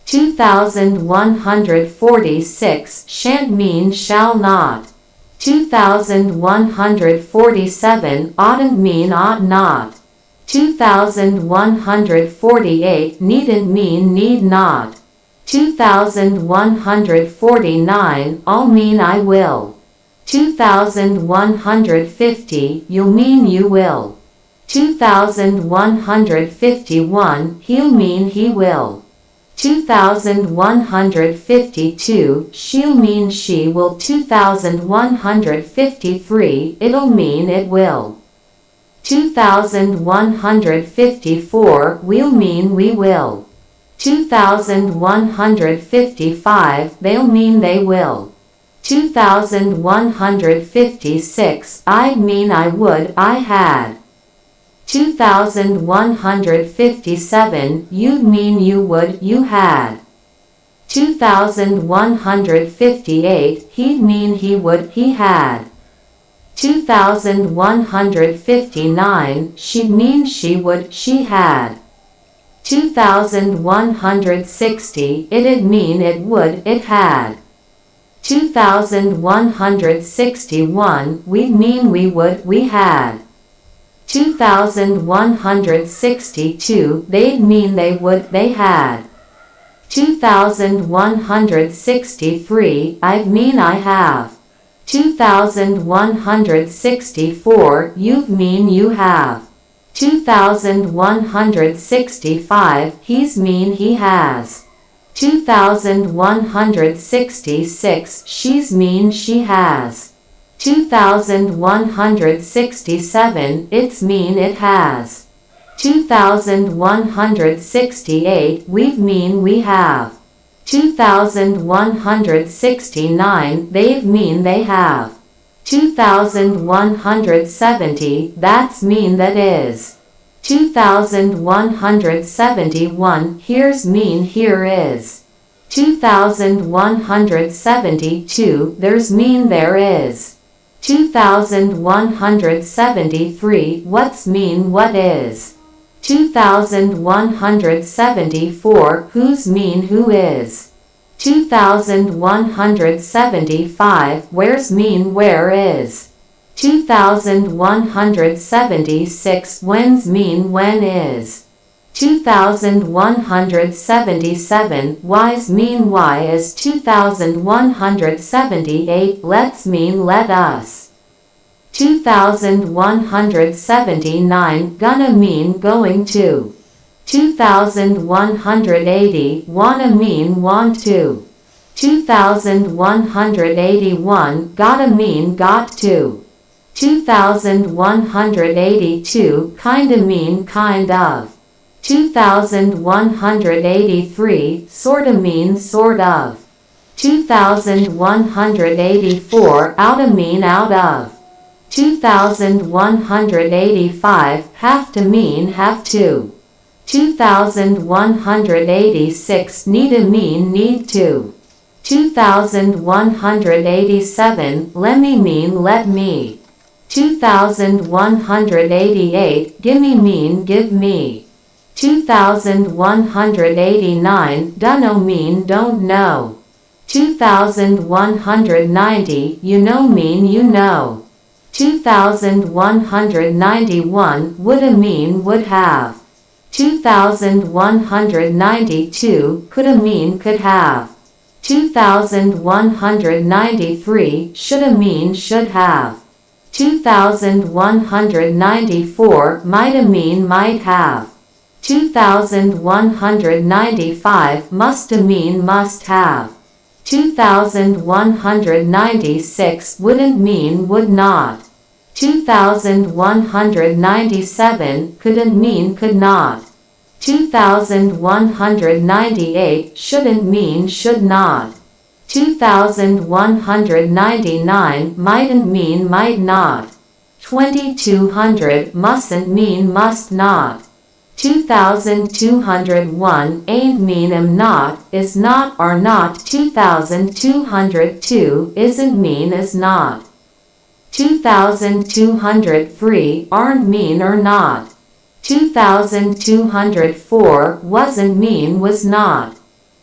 2146 shan't mean shall not. 2147 oughtn't mean ought not. 2148 needn't mean need not. 2149 I'll mean I will. 2150 you'll mean you will. 2151 he'll mean he will. 2152 she'll mean she will. 2153 it'll mean it will. 2154 we'll mean we will. 2155 they'll mean they will. 2156 I'd mean I would I had. 2157 you'd mean you would you had. 2158 he'd mean he would he had. 2159 she'd mean she would she had. 2160 it'd mean it would it had. 2161 we'd mean we would we had. 2162 they'd mean they would they had. 2163 I'd mean I have. 2164 you'd mean you have. 2165 he's mean he has. 2166 she's mean she has. 2167 it's mean it has. 2168 we've mean we have. 2169 they've mean they have. 2170 that's mean that is. 2171 here's mean here is. 2172 there's mean there is. 2173 what's mean what is. 2174 who's mean who is. 2175 where's mean where is. 2176 when's mean when is. 2177 why's mean why is. 2178 let's mean let us. 2179 gonna mean going to. 2180 wanna mean want to. 2181 gotta mean got to. 2182 kinda mean kind of. 2183 sorta mean sort of. 2184 outta mean out of. 2185 have to mean have to. 2186 need to mean need to. 2187 lemme mean let me. 2188 gimme mean give me. 2189 dunno mean don't know. 2190 you know mean you know. 2191 woulda mean would have. 2192 coulda mean could have. 2193 shoulda mean should have. 2194 mighta mean might have. 2195 musta mean must have. 2196 wouldn't mean would not. 2197 couldn't mean could not. 2198 shouldn't mean should not. 2199 mightn't mean might not. 2200 mustn't mean must not. 2201 ain't mean am not, is not are not. 2202 isn't mean is not. 2203 aren't mean or not. 2204 wasn't mean was not.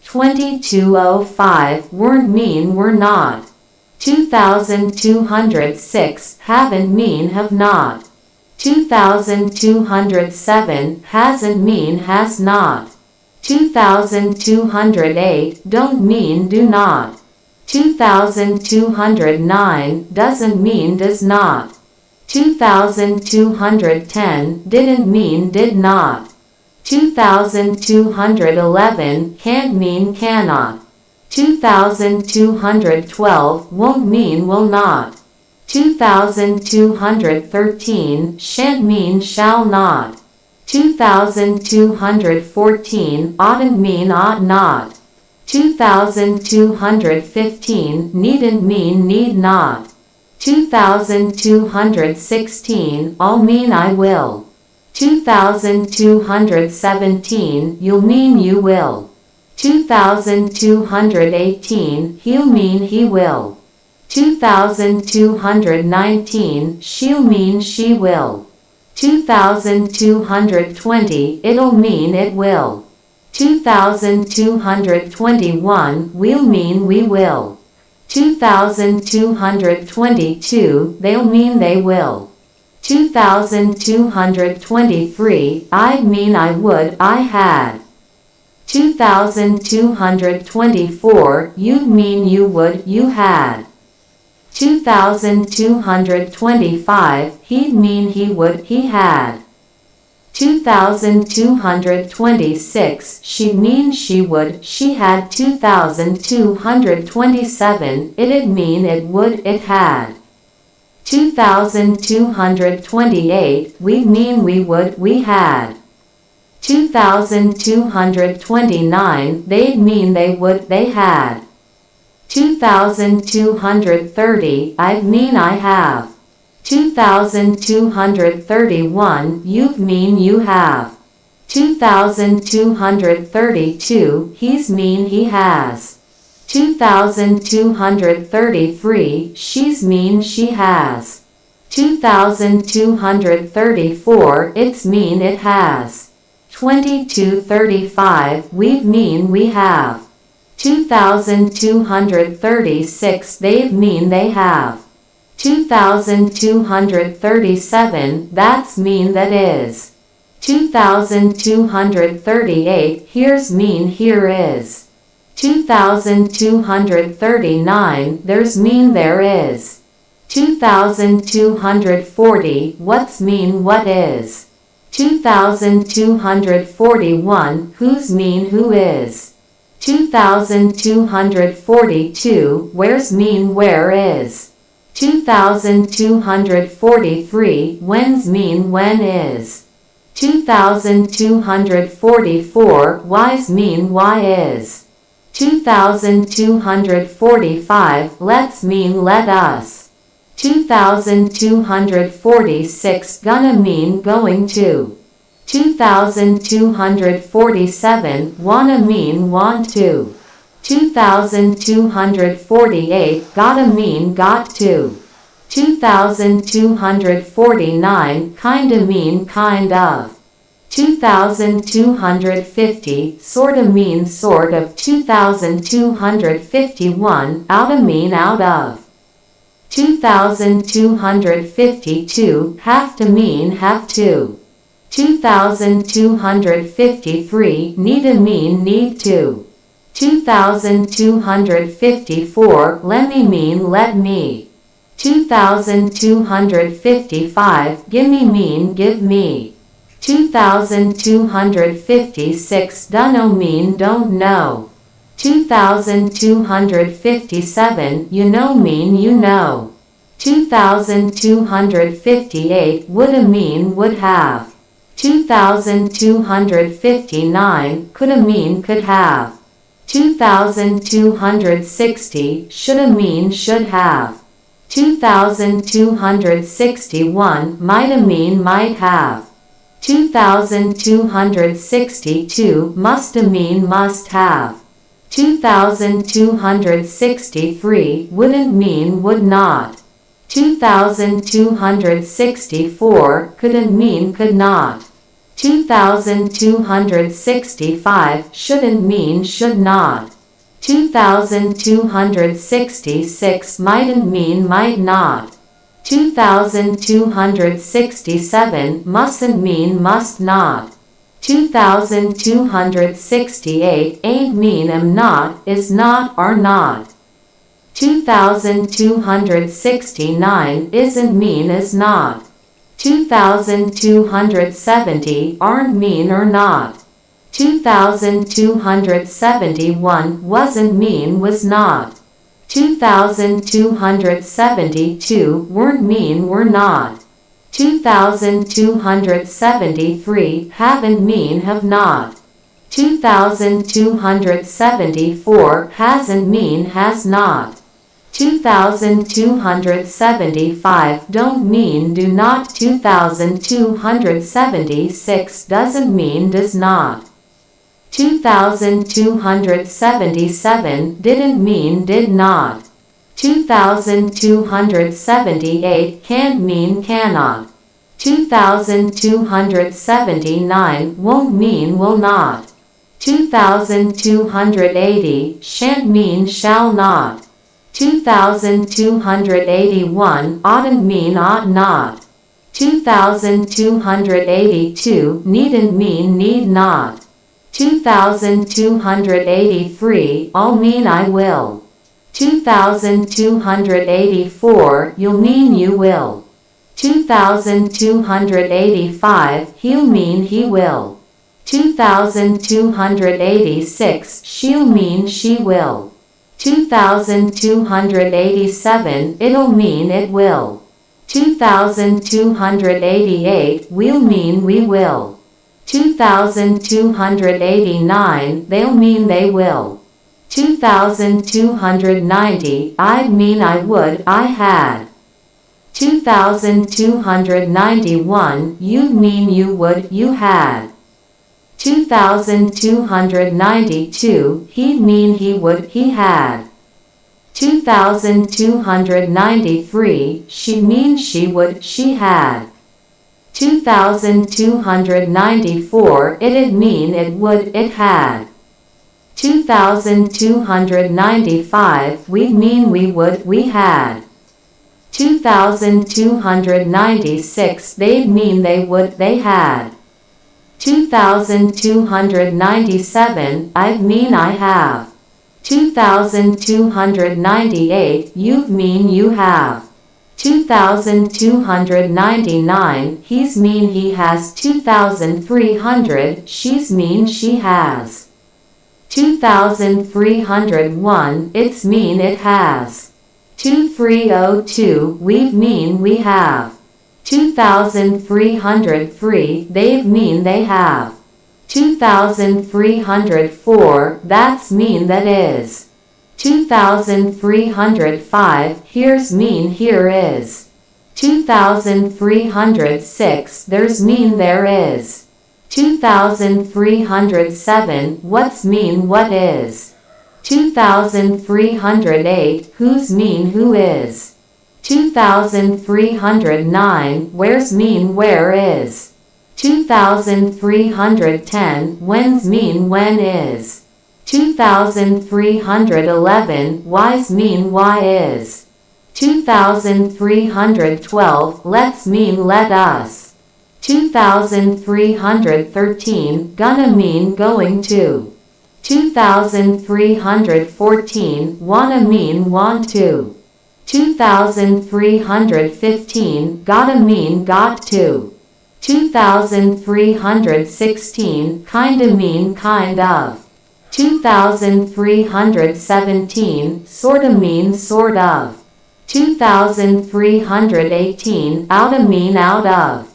2205 weren't mean were not. 2206 haven't mean have not. 2207 hasn't mean has not. 2208 don't mean do not. 2209 doesn't mean does not. 2210 didn't mean did not. 2211 can't mean cannot. 2212 won't mean will not. 2213 shan't mean shall not. 2214 oughtn't mean ought not. 2215 needn't mean need not. 2216 I'll mean I will. 2217 you'll mean you will. 2218 he'll mean he will. 2219 she'll mean she will. 2220 it'll mean it will. 2221 we'll mean we will. 2222 they'll mean they will. 2223 I'd mean I would I had. 2224 you'd mean you would you had. 2225 he'd mean he would he had. 2226 she'd mean she would she had. 2227 it'd mean it would it had. 2228 we'd mean we would we had. 2229 they'd mean they would they had. 2230 I'd mean I have. 2231 you'd mean you have. 2232 he's mean he has. 2233 she's mean she has. 2234 it's mean it has. 2235 we'd mean we have. 2236 they'd mean they have. 2237 that's mean that is. 2238 here's mean here is. 2239 there's mean there is. 2240 what's mean what is. 2241 whose mean who is. 2242 where's mean where is. 2243 when's mean when is. 2244 why's mean why is. 2245 let's mean let us. 2246 gonna mean going to. 2247 wanna mean want to. 2248 gotta mean got to. 2249 kinda mean kind of. 2250 sorta mean sort of. 2251 outta mean out of. 2252 have to mean have to. 2253 need to mean need to. 2254 let me mean let me. 2255 gimme mean give me. 2256 dunno mean don't know. 2257 you know mean you know. 2258 woulda mean would have. 2259 coulda mean could have. 2260 shoulda mean should have. 2261 mighta mean might have. 2262 musta mean must have. 2263 wouldn't mean would not. 2264 couldn't mean could not. 2265 shouldn't mean should not. 2266 mightn't mean might not. 2267 mustn't mean must not. 2268 ain't mean am not, is not, are not. 2269 isn't mean is not. 2270 aren't mean or not. 2271 wasn't mean was not. 2272 weren't mean were not. 2273 haven't mean have not. 2274 hasn't mean has not. 2275 don't mean do not. 2276 doesn't mean does not. 2277 didn't mean did not. 2278 can't mean cannot. 2279 won't mean will not. 2280 shan't mean shall not. 2281 oughtn't mean ought not. 2282 needn't mean need not. 2283 I'll mean I will. 2284 you'll mean you will. 2285 he'll mean he will. 2286 she'll mean she will. 2287 it'll mean it will. 2288 we'll mean we will. 2289 they'll mean they will. 2290 I'd mean I would I had. 2291 you'd mean you would you had. 2292 he'd mean he would he had. 2293 she'd mean she would she had. 2294 it'd mean it would it had. 2295 we'd mean we would we had. 2296 they'd mean they would they had. 2297 I'd mean I have. 2298 you'd mean you have. 2,299, he's mean he has. 2,300, she's mean she has. 2,301, it's mean it has. 2,302, we've mean we have. 2,303, they've mean they have. 2,304, that's mean that is. 2,305, here's mean here is. 2,306, there's mean there is. 2,307, what's mean what is. 2,308, who's mean who is. 2,309, where's mean where is. 2,310, when's mean when is. 2,311, why's mean why is. 2,312, let's mean let us. 2,313, gonna mean going to. 2,314, wanna mean want to. 2,315, gotta mean got to. 2,316, kinda mean kind of. 2,317, sorta mean sort of. 2,318, outta mean out of.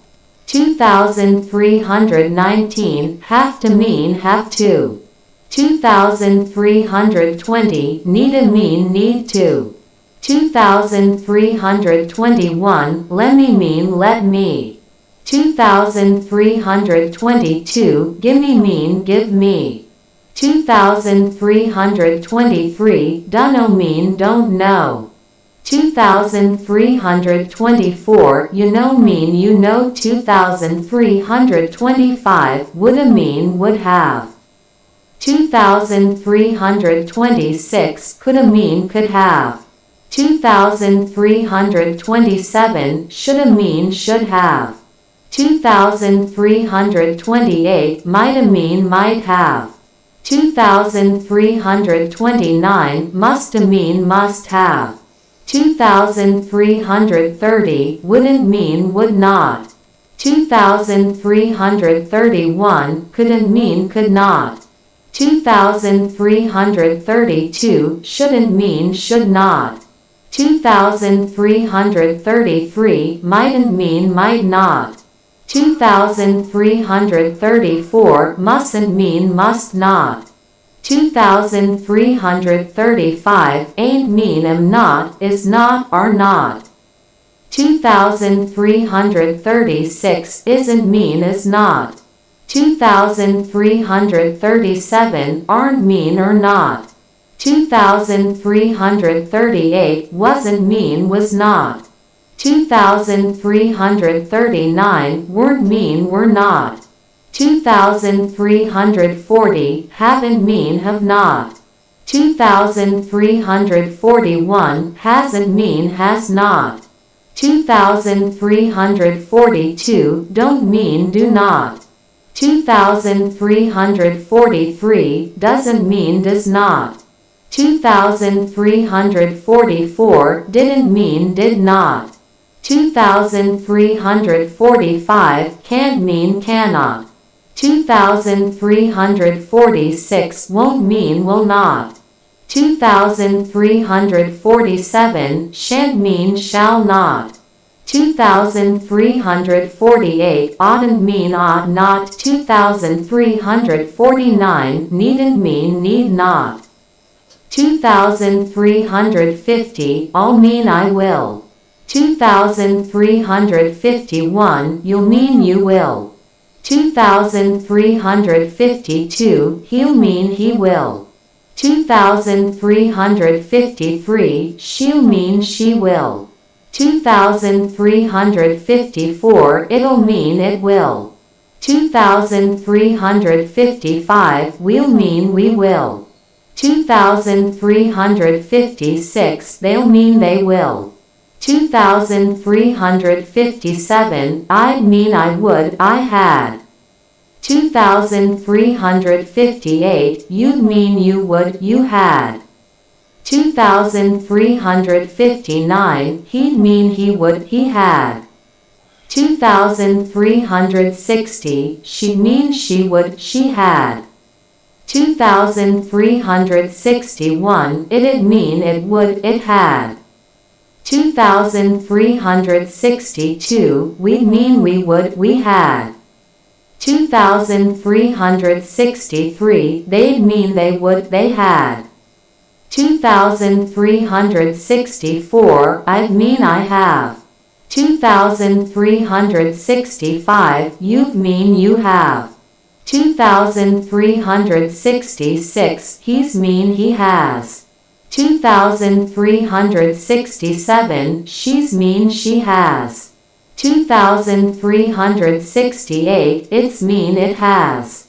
2,319, have to mean have to. 2,320, need a mean need to. 2,321, lemme mean let me. 2,322, gimme mean give me. 2,323, dunno mean don't know. 2,324, you know mean you know. 2,325, woulda mean would have. 2,326, coulda mean could have. 2,327, shoulda mean should have. 2,328, mighta mean might have. 2,329, musta mean must have. 2,330, wouldn't mean would not. 2,331, couldn't mean could not. 2,332, shouldn't mean should not. 2,333, mightn't mean might not. 2,334, mustn't mean must not. 2,335, ain't mean am not, is not, are not. 2,336, isn't mean is not. 2,337, aren't mean or not. 2,338, wasn't mean was not. 2,339, weren't mean were not. 2,340, haven't mean have not. 2,341, hasn't mean has not. 2,342, don't mean do not. 2,343, doesn't mean does not. 2,344, didn't mean did not. 2,345, can't mean cannot. 2,346, won't mean will not. 2,347, shan't mean shall not. 2,348, oughtn't mean ought not. 2,349, needn't mean need not. 2,350, all mean I will. 2,351, you'll mean you will. 2,352, he'll mean he will. 2,353, she'll mean she will. 2,354, it'll mean it will. 2,355, we'll mean we will. 2,356, they'll mean they will. 2,357, I'd mean I would, I had. 2,358, you'd mean you would, you had. 2359, he'd mean he would, he had. 2360, she'd mean she would, she had. 2361, it'd mean it would, it had. 2362, we'd mean we would, we had. 2363, they'd mean they would, they had. 2364, I'd mean I have. 2365, you'd mean you have. 2366, he's mean he has. 2367, she's mean she has. 2368, it's mean it has.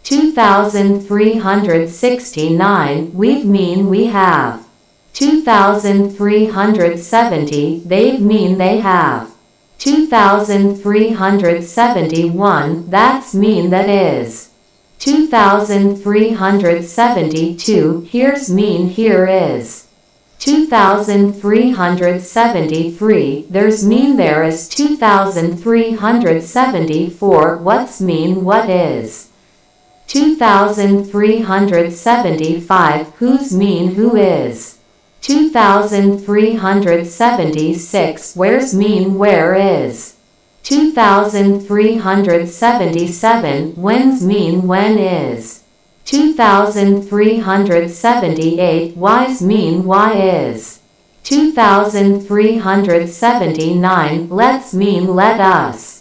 2369, we'd mean we have. 2370, they'd mean they have. 2371, that's mean that is. 2372, here's mean here is. 2373, there's mean there is. 2374, what's mean what is. 2375, who's mean who is. 2376, where's mean where is. 2377, when's mean when is. 2378, why's mean why is. 2379, let's mean let us.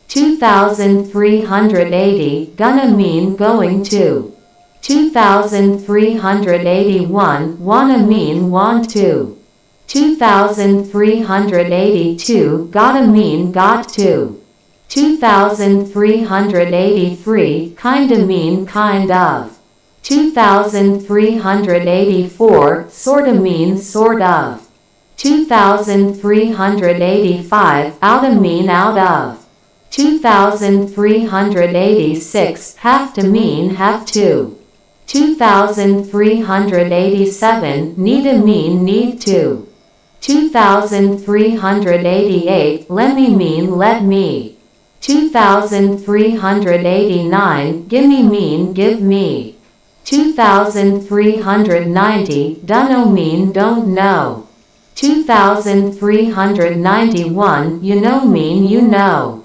2380, gonna mean going to. 2381, wanna mean want to. 2382, gotta mean got to. 2383, kinda mean kind of. 2384, sorta mean sort of. 2385, outta mean out of. 2386, have to mean have to. 2387, need to mean need to. 2388, let me mean let me. 2389, gimme mean give me. 2390, dunno mean don't know. 2391, you know mean you know.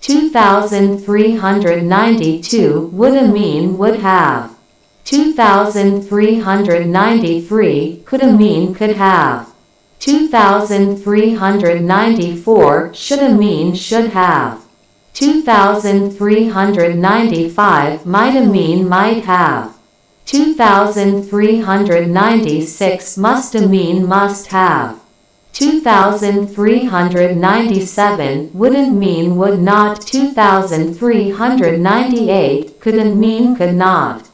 2392, woulda mean would have. 2393, coulda mean could have. 2394, shoulda mean should have. 2395, mighta mean might have. 2396, musta mean must have. 2397, wouldn't mean would not. 2398, couldn't mean could not.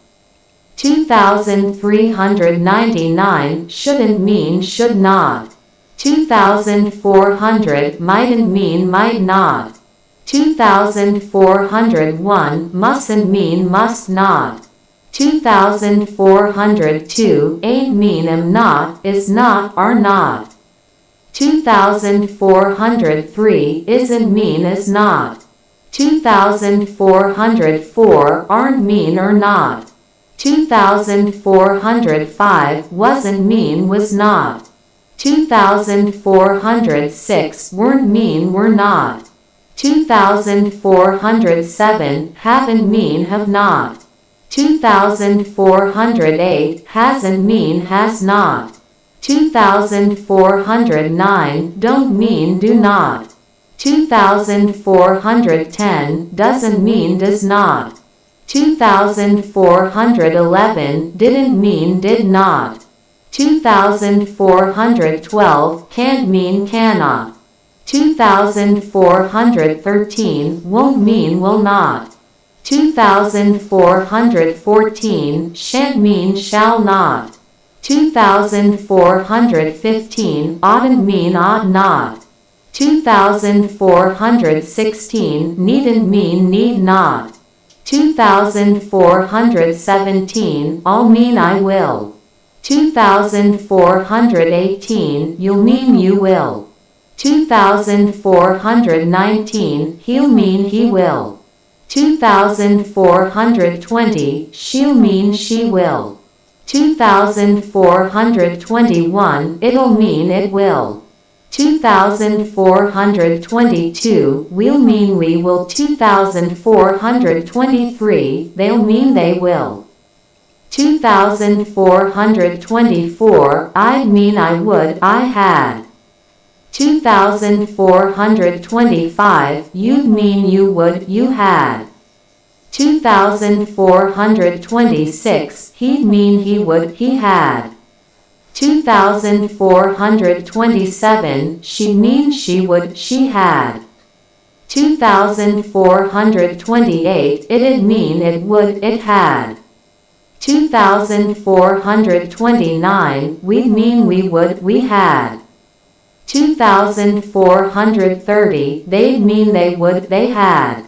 2399, shouldn't mean should not. 2400, mightn't mean might not. 2401, mustn't mean must not. 2402, ain't mean am not, is not, are not. 2403, isn't mean is not. 2404, aren't mean or not. 2405, wasn't mean was not. 2406, weren't mean were not. 2407, haven't mean have not. 2408, hasn't mean has not. 2409, don't mean do not. 2410, doesn't mean does not. 2411, didn't mean did not. 2412, can't mean cannot. 2413, won't mean will not. 2414, shan't mean shall not. 2415, oughtn't mean ought not. 2416, needn't mean need not. 2417, all mean I will. 2418, you'll mean you will. 2419, he'll mean he will. 2420, she'll mean she will. 2421, it'll mean it will. 2422, we'll mean we will. 2423, they'll mean they will. 2424, I'd mean I would, I had. 2425, you'd mean you would, you had. 2426, he'd mean he would, he had. 2427, she'd mean she would, she had. 2428, it'd mean it would, it had. 2429, we'd mean we would, we had. 2430, they'd mean they would, they had.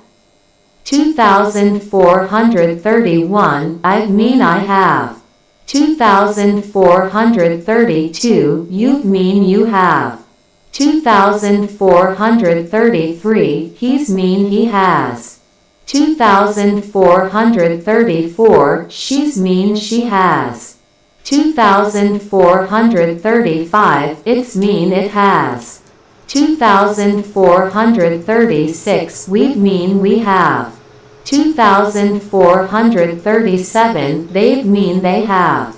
2431, I'd mean I have. 2432, you'd mean you have. 2433, he's mean he has. 2434, she's mean she has. 2435, it's mean it has. 2436, we'd mean we have. 2437, they'd mean they have.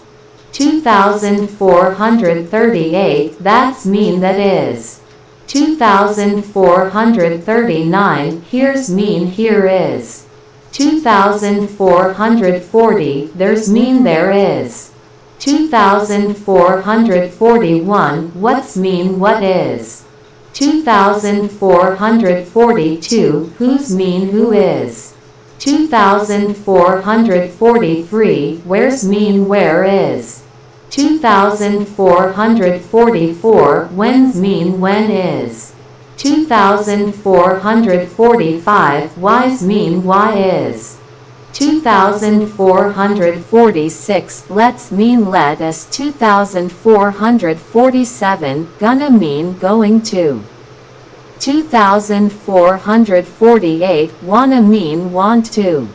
2438, that's mean that is. 2439, here's mean here is. 2440, there's mean there is. 2441, what's mean what is. 2442, who's mean who is. 2443, where's mean where is. 2444, when's mean when is. 2445, why's mean why is. 2446, let's mean let us. 2447, gonna mean going to. 2448, wanna mean want to.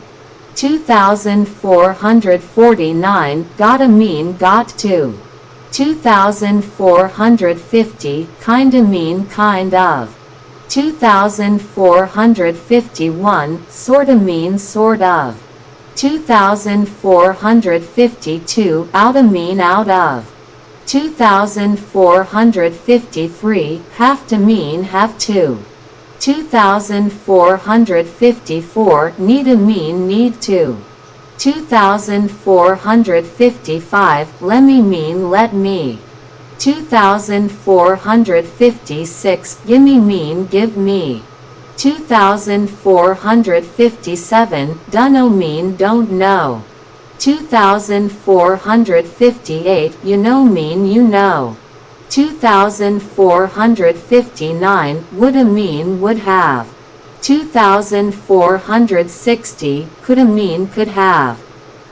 2449, gotta mean got to. 2450, kinda mean kind of. 2451, sorta mean sort of. 2452, outta mean out of. 2453, have to mean have to. 2454, need to mean need to. 2455, lemme mean let me. 2456, gimme mean give me. 2457, dunno mean don't know. 2458, you know mean you know. 2459, woulda mean would have. 2460, coulda mean could have.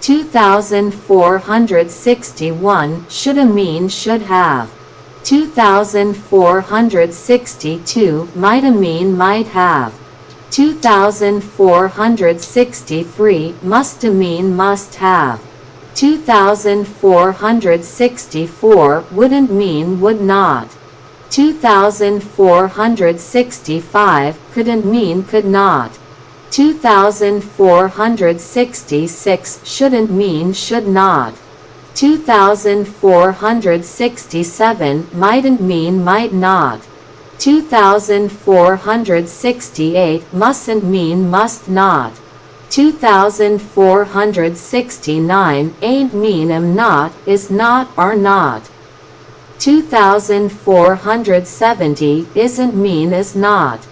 2461, shoulda mean should have. 2462, mighta mean might have. 2463, musta mean must have. 2464, wouldn't mean would not. 2465, couldn't mean could not. 2466, shouldn't mean should not. 2467, mightn't mean might not. 2468, mustn't mean must not. 2469, ain't mean am not, is not, are not. 2470, isn't mean is not.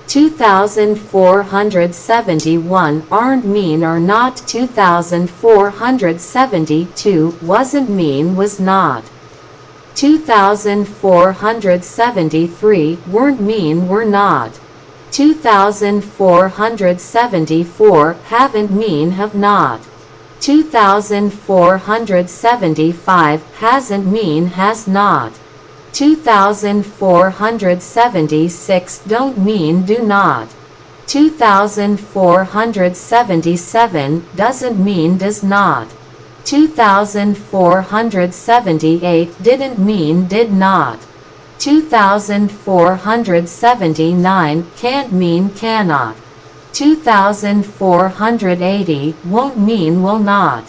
2471, aren't mean are not. 2472, wasn't mean was not. 2473, weren't mean were not. 2474, haven't mean have not. 2475 hasn't mean has not. 2476 don't mean do not. 2477 doesn't mean does not. 2478 didn't mean did not. 2479 can't mean cannot. 2480 won't mean will not.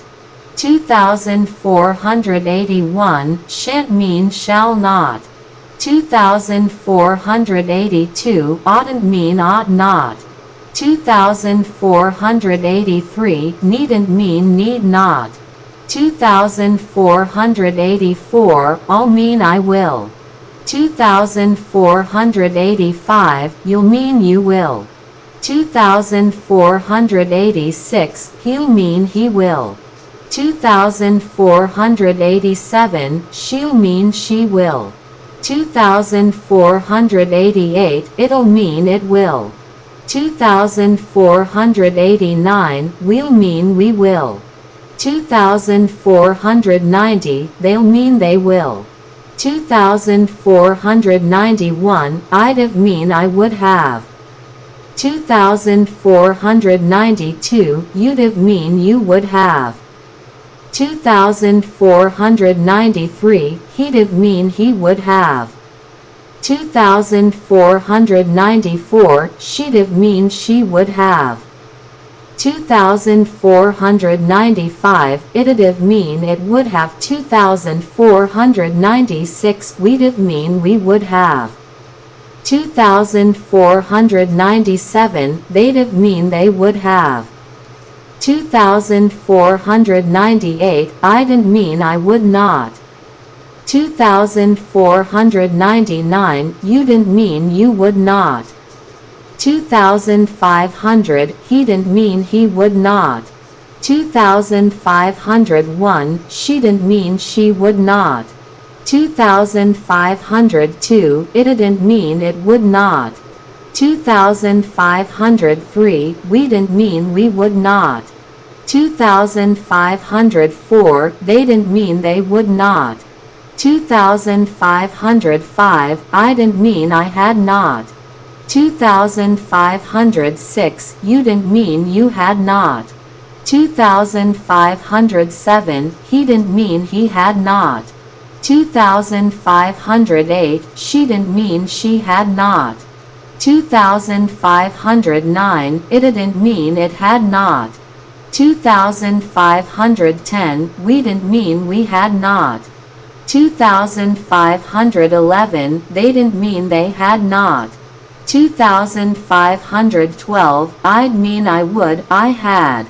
2481 shan't mean shall not. 2482 oughtn't mean ought not. 2483 needn't mean need not. 2484 I'll mean I will. 2485 you'll mean you will. 2486 he'll mean he will. 2487 she'll mean she will. 2488 it'll mean it will. 2489 we'll mean we will. 2490 they'll mean they will. 2491 I'd have mean I would have. 2492 you'd have mean you would have. 2493 he'd have mean he would have. 2494 she'd have mean she would have. 2495 it'd have mean it would have. 2496 we'd have mean we would have. 2497 they'd have mean they would have. 2498 I'dn't mean I would not. 2499 you didn't mean you would not. 2500 he didn't mean he would not. 2501 she didn't mean she would not. 2502 it didn't mean it would not. 2503 we didn't mean we would not. 2504 they didn't mean they would not. 2505 I didn't mean I had not. 2506 you didn't mean you had not. 2507 he didn't mean he had not. 2508 she didn't mean she had not. 2509 it didn't mean it had not. 2510 we didn't mean we had not. 2511 they didn't mean they had not. 2512 I'd mean I would I had.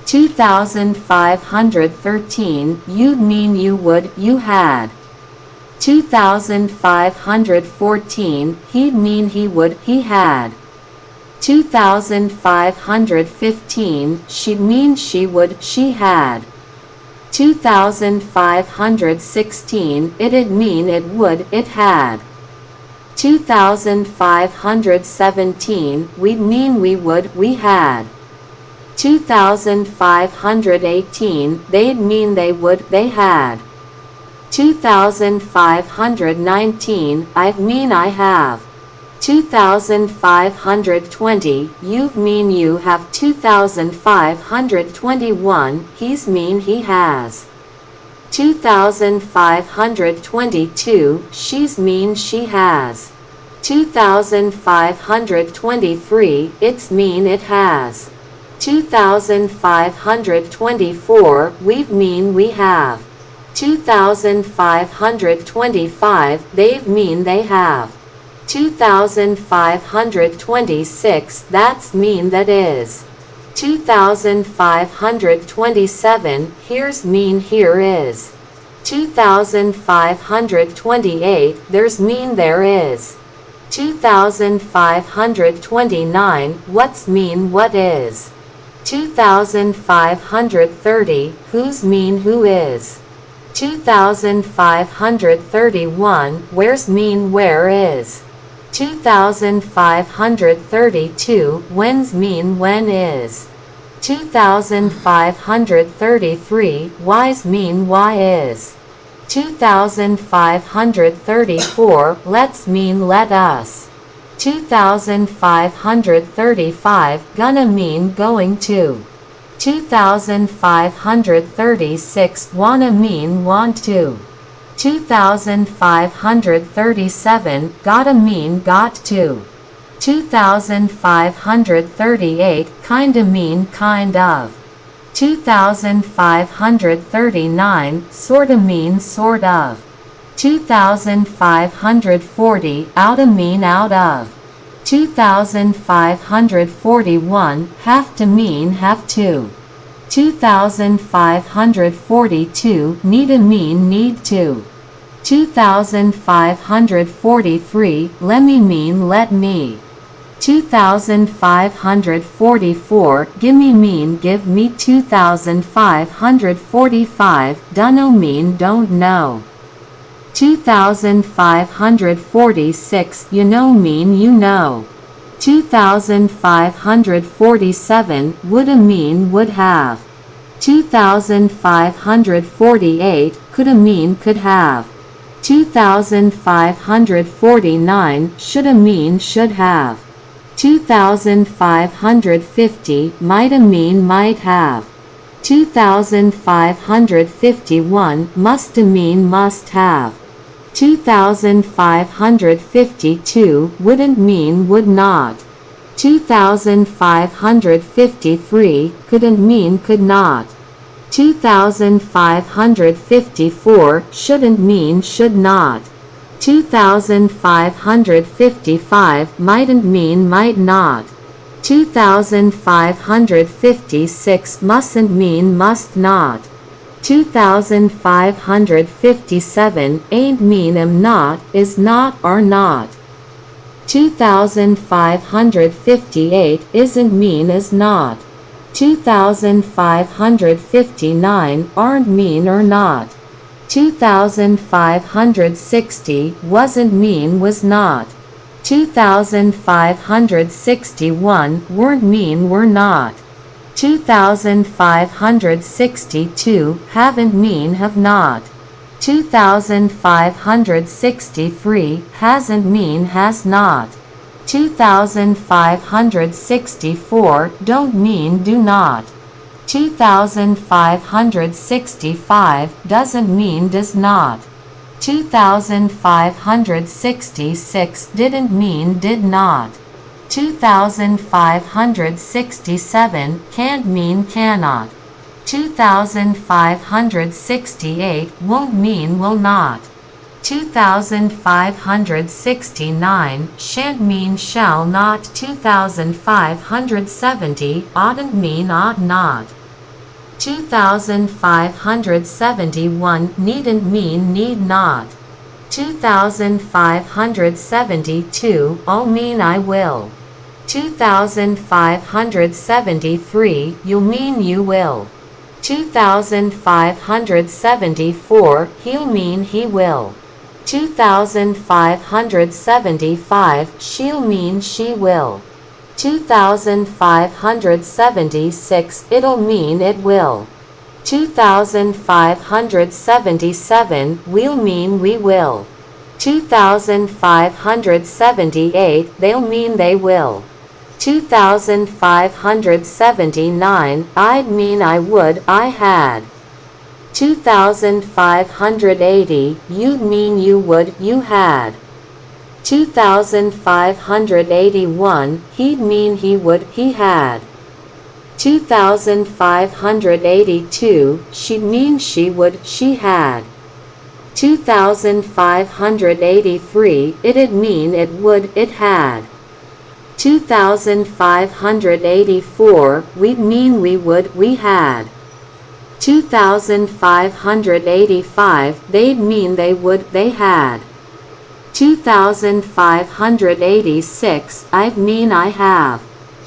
2513 you'd mean you would you had. 2514 he'd mean he would he had. 2515 she'd mean she would she had. 2516 it'd mean it would it had. 2517 we'd mean we would we had. 2518 they'd mean they would they had. 2519 I'd mean I have. 2520 you've mean you have. 2521 he's mean he has. 2522 she's mean she has. 2523 it's mean it has. 2524 we've mean we have. 2525 they've mean they have. 2526 that's mean that is. 2527 here's mean here is. 2528 there's mean there is. 2529 what's mean what is. 2530 who's mean who is. 2531 where's mean where is. 2532 when's mean when is. 2533, wise mean why is. 2534, let's mean let us. 2535, gonna mean going to. 2536, wanna mean want to. 2537, gotta mean got to. 2538, kinda mean kind of. 2539, sorta mean sort of. 2540, outta mean out of. 2541, have to mean have to. 2542, needa mean need to. 2543, lemme mean let me. 2544, gimme mean give me. 2545, dunno mean don't know. 2546, you know mean you know. 2547, woulda mean would have. 2548, coulda mean could have. 2549, shoulda mean should have. 2550, mighta mean might have. 2551, musta mean must have. 2552, wouldn't mean would not. 2553, couldn't mean could not. 2554, shouldn't mean should not. 2555, mightn't mean might not. 2556, mustn't mean must not. 2557, ain't mean am not, is not or not. 2558, isn't mean is not. 2559, aren't mean or not. 2560, wasn't mean was not. 2561, weren't mean were not. 2562, haven't mean have not. 2563, hasn't mean has not. 2564, don't mean do not. 2565, doesn't mean does not. 2566, didn't mean did not. 2567, can't mean cannot. 2568, won't mean will not. 2569, shan't mean shall not. 2570, oughtn't mean ought not. 2571, needn't mean need not. 2572, all mean I will. 2573, you'll mean you will. 2574, he'll mean he will. 2575, she'll mean she will. 2576, it'll mean it will. 2577, we'll mean we will. 2578, they'll mean they will. 2579, I'd mean I would, I had. 2580, you'd mean you would, you had. 2581, he'd mean he would, he had. 2582, she'd mean she would, she had. 2583, it'd mean it would, it had. 2584, we'd mean we would, we had. 2585, they'd mean they would, they had. 2586, I'd mean I have.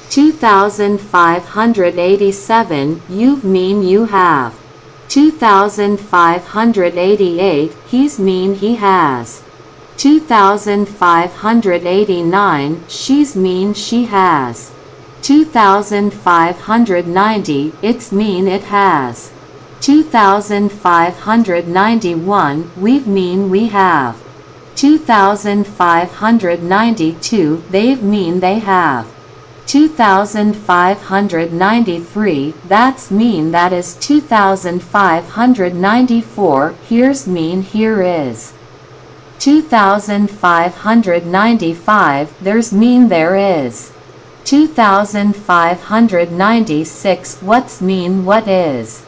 2587, you've mean you have. 2588, he's mean he has. 2589, she's mean she has. 2590, it's mean it has. 2591, we mean we have. 2592, they've mean they have. 2593, that's mean that is. 2594, here's mean here is. 2595, there's mean there is. 2596, what's mean what is.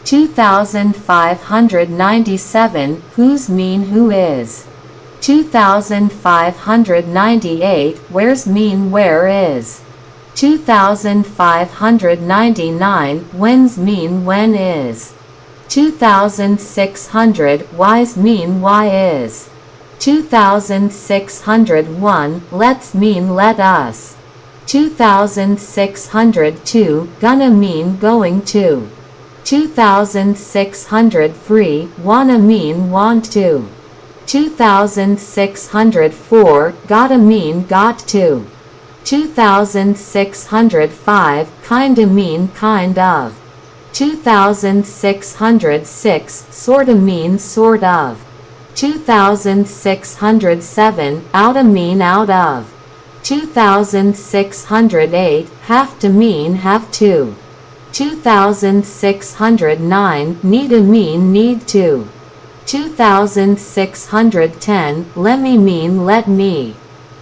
2597, who's mean who is. 2598, where's mean where is. 2599, when's mean when is. 2600, why's mean why is. 2601, let's mean let us. 2602, gonna mean going to. 2603, wanna mean want to. 2604, gotta mean got to. 2605, kinda mean kind of. 2606, sorta mean sort of. 2607, oughta mean out of. 2608, have to mean have to. 2609, need to mean need to. 2610, let me mean let me.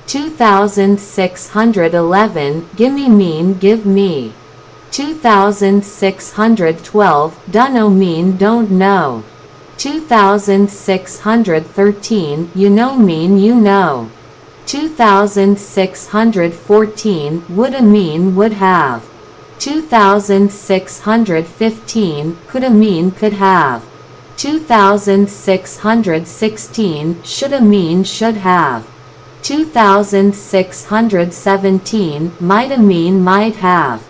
2611, gimme mean give me. 2612, dunno mean don't know. 2613, you know mean you know. 2614, woulda mean would have. 2615, coulda mean could have. 2616, shoulda mean should have. 2617, mighta mean might have.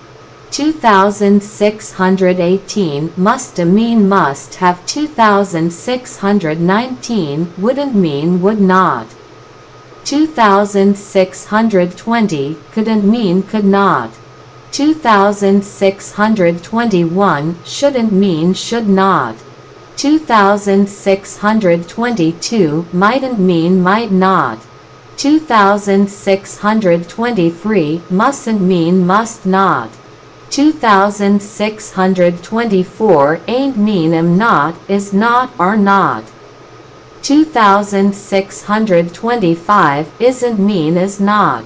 2618, musta mean must have. 2619, wouldn't mean would not. 2620, couldn't mean could not. 2621, shouldn't mean should not. 2622, mightn't mean might not. 2623, mustn't mean must not. 2624, ain't mean am not, is not are not. 2625, isn't mean is not.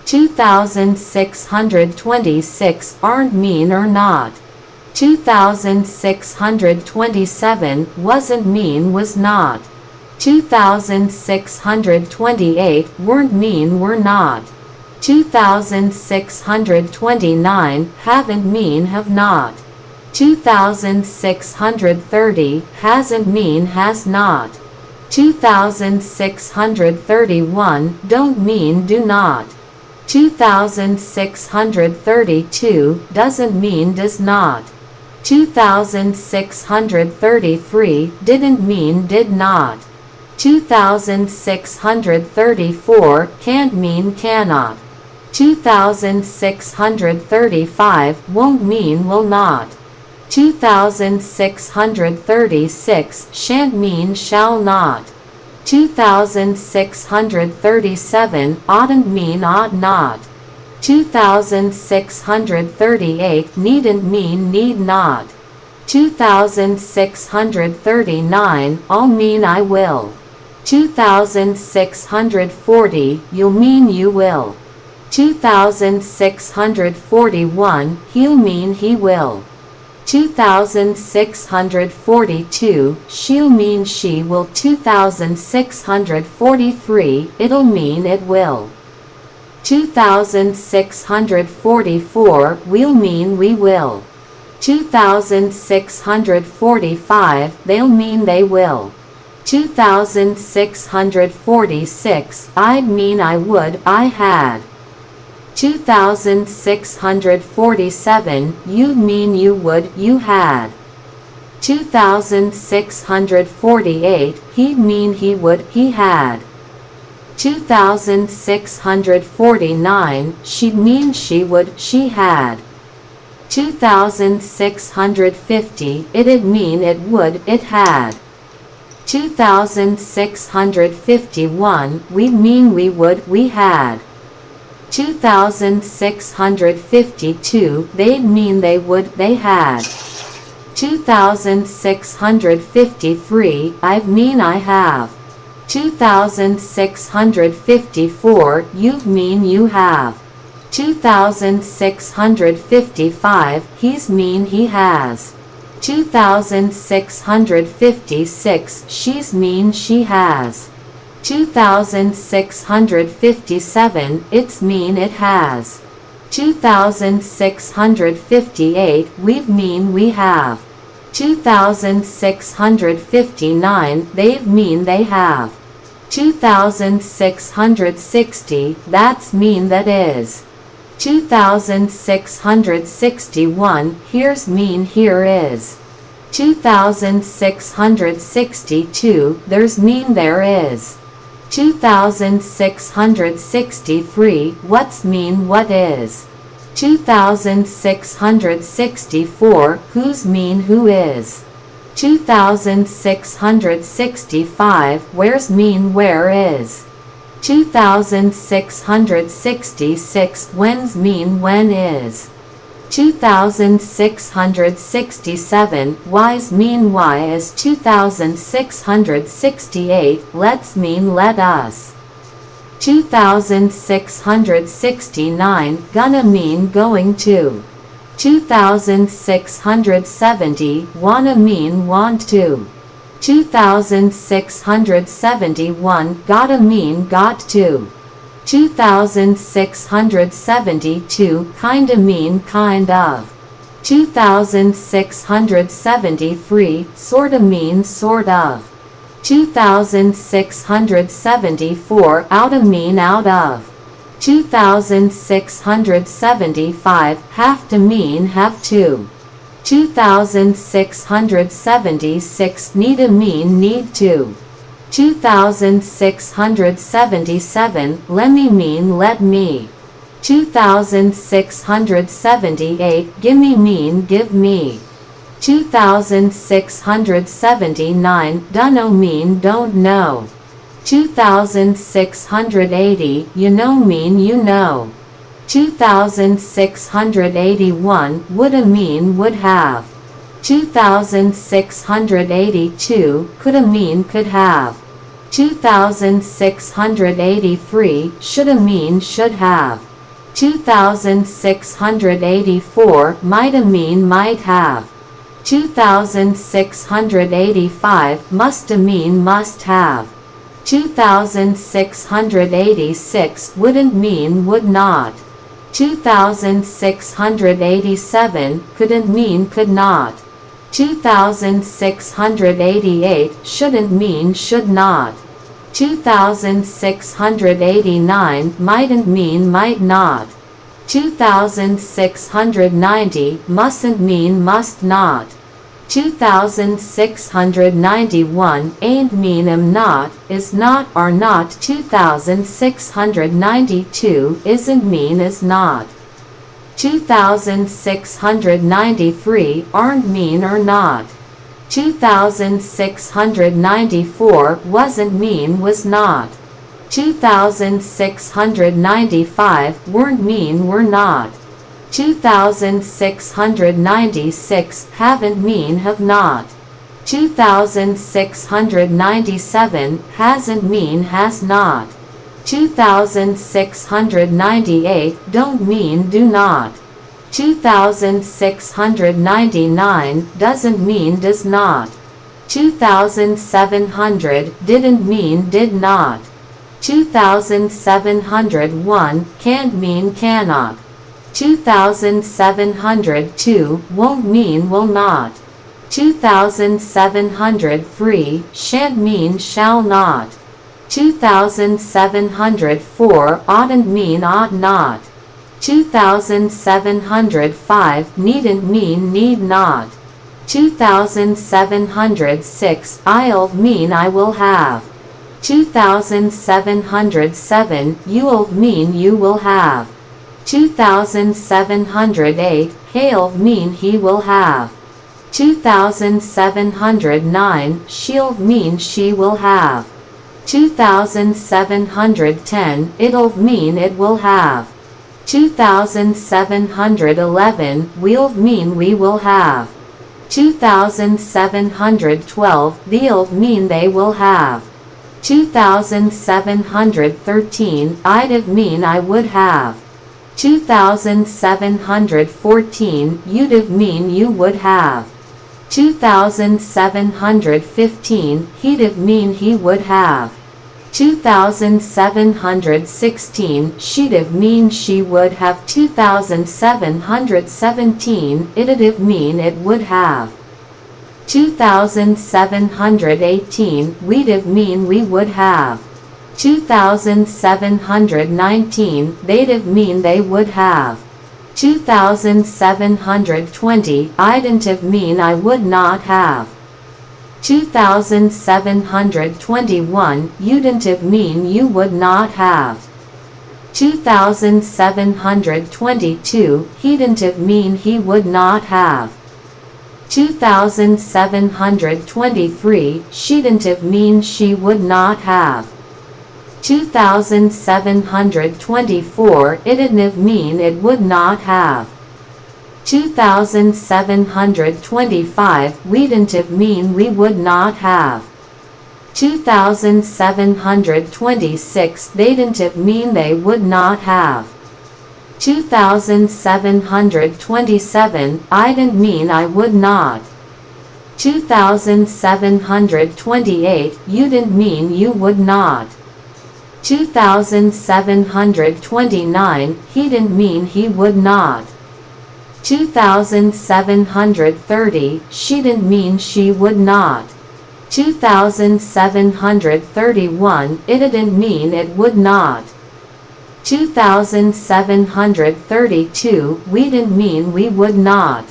2626, aren't mean or not. 2627, wasn't mean was not. 2628, weren't mean were not. 2629, haven't mean have not. 2630, hasn't mean has not. 2631, don't mean do not. 2632, doesn't mean does not. 2633, didn't mean did not. 2634, can't mean cannot. 2635, won't mean will not. 2636, shan't mean shall not. 2637, oughtn't mean ought not. 2638, needn't mean need not. 2639, I'll mean I will. 2640, you'll mean you will. 2641, he'll mean he will. 2642, she'll mean she will. 2643, it'll mean it will. 2644, we'll mean we will. 2645, they'll mean they will. 2646, I'd mean I would, I had. 2647, you'd mean you would, you had. 2648, he'd mean he would, he had. 2649, she'd mean she would, she had. 2650, it'd mean it would, it had. 2651, we'd mean we would, we had. 2652, they'd mean they would, they had. 2653, I've mean I have. 2654, you've mean you have. 2655, he's mean he has. 2656, she's mean she has. 2657, it's mean it has. 2658, we've mean we have. 2659, they've mean they have. 2660, that's mean that is. 2661, here's mean here is. 2662, there's mean there is. 2663, what's mean what is. 2664, who's mean who is. 2665, where's mean where is. 2666, when's mean when is. 2667, why's mean why is. 2668, let's mean let us. 2669, gonna mean going to. 2670, wanna mean want to. 2671, gotta mean got to. 2672, kinda mean kind of. 2673, sorta mean sort of. 2674, outta mean out of. 2675, have to mean have to. 2676, need to mean need to. 2677, let me mean let me. 2678, gimme mean give me. 2679, dunno mean don't know. 2680, you know mean you know. 2681, woulda mean would have. 2682, coulda mean could have. 2683, shoulda mean should have. 2684, mighta mean might have. 2685, musta mean must have. 2686, wouldn't mean would not. 2687, couldn't mean could not. 2688, shouldn't mean should not. 2689, mightn't mean might not. 2690, mustn't mean must not. 2691, ain't mean am not, is not are not. 2692, isn't mean is not. 2693, aren't mean or not. 2694, wasn't mean was not. 2695, weren't mean were not. 2696, haven't mean have not. 2697, hasn't mean has not. 2698, don't mean do not. 2699, doesn't mean does not. 2700, didn't mean did not. 2701, can't mean cannot. 2702, won't mean will not. 2703, shan't mean shall not. 2704, oughtn't mean ought not. 2705, needn't mean need not. 2706, I'll mean I will have. 2707, you'll mean you will have. 2708, he'll mean he will have. 2709, she'll mean she will have. 2710, it'll mean it will have. 2711, we'll mean we will have. 2712, they'll mean they will have. 2713, I'd mean I would have. 2714, you'd mean you would have. 2715, he'd mean he would have. 2716, she'd mean she would have. 2717, it'd mean it would have. 2718, we'd mean we would have. 2719, they'd mean they would have. 2720, I'dn't mean I would not have. 2721, you'dn't mean you would not have. 2722, he'dn't mean he would not have. 2723, she'dn't mean she would not have. 2724, it'd mean it would not have. 2725, we'dn't mean we would not have. 2726, they'dn't mean they would not have. 2727, I'dn't mean I would not. 2728, you'dn't mean you would not. 2729, he'dn't mean he would not. 2730, she'dn't mean she would not. 2731, it'dn't mean it would not. 2732, we'dn't mean we would not.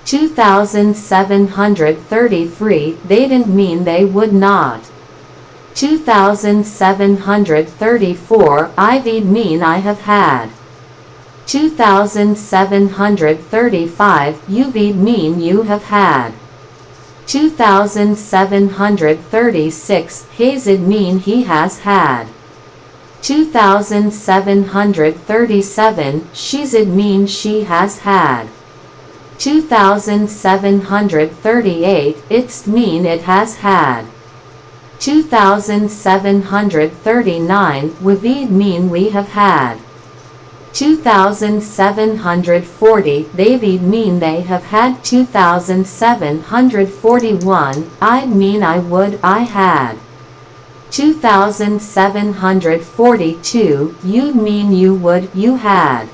2733, they'dn't mean they would not. 2734, I'd mean I have had. 2735, you'd mean you have had. 2736, he'd mean he has had. 2737, she'd mean she has had. 2738, it's mean it has had. 2739, we'd mean we have had. 2740, they'd mean they have had. 2741, I'd mean I would, I had. 2742, you'd mean you would, you had.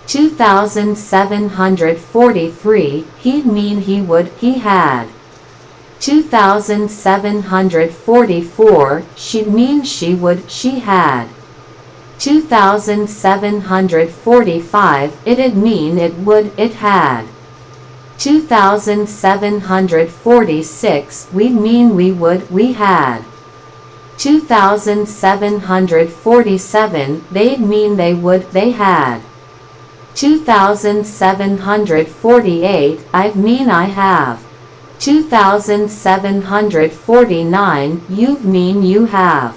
2743, he'd mean he would, he had. 2744, she'd mean she would, she had. 2745, it'd mean it would, it had. 2746, we'd mean we would, we had. 2747, they'd mean they would, they had. 2748, I'd mean I have. 2749, you'd mean you have.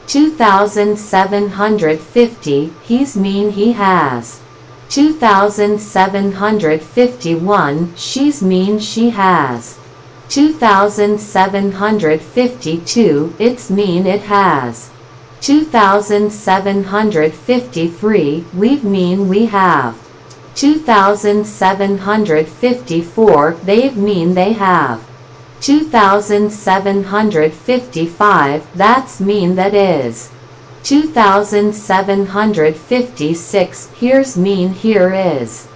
2750, he's mean he has. 2751, she's mean she has. 2752, it's mean it has. 2753, we'd mean we have. 2754, they'd mean they have. 2755, that's mean that is. 2756, here's mean here is.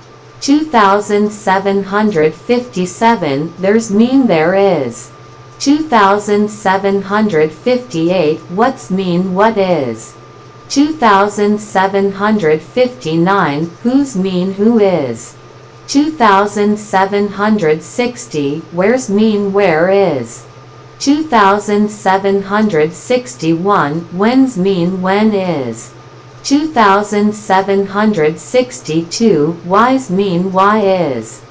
2757, there's mean there is. 2758, what's mean what is. 2759, who's mean who is. 2760, where's mean where is. 2761. When's mean when is. 2762. Why's mean why is.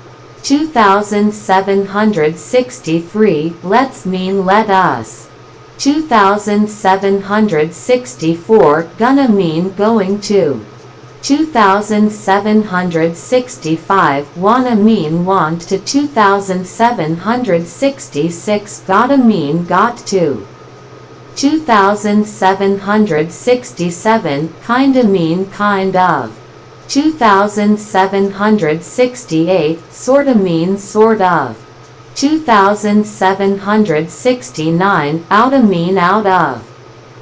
2763. Let's mean let us. 2764. Gonna mean going to. 2765. Wanna mean want to. 2766. Gotta mean got to. 2767. Kinda mean kind of. 2768. Sorta mean sort of. 2769. Outta mean out of.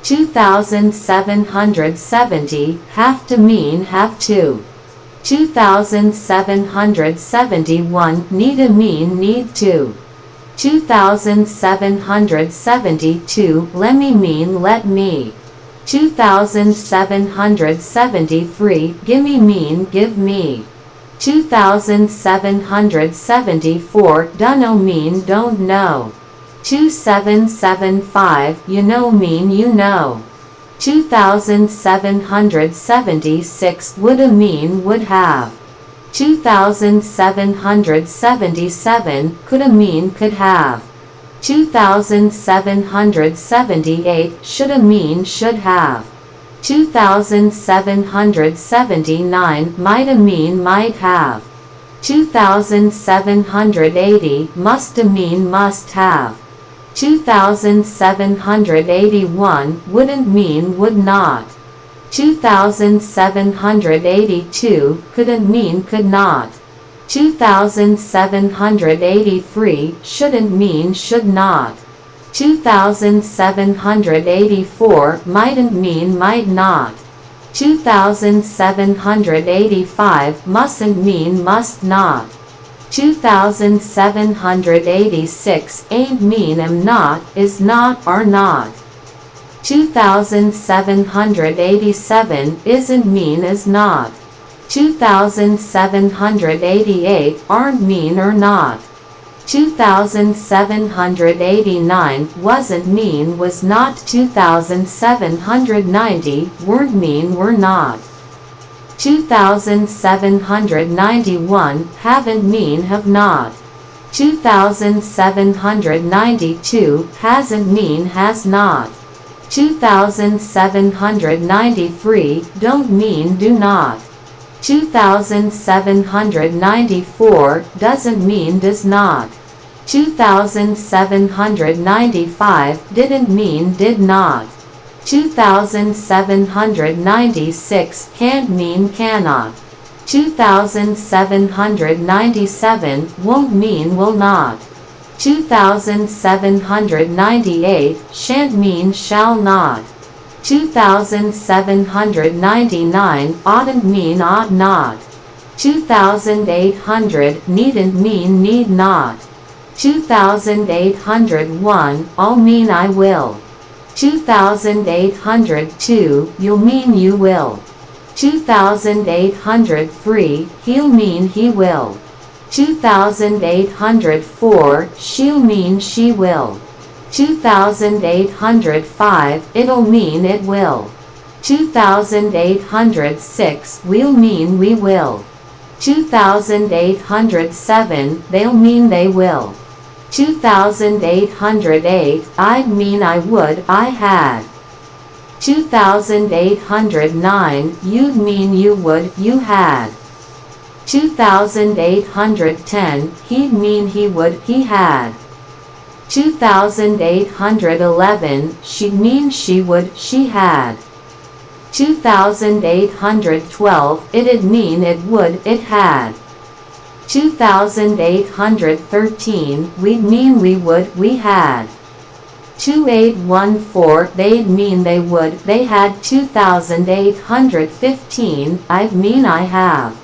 2770. Have to mean have to. 2771. Needa mean need to. 2772. Lemme mean let me. 2773. Gimme mean give me. 2774. Dunno mean don't know. 2775. You know mean you know. 2776. Woulda mean would have. 2777. Coulda mean could have. 2778. Shoulda mean should have. 2779. Mighta mean might have. 2780. Musta mean must have. 2781. Wouldn't mean would not. 2782. Couldn't mean could not. 2783. Shouldn't mean should not. 2784. Mightn't mean might not. 2785. Mustn't mean must not. 2786. Ain't mean am not, is not, are not. 2787. Isn't mean is not. 2788. Aren't mean or not. 2789. Wasn't mean was not. 2790. Weren't mean were not. 2791. Haven't mean have not. 2792. Hasn't mean has not. 2793. Don't mean do not. 2794. Doesn't mean does not. 2795. Didn't mean did not. 2796. Can't mean cannot. 2797. Won't mean will not. 2798. Shan't mean shall not. 2799. Oughtn't mean ought not. 2800. Needn't mean need not. 2801. I'll mean I will. 2802. You'll mean you will. 2803. He'll mean he will. 2804. She'll mean she will. 2805. It'll mean it will. 2806. We'll mean we will. 2807. They'll mean they will. 2808. I'd mean I would, I had. 2809. You'd mean you would, you had. 2810. He'd mean he would, he had. 2811. She'd mean she would, she had. 2812. It'd mean it would, it had. 2813. We'd mean we would, we had. 2814. They'd mean they would, they had. 2815. I'd mean I have.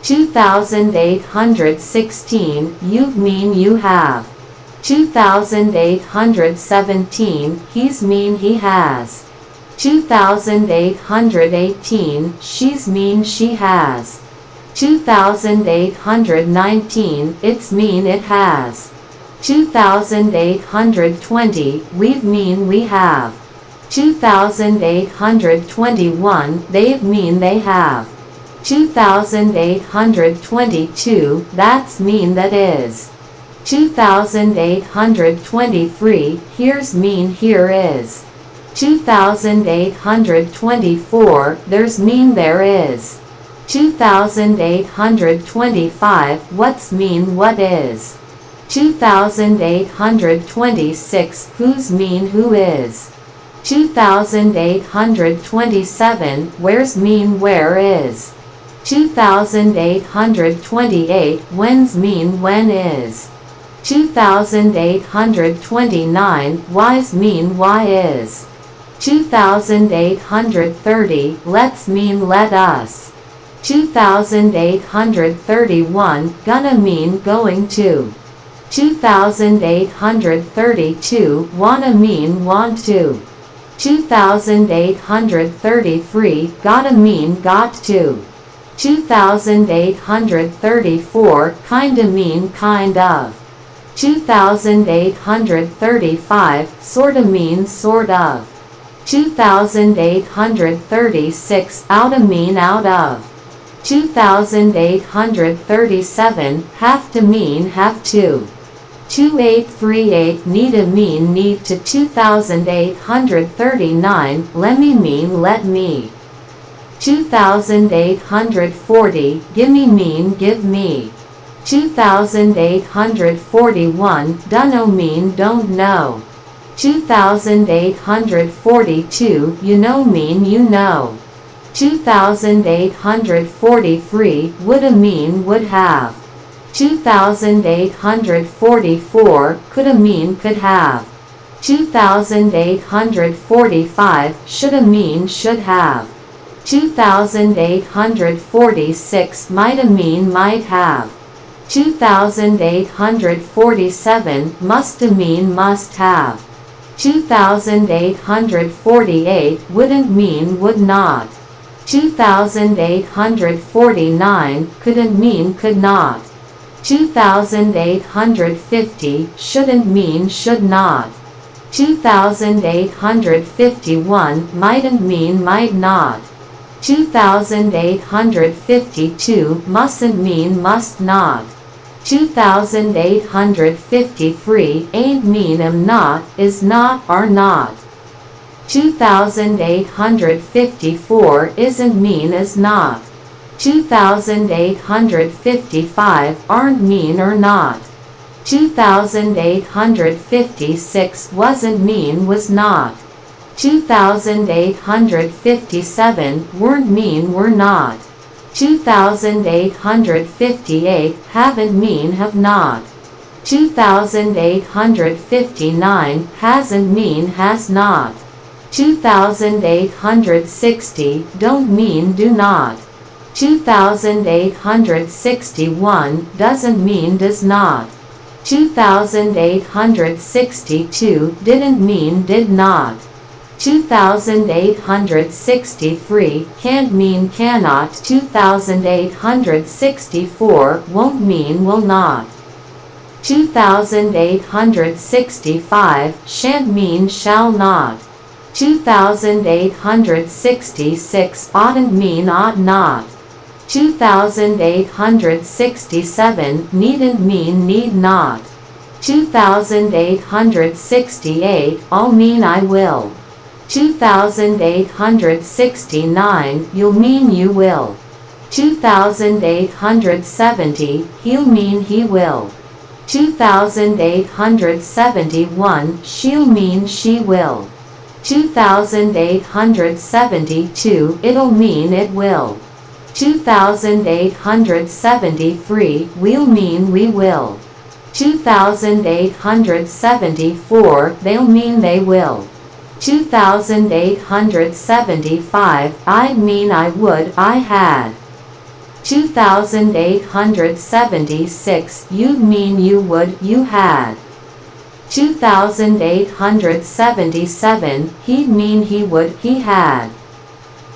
2816. You'd mean you have. 2817. He's mean he has. 2818. She's mean she has. 2819. It's mean it has. 2820, we've mean we have. 2821, they've mean they have. 2822, that's mean that is. 2823, here's mean here is. 2824, there's mean there is. 2825, what's mean what is. 2826, who's mean who is. 2827, where's mean where is. 2828, when's mean when is. 2829, why's mean why is. 2830, let's mean let us. 2831, gonna mean going to. 2832, wanna mean want to. 2833, gotta mean got to. 2834, kinda mean kind of. 2835, sorta mean sort of. 2836, outta mean out of. 2837, have to mean have to. 2838, need to mean need to. 2839, lemme mean let me. 2840, gimme mean give me. 2841, dunno mean don't know. 2842, you know mean you know. 2843, woulda mean would have. 2844, coulda mean could have. 2845, shoulda mean should have. 2846, mighta mean might have. 2847, musta mean must have. 2848, wouldn't mean would not. 2849, couldn't mean could not. 2850, shouldn't mean should not. 2851, mightn't mean might not. 2852, mustn't mean must not. 2853, ain't mean am not, is not, are not. 2854, isn't mean is not. 2855, aren't mean or not. 2856, wasn't mean was not. 2857, weren't mean were not. 2858, haven't mean have not. 2859, hasn't mean has not. 2860, don't mean do not. 2861, doesn't mean does not. 2862, didn't mean did not. 2863, can't mean cannot. 2864, won't mean will not. 2865, shan't mean shall not. 2866, oughtn't mean ought not. 2867, needn't mean need not. 2868, all mean I will. 2869, you'll mean you will. 2870, he'll mean he will. 2871, she'll mean she will. 2872, it'll mean it will. 2873, we'll mean we will. 2874, they'll mean they will. 2875, I'd mean I would, I had. 2876, you'd mean you would, you had. 2877, he'd mean he would, he had.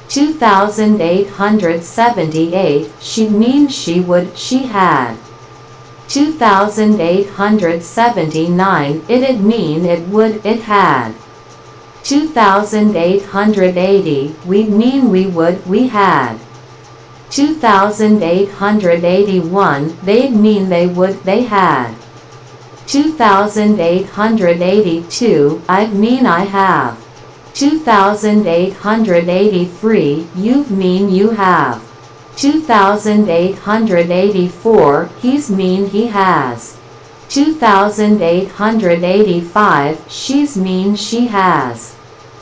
2878, she'd mean she would, she had. 2879, it'd mean it would, it had. 2880, we'd mean we would, we had. 2881, they'd mean they would, they had. 2882, I'd mean I have. 2883, you'd mean you have. 2884, he's mean he has. 2885, she's mean she has.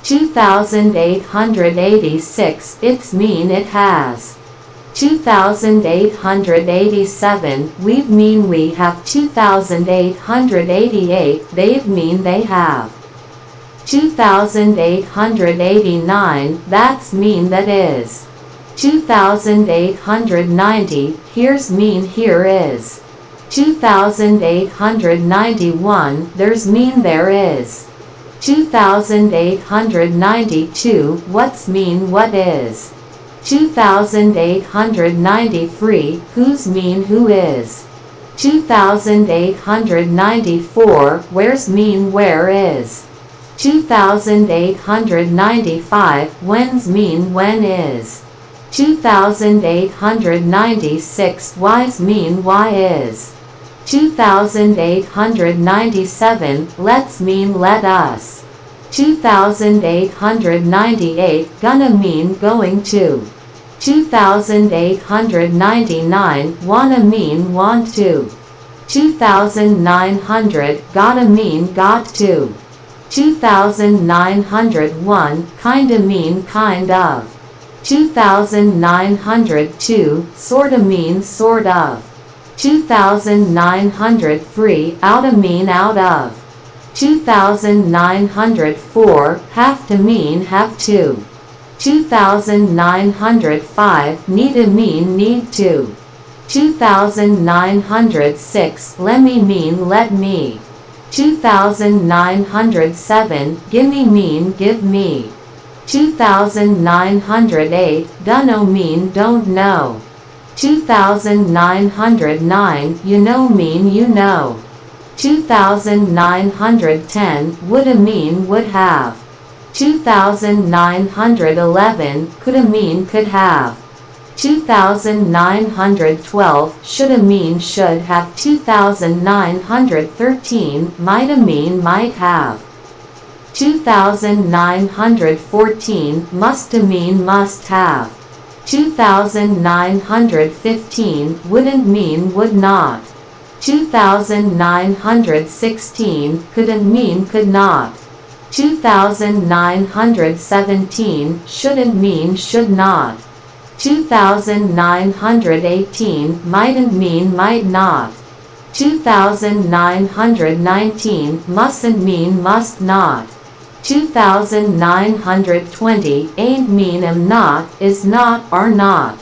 2886, it's mean it has. 2887, we'd mean we have. 2888, they'd mean they have. 2889, that's mean that is. 2890, here's mean here is. 2891, there's mean there is. 2892, what's mean what is. 2893, who's mean who is. 2894, where's mean where is. 2895, when's mean when is. 2896, why's mean why is. 2897, let's mean let us. 2898, gonna mean going to. 2899, wanna mean want to. 2900, gotta mean got to. 2901, kinda mean kind of. 2902, sorta mean sort of. 2903, outta mean out of. 2904, have to mean have to. 2905, need to mean need to. 2906, lemme mean let me. 2907, gimme mean give me. 2908, dunno mean don't know. 2909, you know mean you know. 2910, woulda mean would have. 2911, coulda mean could have. 2912, shoulda mean should have. 2913, mighta mean might have. 2914, musta mean must have. 2915, wouldn't mean would not. 2916, couldn't mean could not. 2917, shouldn't mean should not. 2918, mightn't mean might not. 2919, mustn't mean must not. 2920, ain't mean am not, is not, are not.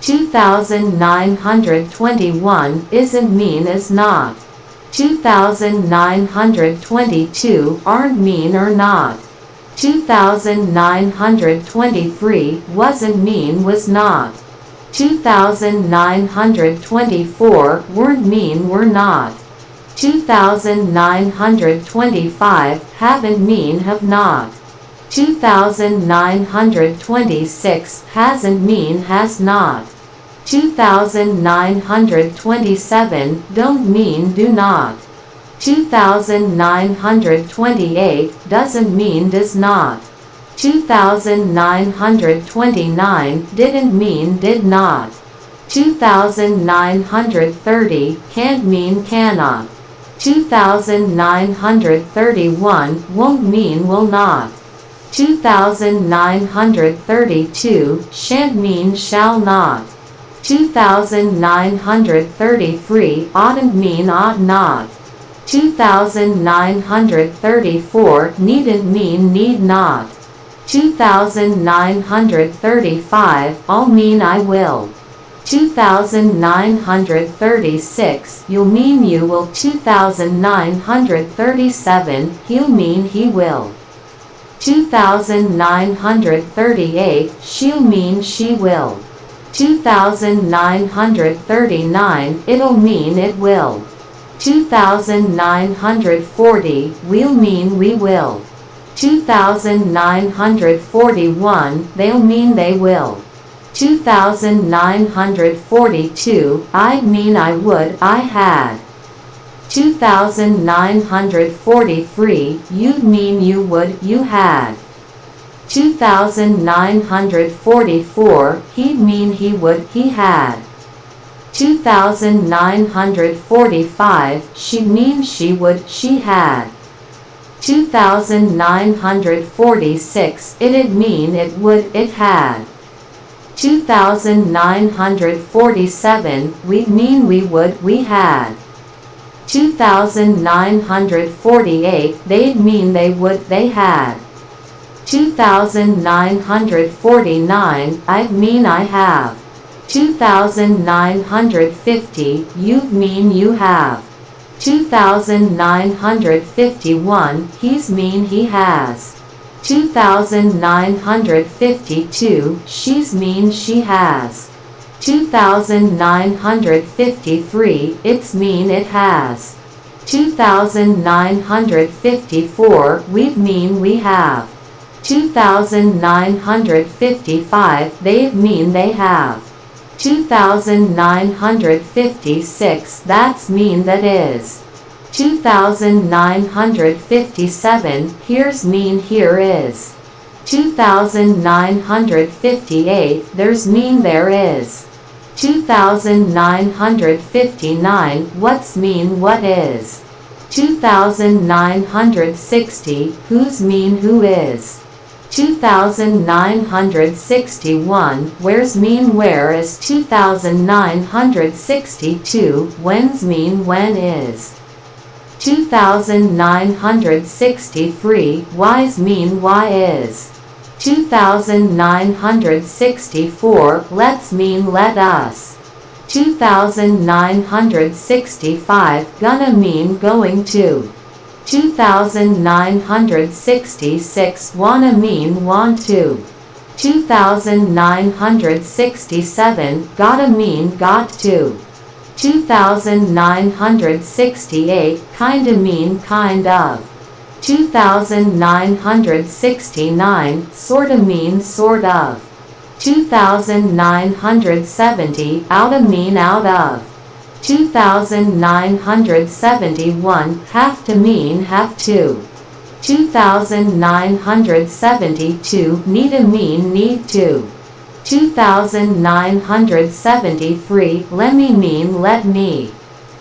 2921, isn't mean is not. 2922, aren't mean or not. 2923, wasn't mean was not. 2924, weren't mean were not. 2925, haven't mean have not. 2926, hasn't mean has not. 2927, don't mean do not. 2928, doesn't mean does not. 2929, didn't mean did not. 2930, can't mean cannot. 2931, won't mean will not. 2932, shan't mean shall not. 2933, oughtn't mean ought not. 2934, needn't mean need not. 2935, all mean I will. 2936, you'll mean you will. 2937, he'll mean he will. 2938, she'll mean she will. 2939, it'll mean it will. 2940, we'll mean we will. 2941, they'll mean they will. 2942, I'd mean I would, I had. 2943, you'd mean you would, you had. 2944, he'd mean he would, he had. 2945, she'd mean she would, she had. 2946, it'd mean it would, it had. 2947, we'd mean we would, we had. 2948, they'd mean they would, they had. 2949, I'd mean I have. 2950, you'd mean you have. 2951, he's mean he has. 2952, she's mean she has. 2953, it's mean it has. 2954, we'd mean we have. 2955, they'd mean they have. 2956, that's mean that is. 2957, here's mean here is. 2958, there's mean there is. 2959, what's mean what is. 2960, who's mean who is. 2961, where's mean where is. 2962, when's mean when is. 2963, why's mean why is. 2964, let's mean let us. 2965, gonna mean going to. 2966, wanna mean want to. 2967, gotta mean got to. 2968, kinda mean kind of. 2969, sorta mean sort of. 2970, outta mean out of. 2971, have to mean have to. 2972, need to mean need to. 2973, let me mean let me.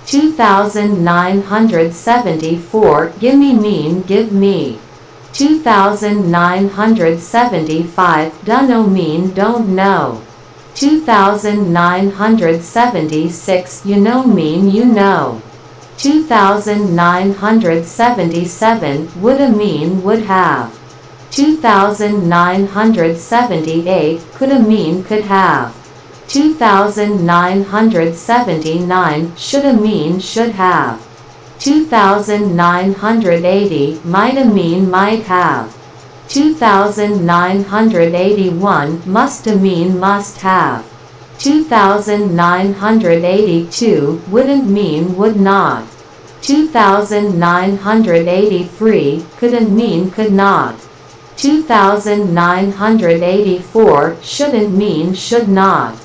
2974, gimme mean give me. 2975, dunno mean don't know. 2976, you know mean you know. 2977, woulda mean would have. 2978, coulda mean could have. 2979, shoulda mean should have. 2980, mighta mean might have. 2981, musta mean must have. 2982, wouldn't mean would not. 2983, couldn't mean could not. 2984, shouldn't mean should not.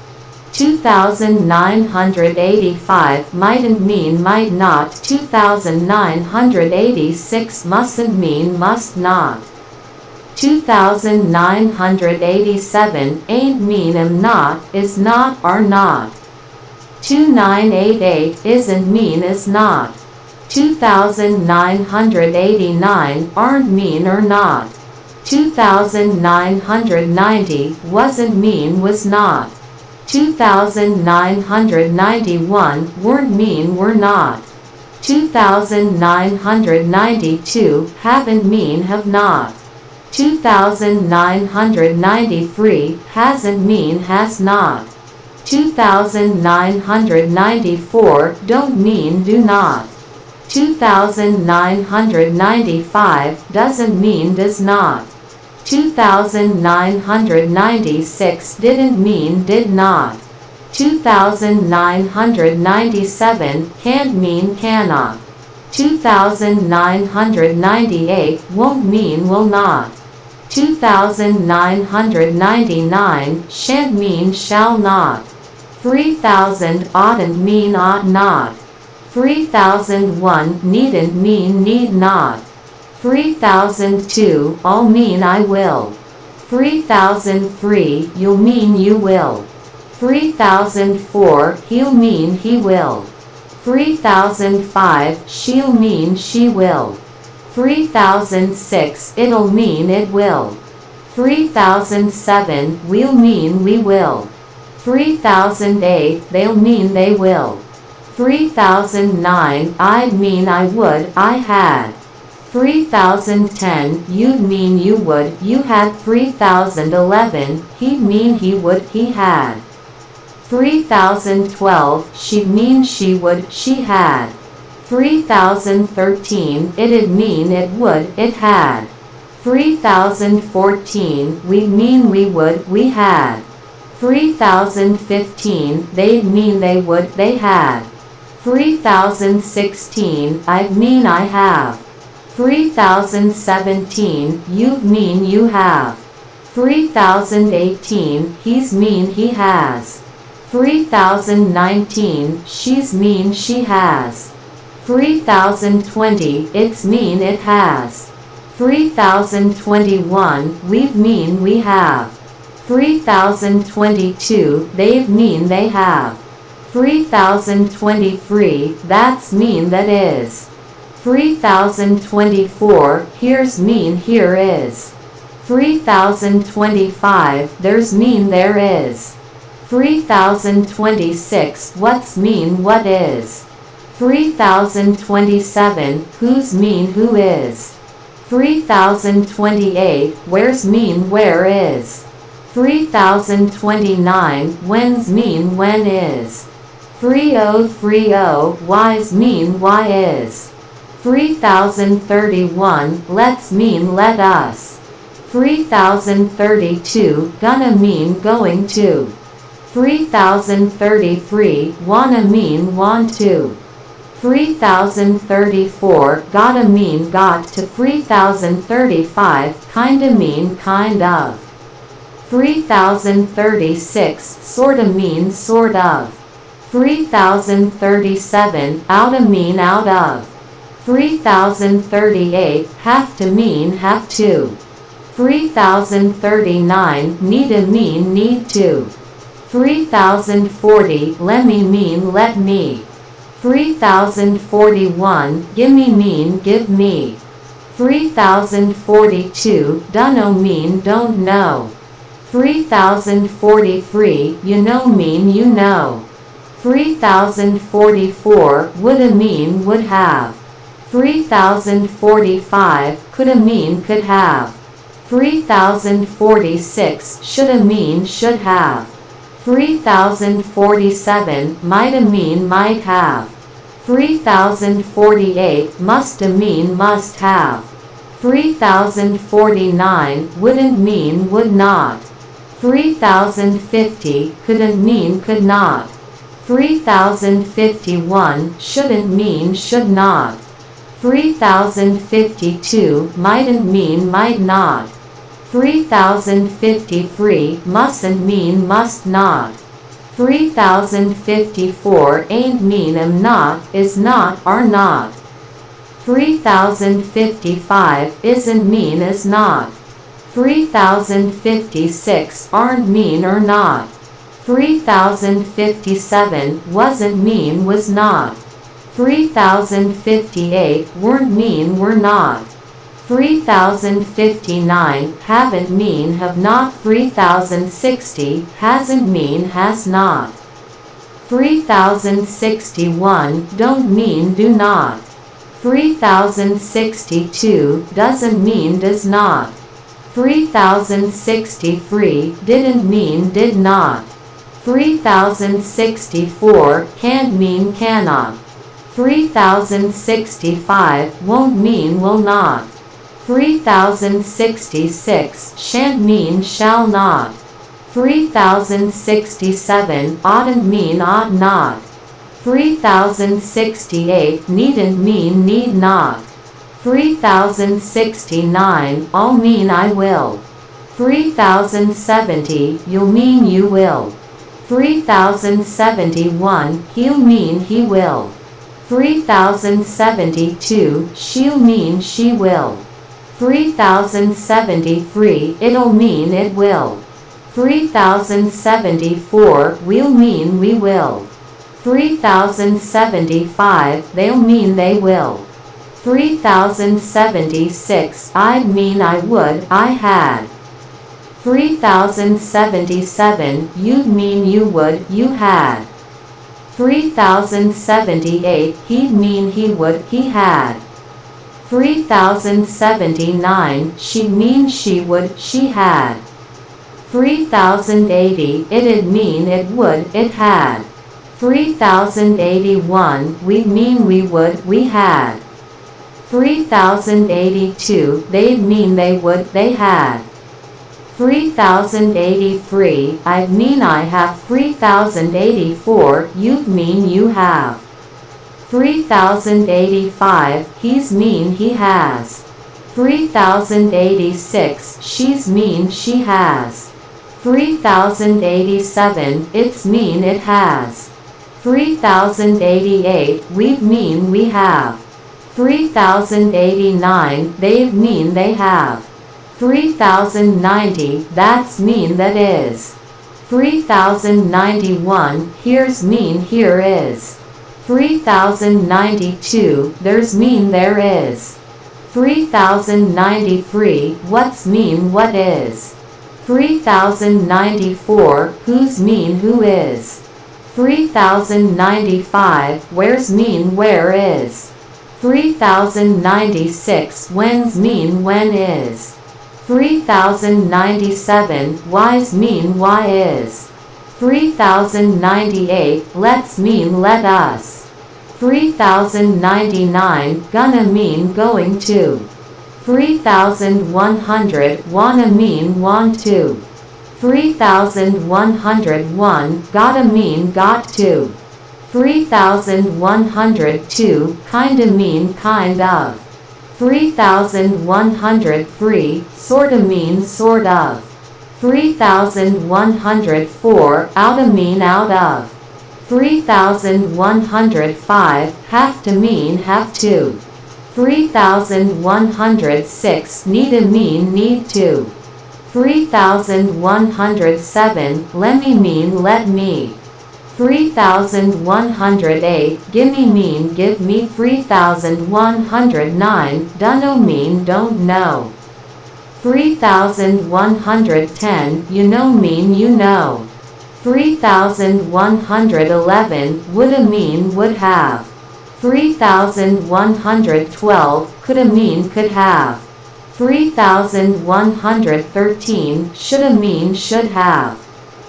2985, mightn't mean might not. 2986, mustn't mean must not. 2987, ain't mean am not, is not, are not. 2988, isn't mean is not. 2989, aren't mean or not. 2990, wasn't mean was not. 2991, weren't mean were not. 2992, haven't mean have not. 2993, hasn't mean has not. 2994, don't mean do not. 2995, doesn't mean does not. 2996 didn't mean did not. 2997 can't mean cannot. 2998 won't mean will not. 2999 shan't mean shall not. 3000 oughtn't mean ought not. 3001 needn't mean need not. 3002 I'll mean I will. 3003 you'll mean you will. 3004 he'll mean he will. 3005 she'll mean she will. 3006 it'll mean it will. 3007 we'll mean we will. 3008 they'll mean they will. 3009 I'd mean I would I had. 3010 you'd mean you would you had. 3011 he'd mean he would he had. 3012 she'd mean she would she had. 3013 it'd mean it would it had. 3014 we'd mean we would we had. 3015 they'd mean they would they had. 3016 I'd mean I have. 3017 you'd mean you have. 3018 he's mean he has. 3019 she's mean she has. 3020 it's mean it has. 3021 we've mean we have. 3022 they've mean they have. 3023 that's mean that is. 3024 here's mean here is. 3025 there's mean there is. 3026 what's mean what is. 3027 who's mean who is. 3028 where's mean where is. 3029 when's mean when is. 3030 why's mean why is. 3031 let's mean let us. 3032 gonna mean going to. 3033 wanna mean want to. 3034 gotta mean got to. 3035 kinda mean kind of. 3036 sorta mean sort of. 3037 outta mean out of. 3038 have to mean have to. 3039 need to mean need to. 3040 let me mean let me. 3041 gimme mean give me. 3042 dunno mean don't know. 3043 you know mean you know. 3044 woulda mean would have. 3045 coulda mean could have. 3046 shoulda mean should have. 3047 mighta mean might have. 3048 musta mean must have. 3049 wouldn't mean would not. 3050 couldn't mean could not. 3051 shouldn't mean should not. 3052 mightn't mean might not. 3053 mustn't mean must not. 3054 ain't mean am not is not are not. 3055 isn't mean is not. 3056 aren't mean or not. 3057 wasn't mean was not. 3058 weren't mean were not. 3059 haven't mean have not. 3060 hasn't mean has not. 3061 don't mean do not. 3062 doesn't mean does not. 3063 didn't mean did not. 3064 can't mean cannot. 3065 won't mean will not. 3066 shan't mean shall not. 3067 oughtn't mean ought not. 3068 needn't mean need not. 3069 I'll mean I will. 3070 you'll mean you will. 3071 he'll mean he will. 3072 she'll mean she will. 3073 it'll mean it will. 3074 we'll mean we will. 3075 they'll mean they will. 3076 I'd mean I would, I had. 3077 you'd mean you would, you had. 3078 he'd mean he would, he had. 3079 she'd mean she would, she had. 3080 it'd mean it would, it had. 3081 we'd mean we would, we had. 3082 they'd mean they would, they had. 3083 I'd mean I have. 3084 you'd mean you have. 3085 he's mean he has. 3086 she's mean she has. 3087 it's mean it has. 3088 we'd mean we have. 3089 they'd mean they have. 3090 that's mean that is. 3091 here's mean here is. 3092 there's mean there is. 3093 what's mean what is. 3094 who's mean who is. 3095 where's mean where is. 3096 when's mean when is. 3097 why's mean why is. 3098 let's mean let us. 3099 gonna mean going to. 3100 wanna mean want to. 3101 gotta mean got to. 3102 kinda mean kind of. 3103 sorta mean sort of. 3104 outta mean out of. 3105 have to mean have to. 3106 need to mean need to. 3107 lemme mean let me. 3108 gimme mean give me. 3109 dunno mean don't know. 3110 you know mean you know. 3111 woulda mean would have. 3112 coulda mean could have. 3113 shoulda mean should have.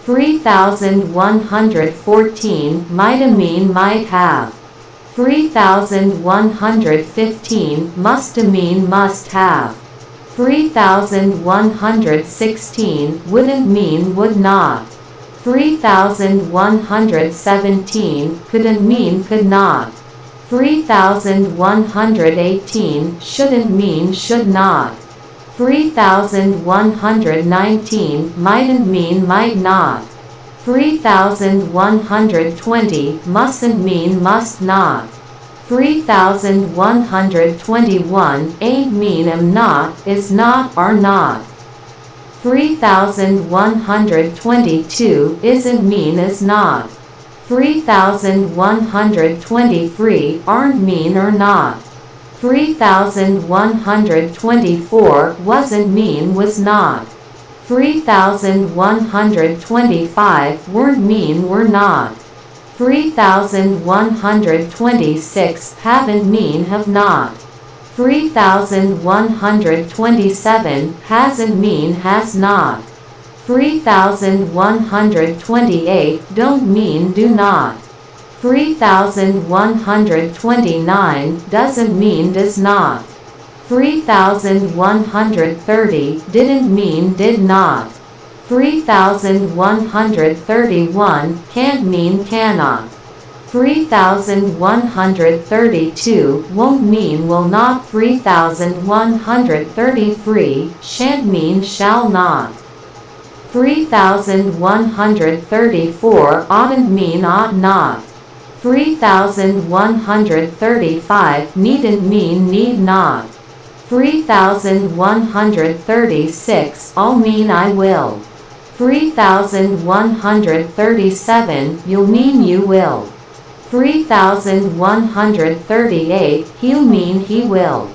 3114 mighta mean might have. 3115 musta mean must have. 3116 wouldn't mean would not. 3117 couldn't mean could not. 3118 shouldn't mean should not. 3119 mightn't mean might not. 3120 mustn't mean must not. 3121 ain't mean am not, is not, are not. 3122 isn't mean is not. 3123 aren't mean or not. 3124 wasn't mean was not. 3125 weren't mean were not. 3126 haven't mean have not. 3127 hasn't mean has not. 3128 don't mean do not. 3129 doesn't mean does not. 3,130 didn't mean did not. 3,131 can't mean cannot. 3,132 won't mean will not. 3,133 shan't mean shall not. 3,134 oughtn't mean ought not. 3,135 needn't mean need not. 3,136 all mean I will. 3,137 you'll mean you will. 3,138 he'll mean he will.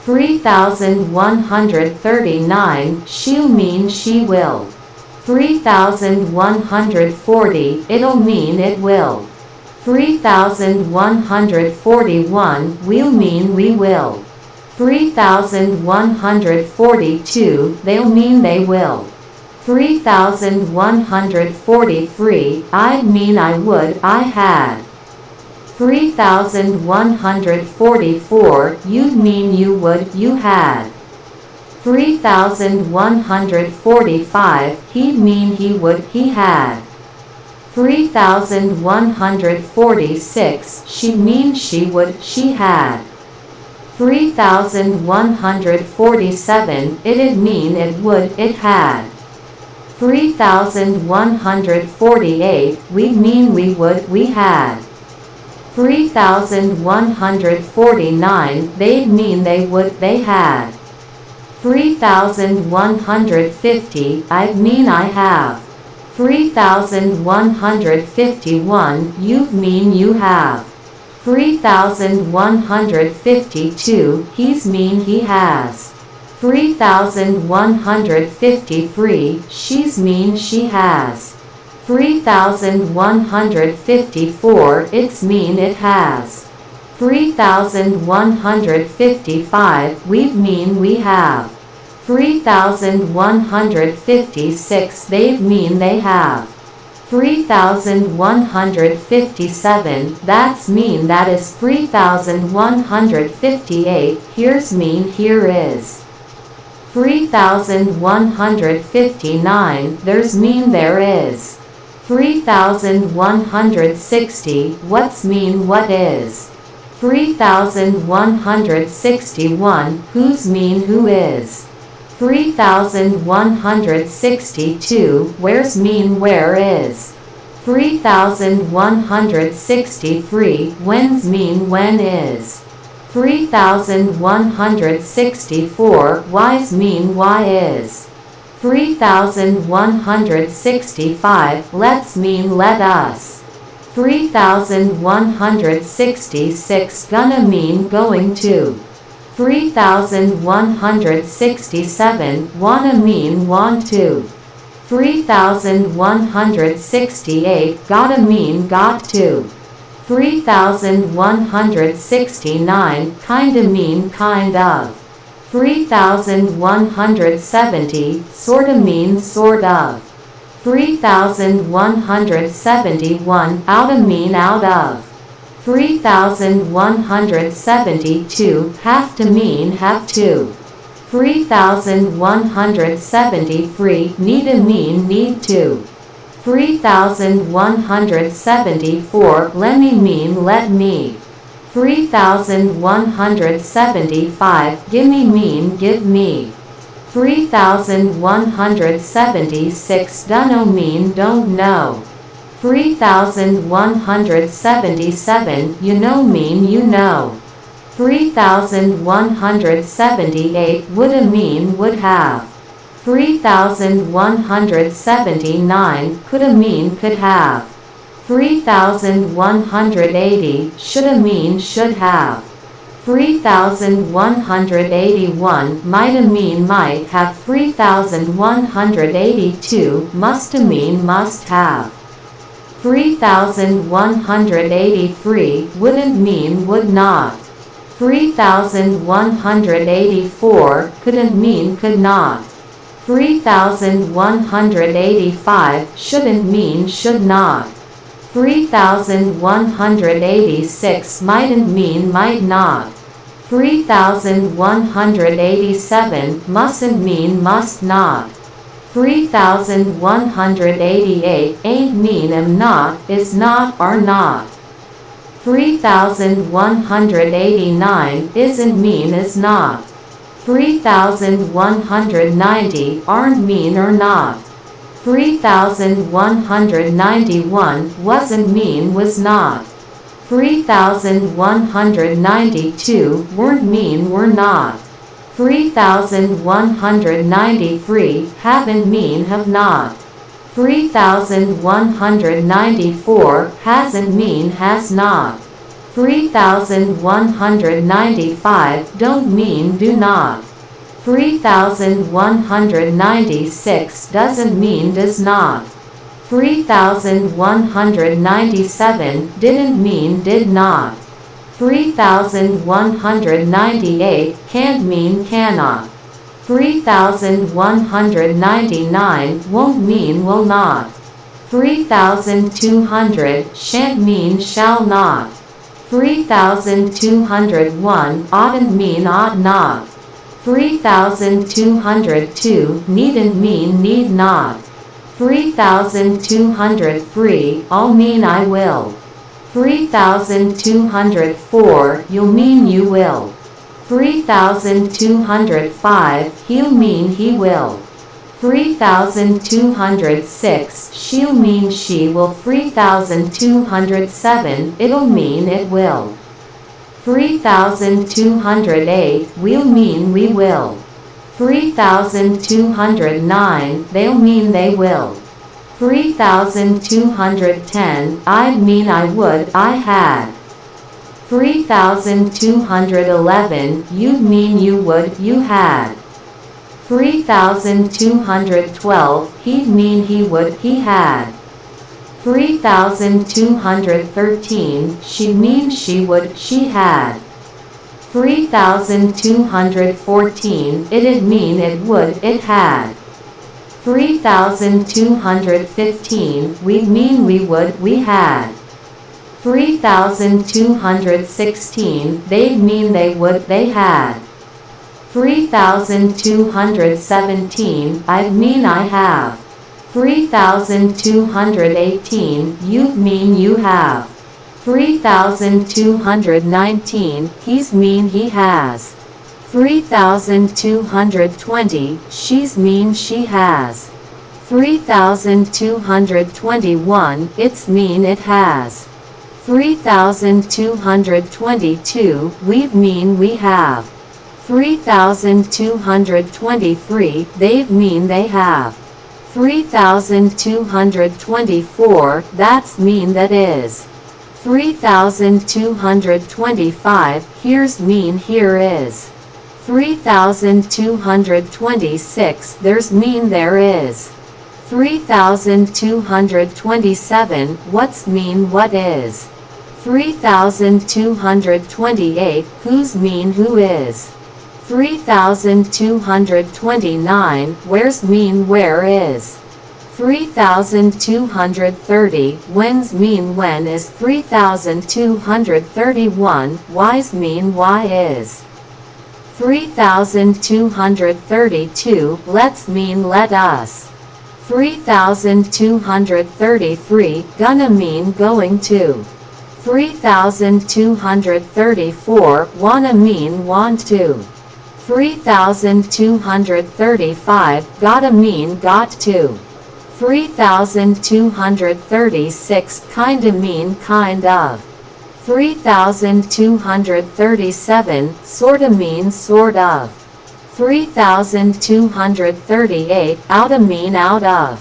3,139 she'll mean she will. 3,140 it'll mean it will. 3,141 we'll mean we will. 3,142 they'll mean they will. 3,143 I'd mean I would I had. 3,144 you'd mean you would you had. 3,145 he'd mean he would he had. 3,146 she'd mean she would she had. 3,147 it'd mean it would it had. 3,148 we'd mean we would we had. 3,149 they'd mean they would they had. 3,150 I'd mean I have. 3,151 you'd mean you have. 3,152 he's mean he has. 3,153 she's mean she has. 3,154 it's mean it has. 3,155 we'd mean we have. 3,156 they'd mean they have. 3,157 that's mean that is. 3,158 here's mean here is. 3,159 there's mean there is. 3,160 what's mean what is. 3,161 who's mean who is. 3,162 where's mean where is. 3,163 when's mean when is. 3,164 why's mean why is. 3,165 let's mean let us. 3,166 gonna mean going to. 3,167 wanna mean want to. 3,168 gotta mean got to. 3,169 kinda mean kind of. 3,170 sorta mean sort of. 3,171 oughta mean out of. 3,172 have to mean have to. 3,173 need to mean need to. 3,174 let me mean let me. 3,175 gimme mean give me. 3,176 dunno mean don't know. 3,177 you know mean you know. 3,178 woulda mean would have. 3,179 coulda mean could have. 3,180 shoulda mean should have. 3,181 mighta mean might have. 3,182 musta mean must have. 3,183 wouldn't mean would not. 3,184 couldn't mean could not. 3,185 shouldn't mean should not. 3,186 mightn't mean might not. 3187 mustn't mean must not. 3188 ain't mean am not, is not, are not. 3189 isn't mean is not. 3190 aren't mean or not. 3191 wasn't mean was not. 3192 weren't mean were not. 3193 haven't mean have not. 3194 hasn't mean has not. 3195 don't mean do not. 3196 doesn't mean does not. 3197 didn't mean did not. 3198 can't mean cannot. 3199 won't mean will not. 3200 shan't mean shall not. 3201 oughtn't mean ought not. 3202 needn't mean need not. 3203 I'll mean I will. 3204 you'll mean you will. 3205 he'll mean he will. 3206 she'll mean she will. 3207 it'll mean it will. 3208 we'll mean we will. 3209 they'll mean they will. 3210 I'd mean I would I had. 3211 you'd mean you would you had. 3212 he'd mean he would he had. 3213 she'd mean she would she had. 3214 it'd mean it would it had. 3215 we'd mean we would we had. 3216 they'd mean they would they had. 3217 I'd mean I have. 3218 you'd mean you have. 3219 he's mean he has. 3220 she's mean she has. 3221 it's mean it has. 3222 we'd mean we have. 3223 they'd mean they have. 3224 that's mean that is. 3225 here's mean here is. 3226 there's mean there is. 3227 what's mean what is. 3228 who's mean who is. 3229 where's mean where is. 3230 when's mean when is. 3231 why's mean why is. 3232 let's mean let us. 3233 gonna mean going to. 3234 wanna mean want to. 3235 gotta mean got to. 3236 kinda mean kind of. 3237 sorta means sort of. 3238 outta mean out of.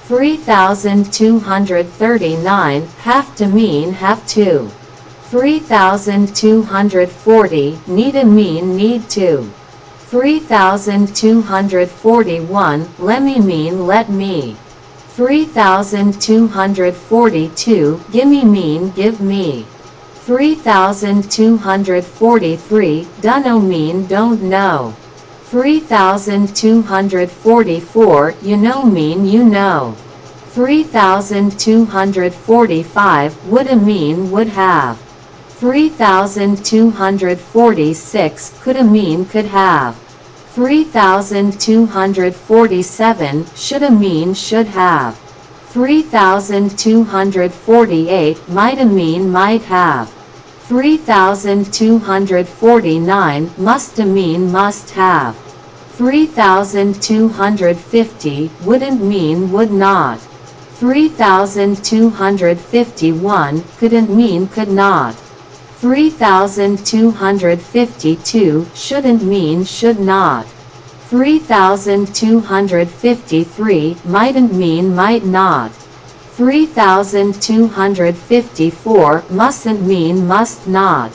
3239 have to mean have to. 3240 needa mean need to. 3241 lemme mean let me. 3242 gimme mean give me. 3243 dunno mean don't know. 3244 you know mean you know. 3245 woulda mean would have. 3,246 coulda mean could have. 3,247 shoulda mean should have. 3,248 mighta mean might have. 3,249 musta mean must have. 3,250 wouldn't mean would not. 3,251 couldn't mean could not. 3,252 shouldn't mean should not. 3,253 mightn't mean might not. 3,254 mustn't mean must not.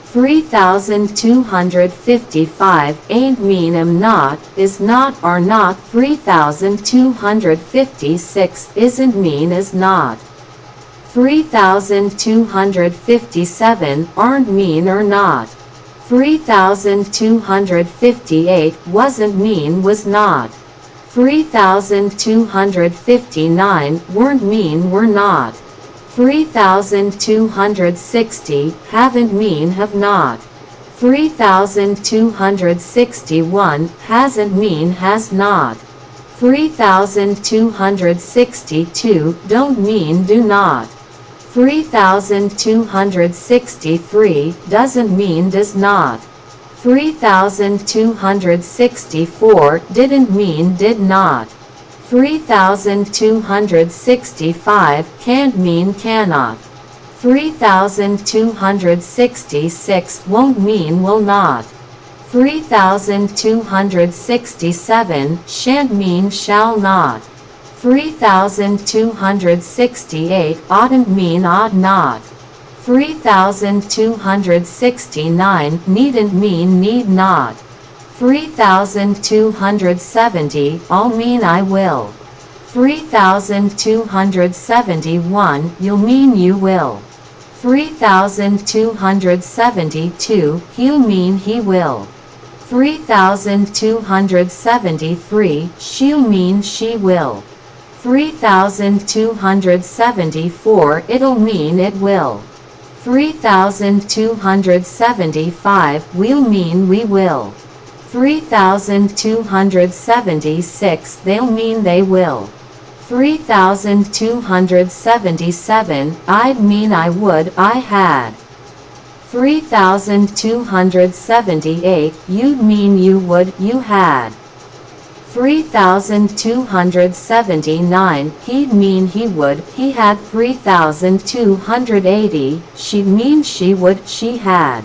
3,255 ain't mean am not, is not are not. 3,256 isn't mean is not. 3,257 aren't mean or not. 3,258 wasn't mean was not. 3,259 weren't mean were not. 3,260 haven't mean have not. 3,261 hasn't mean has not. 3,262 don't mean do not. 3,263 doesn't mean does not. 3,264 didn't mean did not. 3,265 can't mean cannot. 3,266 won't mean will not. 3,267 shan't mean shall not. 3,268 oughtn't mean ought not. 3,269 needn't mean need not. 3,270 all mean I will. 3,271 you'll mean you will. 3,272 he'll mean he will. 3,273 she'll mean she will. 3,274 it'll mean it will. 3,275 we'll mean we will. 3,276 they'll mean they will. 3,277 I'd mean I would I had. 3,278 you'd mean you would you had. 3,279 he'd mean he would he had. 3,280 she'd mean she would she had.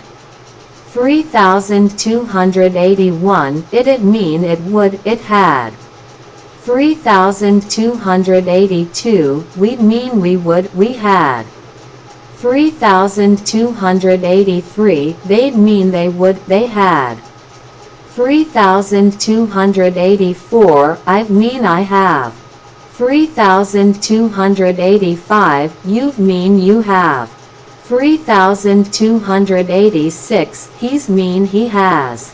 3,281 it'd mean it would it had. 3,282 we'd mean we would we had. 3,283 they'd mean they would they had. 3,284 I'd mean I have. 3,285 you've mean you have. 3,286 he's mean he has.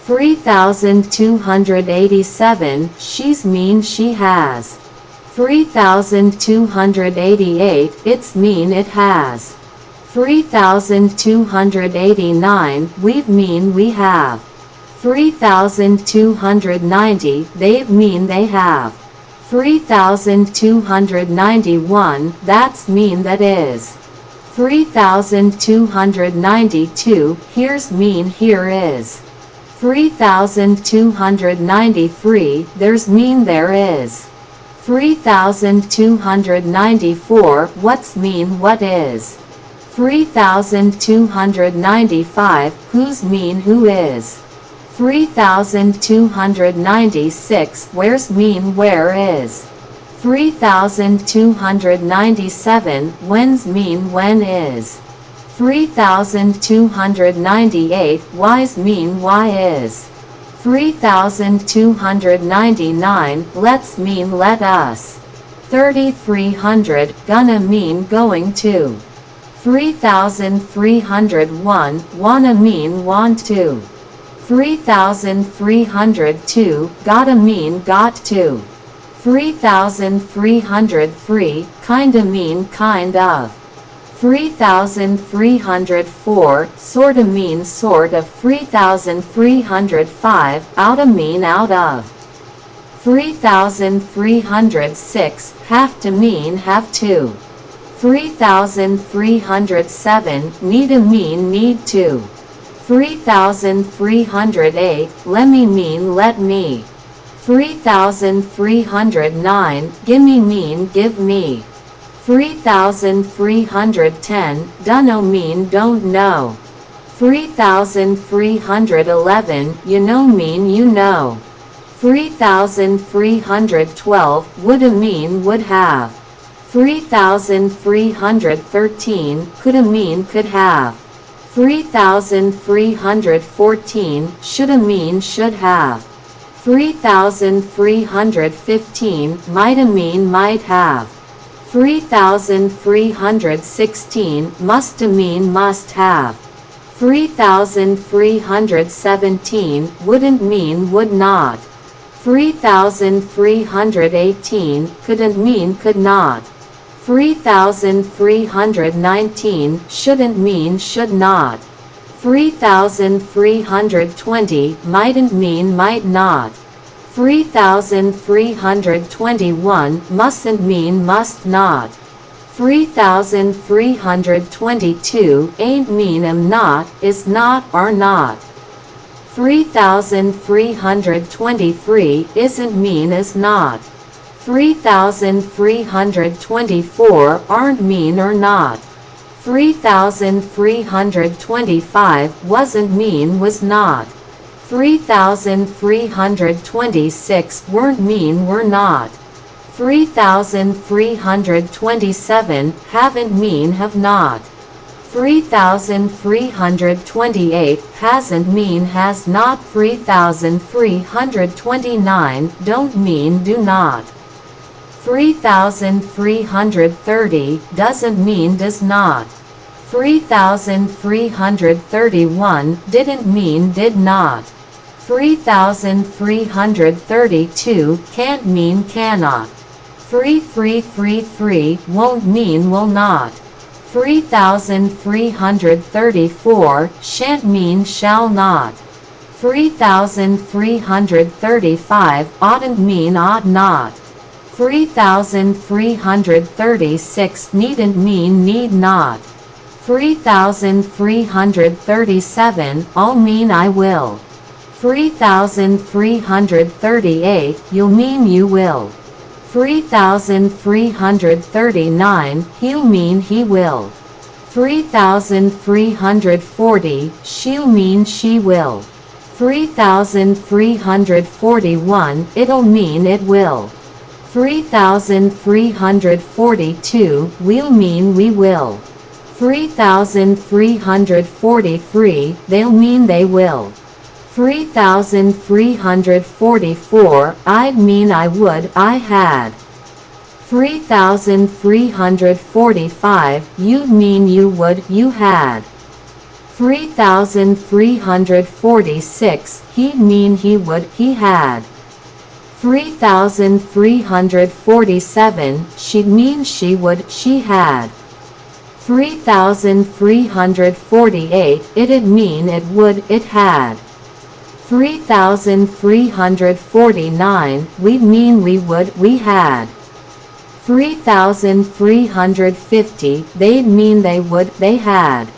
3,287 she's mean she has. 3,288 it's mean it has. 3,289 we've mean we have. 3,290 they've mean they have. 3,291 that's mean that is. 3,292 here's mean here is. 3,293 there's mean there is. 3,294 what's mean what is. 3,295 who's mean who is. 3,296 where's mean where is. 3,297 when's mean when is. 3,298 why's mean why is. 3,299 let's mean let us. 3,300 gonna mean going to. 3,301 wanna mean want to. 3,302 gotta mean got to. 3,303 kinda mean kind of. 3,304, sorta mean sort of. 3,305, outta mean out of. 3,306, have to mean have to. 3,307, need to mean need to. 3,308, lemme mean let me. 3,309, gimme mean give me. 3,310, dunno mean don't know. 3,311, you know mean you know. 3,312, woulda mean would have. 3,313, coulda mean could have. 3,314, shoulda mean should have. 3,315, mighta mean might have. 3,316, musta mean must have. 3,317, wouldn't mean would not. 3,318, couldn't mean could not. 3,319, shouldn't mean should not. 3,320, mightn't mean might not. 3,321, mustn't mean must not. 3,322, ain't mean am not, is not, are not. 3,323, isn't mean is not. 3,324, aren't mean or not. 3,325, wasn't mean was not. 3,326, weren't mean were not. 3,327, haven't mean have not. 3,328, hasn't mean has not. 3,329, don't mean do not. 3,330, doesn't mean does not. 3,331, didn't mean did not. 3,332, can't mean cannot. 3,333, won't mean will not. 3,334, shan't mean shall not. 3,335, oughtn't mean ought not. 3,336, needn't mean need not. 3,337, I'll mean I will. 3,338, you'll mean you will. 3,339, he'll mean he will. 3,340, she'll mean she will. 3,341, it'll mean it will. 3,342, we'll mean we will. 3,343, they'll mean they will. 3,344, I'd mean I would, I had. 3,345, you'd mean you would, you had. 3,346, he'd mean he would, he had. 3,347, she'd mean she would, she had. 3,348, it'd mean it would, it had. 3,349, we'd mean we would, we had. 3,350, they'd mean they would, they had.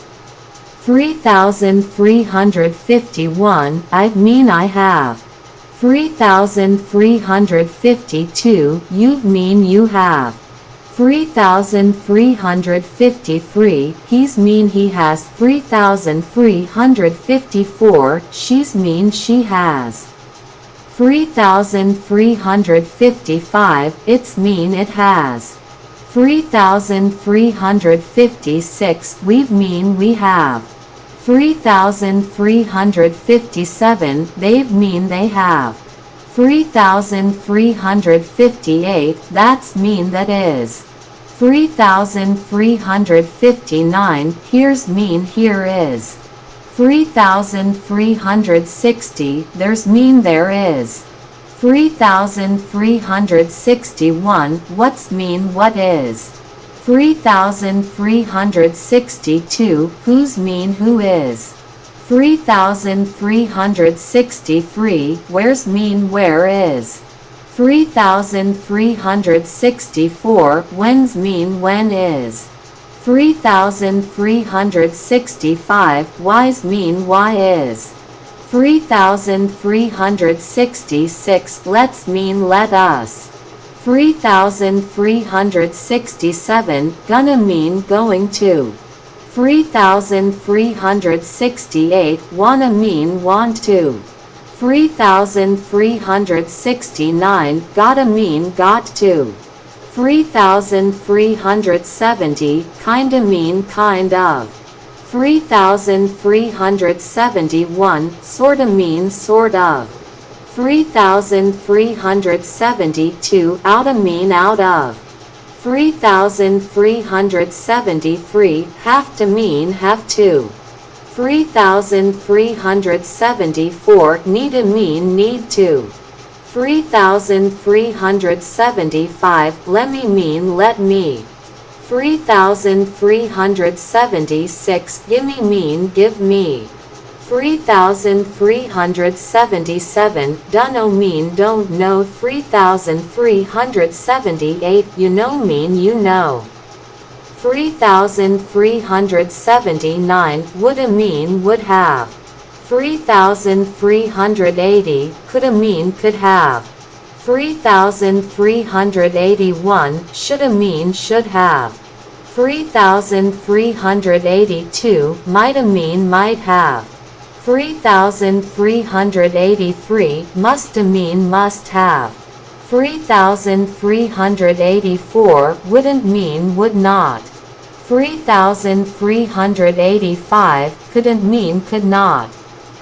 3,351, I'd mean I have. 3,352, you'd mean you have. 3,353, he's mean he has. 3,354, she's mean she has. 3,355, it's mean it has. 3,356, we've mean we have. 3,357, they've mean they have. 3,358, that's mean that is. 3,359, here's mean here is. 3,360, there's mean there is. 3,361, what's mean what is. 3,362, whose mean who is. 3,363, where's mean where is. 3,364, when's mean when is. 3,365, why's mean why is. 3,366, let's mean let us. 3,367, gonna mean going to. 3,368, wanna mean want to. 3,369, gotta mean got to. 3,370, kinda mean kind of. 3,371, sorta mean sort of. 3,372, outta mean out of. 3,373, have to mean have to. 3,374, need to mean need to. 3,375, let me mean let me. 3,376, gimme mean give me. 3,377, dunno mean don't know. 3,378, you know mean you know. 3,379, woulda mean would have. 3,380, coulda mean could have. 3,381, shoulda mean should have. 3,382, mighta mean might have. 3,383, musta mean must have. 3,384, wouldn't mean would not. 3,385, couldn't mean could not.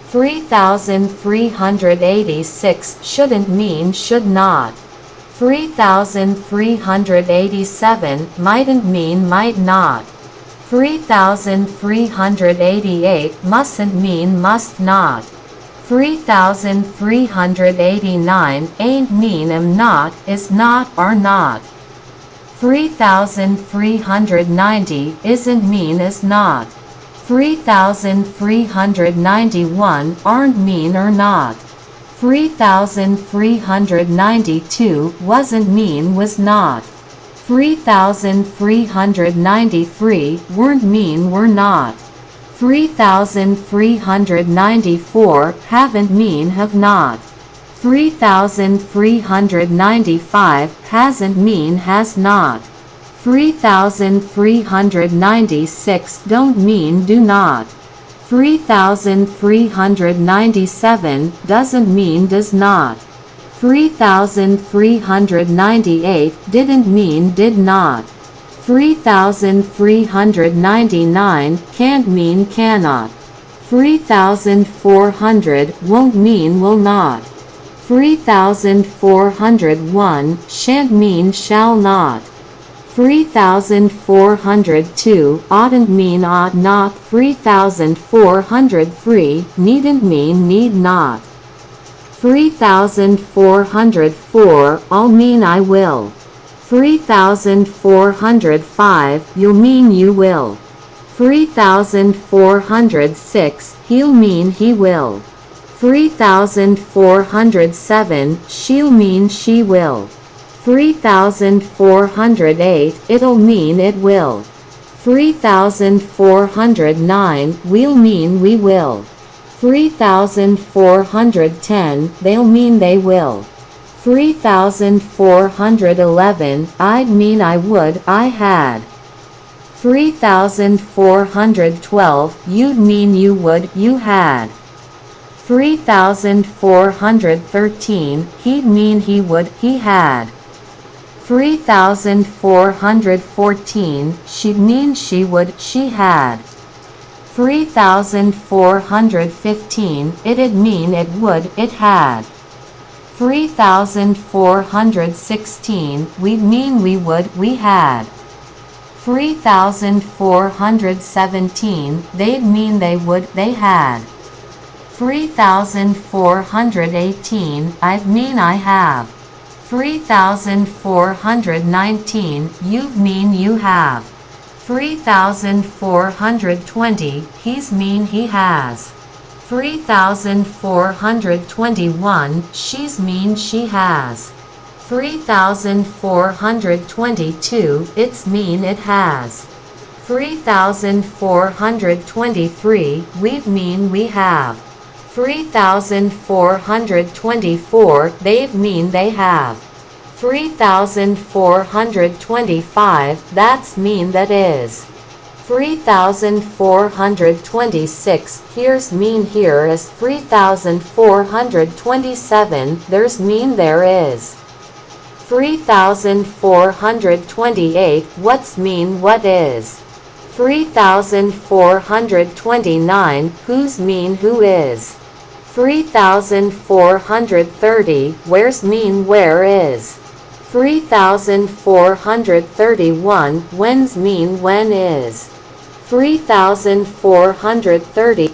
3,386, shouldn't mean should not. 3,387, mightn't mean might not. 3,388, mustn't mean must not. 3,389, ain't mean am not, is not, are not. 3,390, isn't mean is not. 3,391, aren't mean or not. 3,392, wasn't mean was not. 3,393, weren't mean were not. 3,394, haven't mean have not. 3,395, hasn't mean has not. 3,396, don't mean do not. 3,397, doesn't mean does not. 3,398, didn't mean did not. 3,399, can't mean cannot. 3,400, won't mean will not. 3,401, shan't mean shall not. 3,402, oughtn't mean ought not. 3,403, needn't mean need not. 3,404, I'll mean I will. 3,405, you'll mean you will. 3,406, he'll mean he will. 3,407, she'll mean she will. 3,408, it'll mean it will. 3,409, we'll mean we will. 3,410, they'll mean they will. 3,411, I'd mean I would, I had. 3,412, you'd mean you would, you had. 3,413, he'd mean he would, he had. 3,414, she'd mean she would, she had. 3,415, it'd mean it would, it had. 3,416, we'd mean we would, we had. 3,417, they'd mean they would, they had. 3,418, I'd mean I have. 3,419, you mean you have. 3,420, he's mean he has. 3,421, she's mean she has. 3,422, it's mean it has. 3,423, we mean we have. 3,424, they've mean they have. 3,425, that's mean that is. 3,426, here's mean here is. 3,427, there's mean there is. 3,428, what's mean what is. 3,429, who's mean who is. 3,430, where's mean where is. 3,431, when's mean when is. 3,430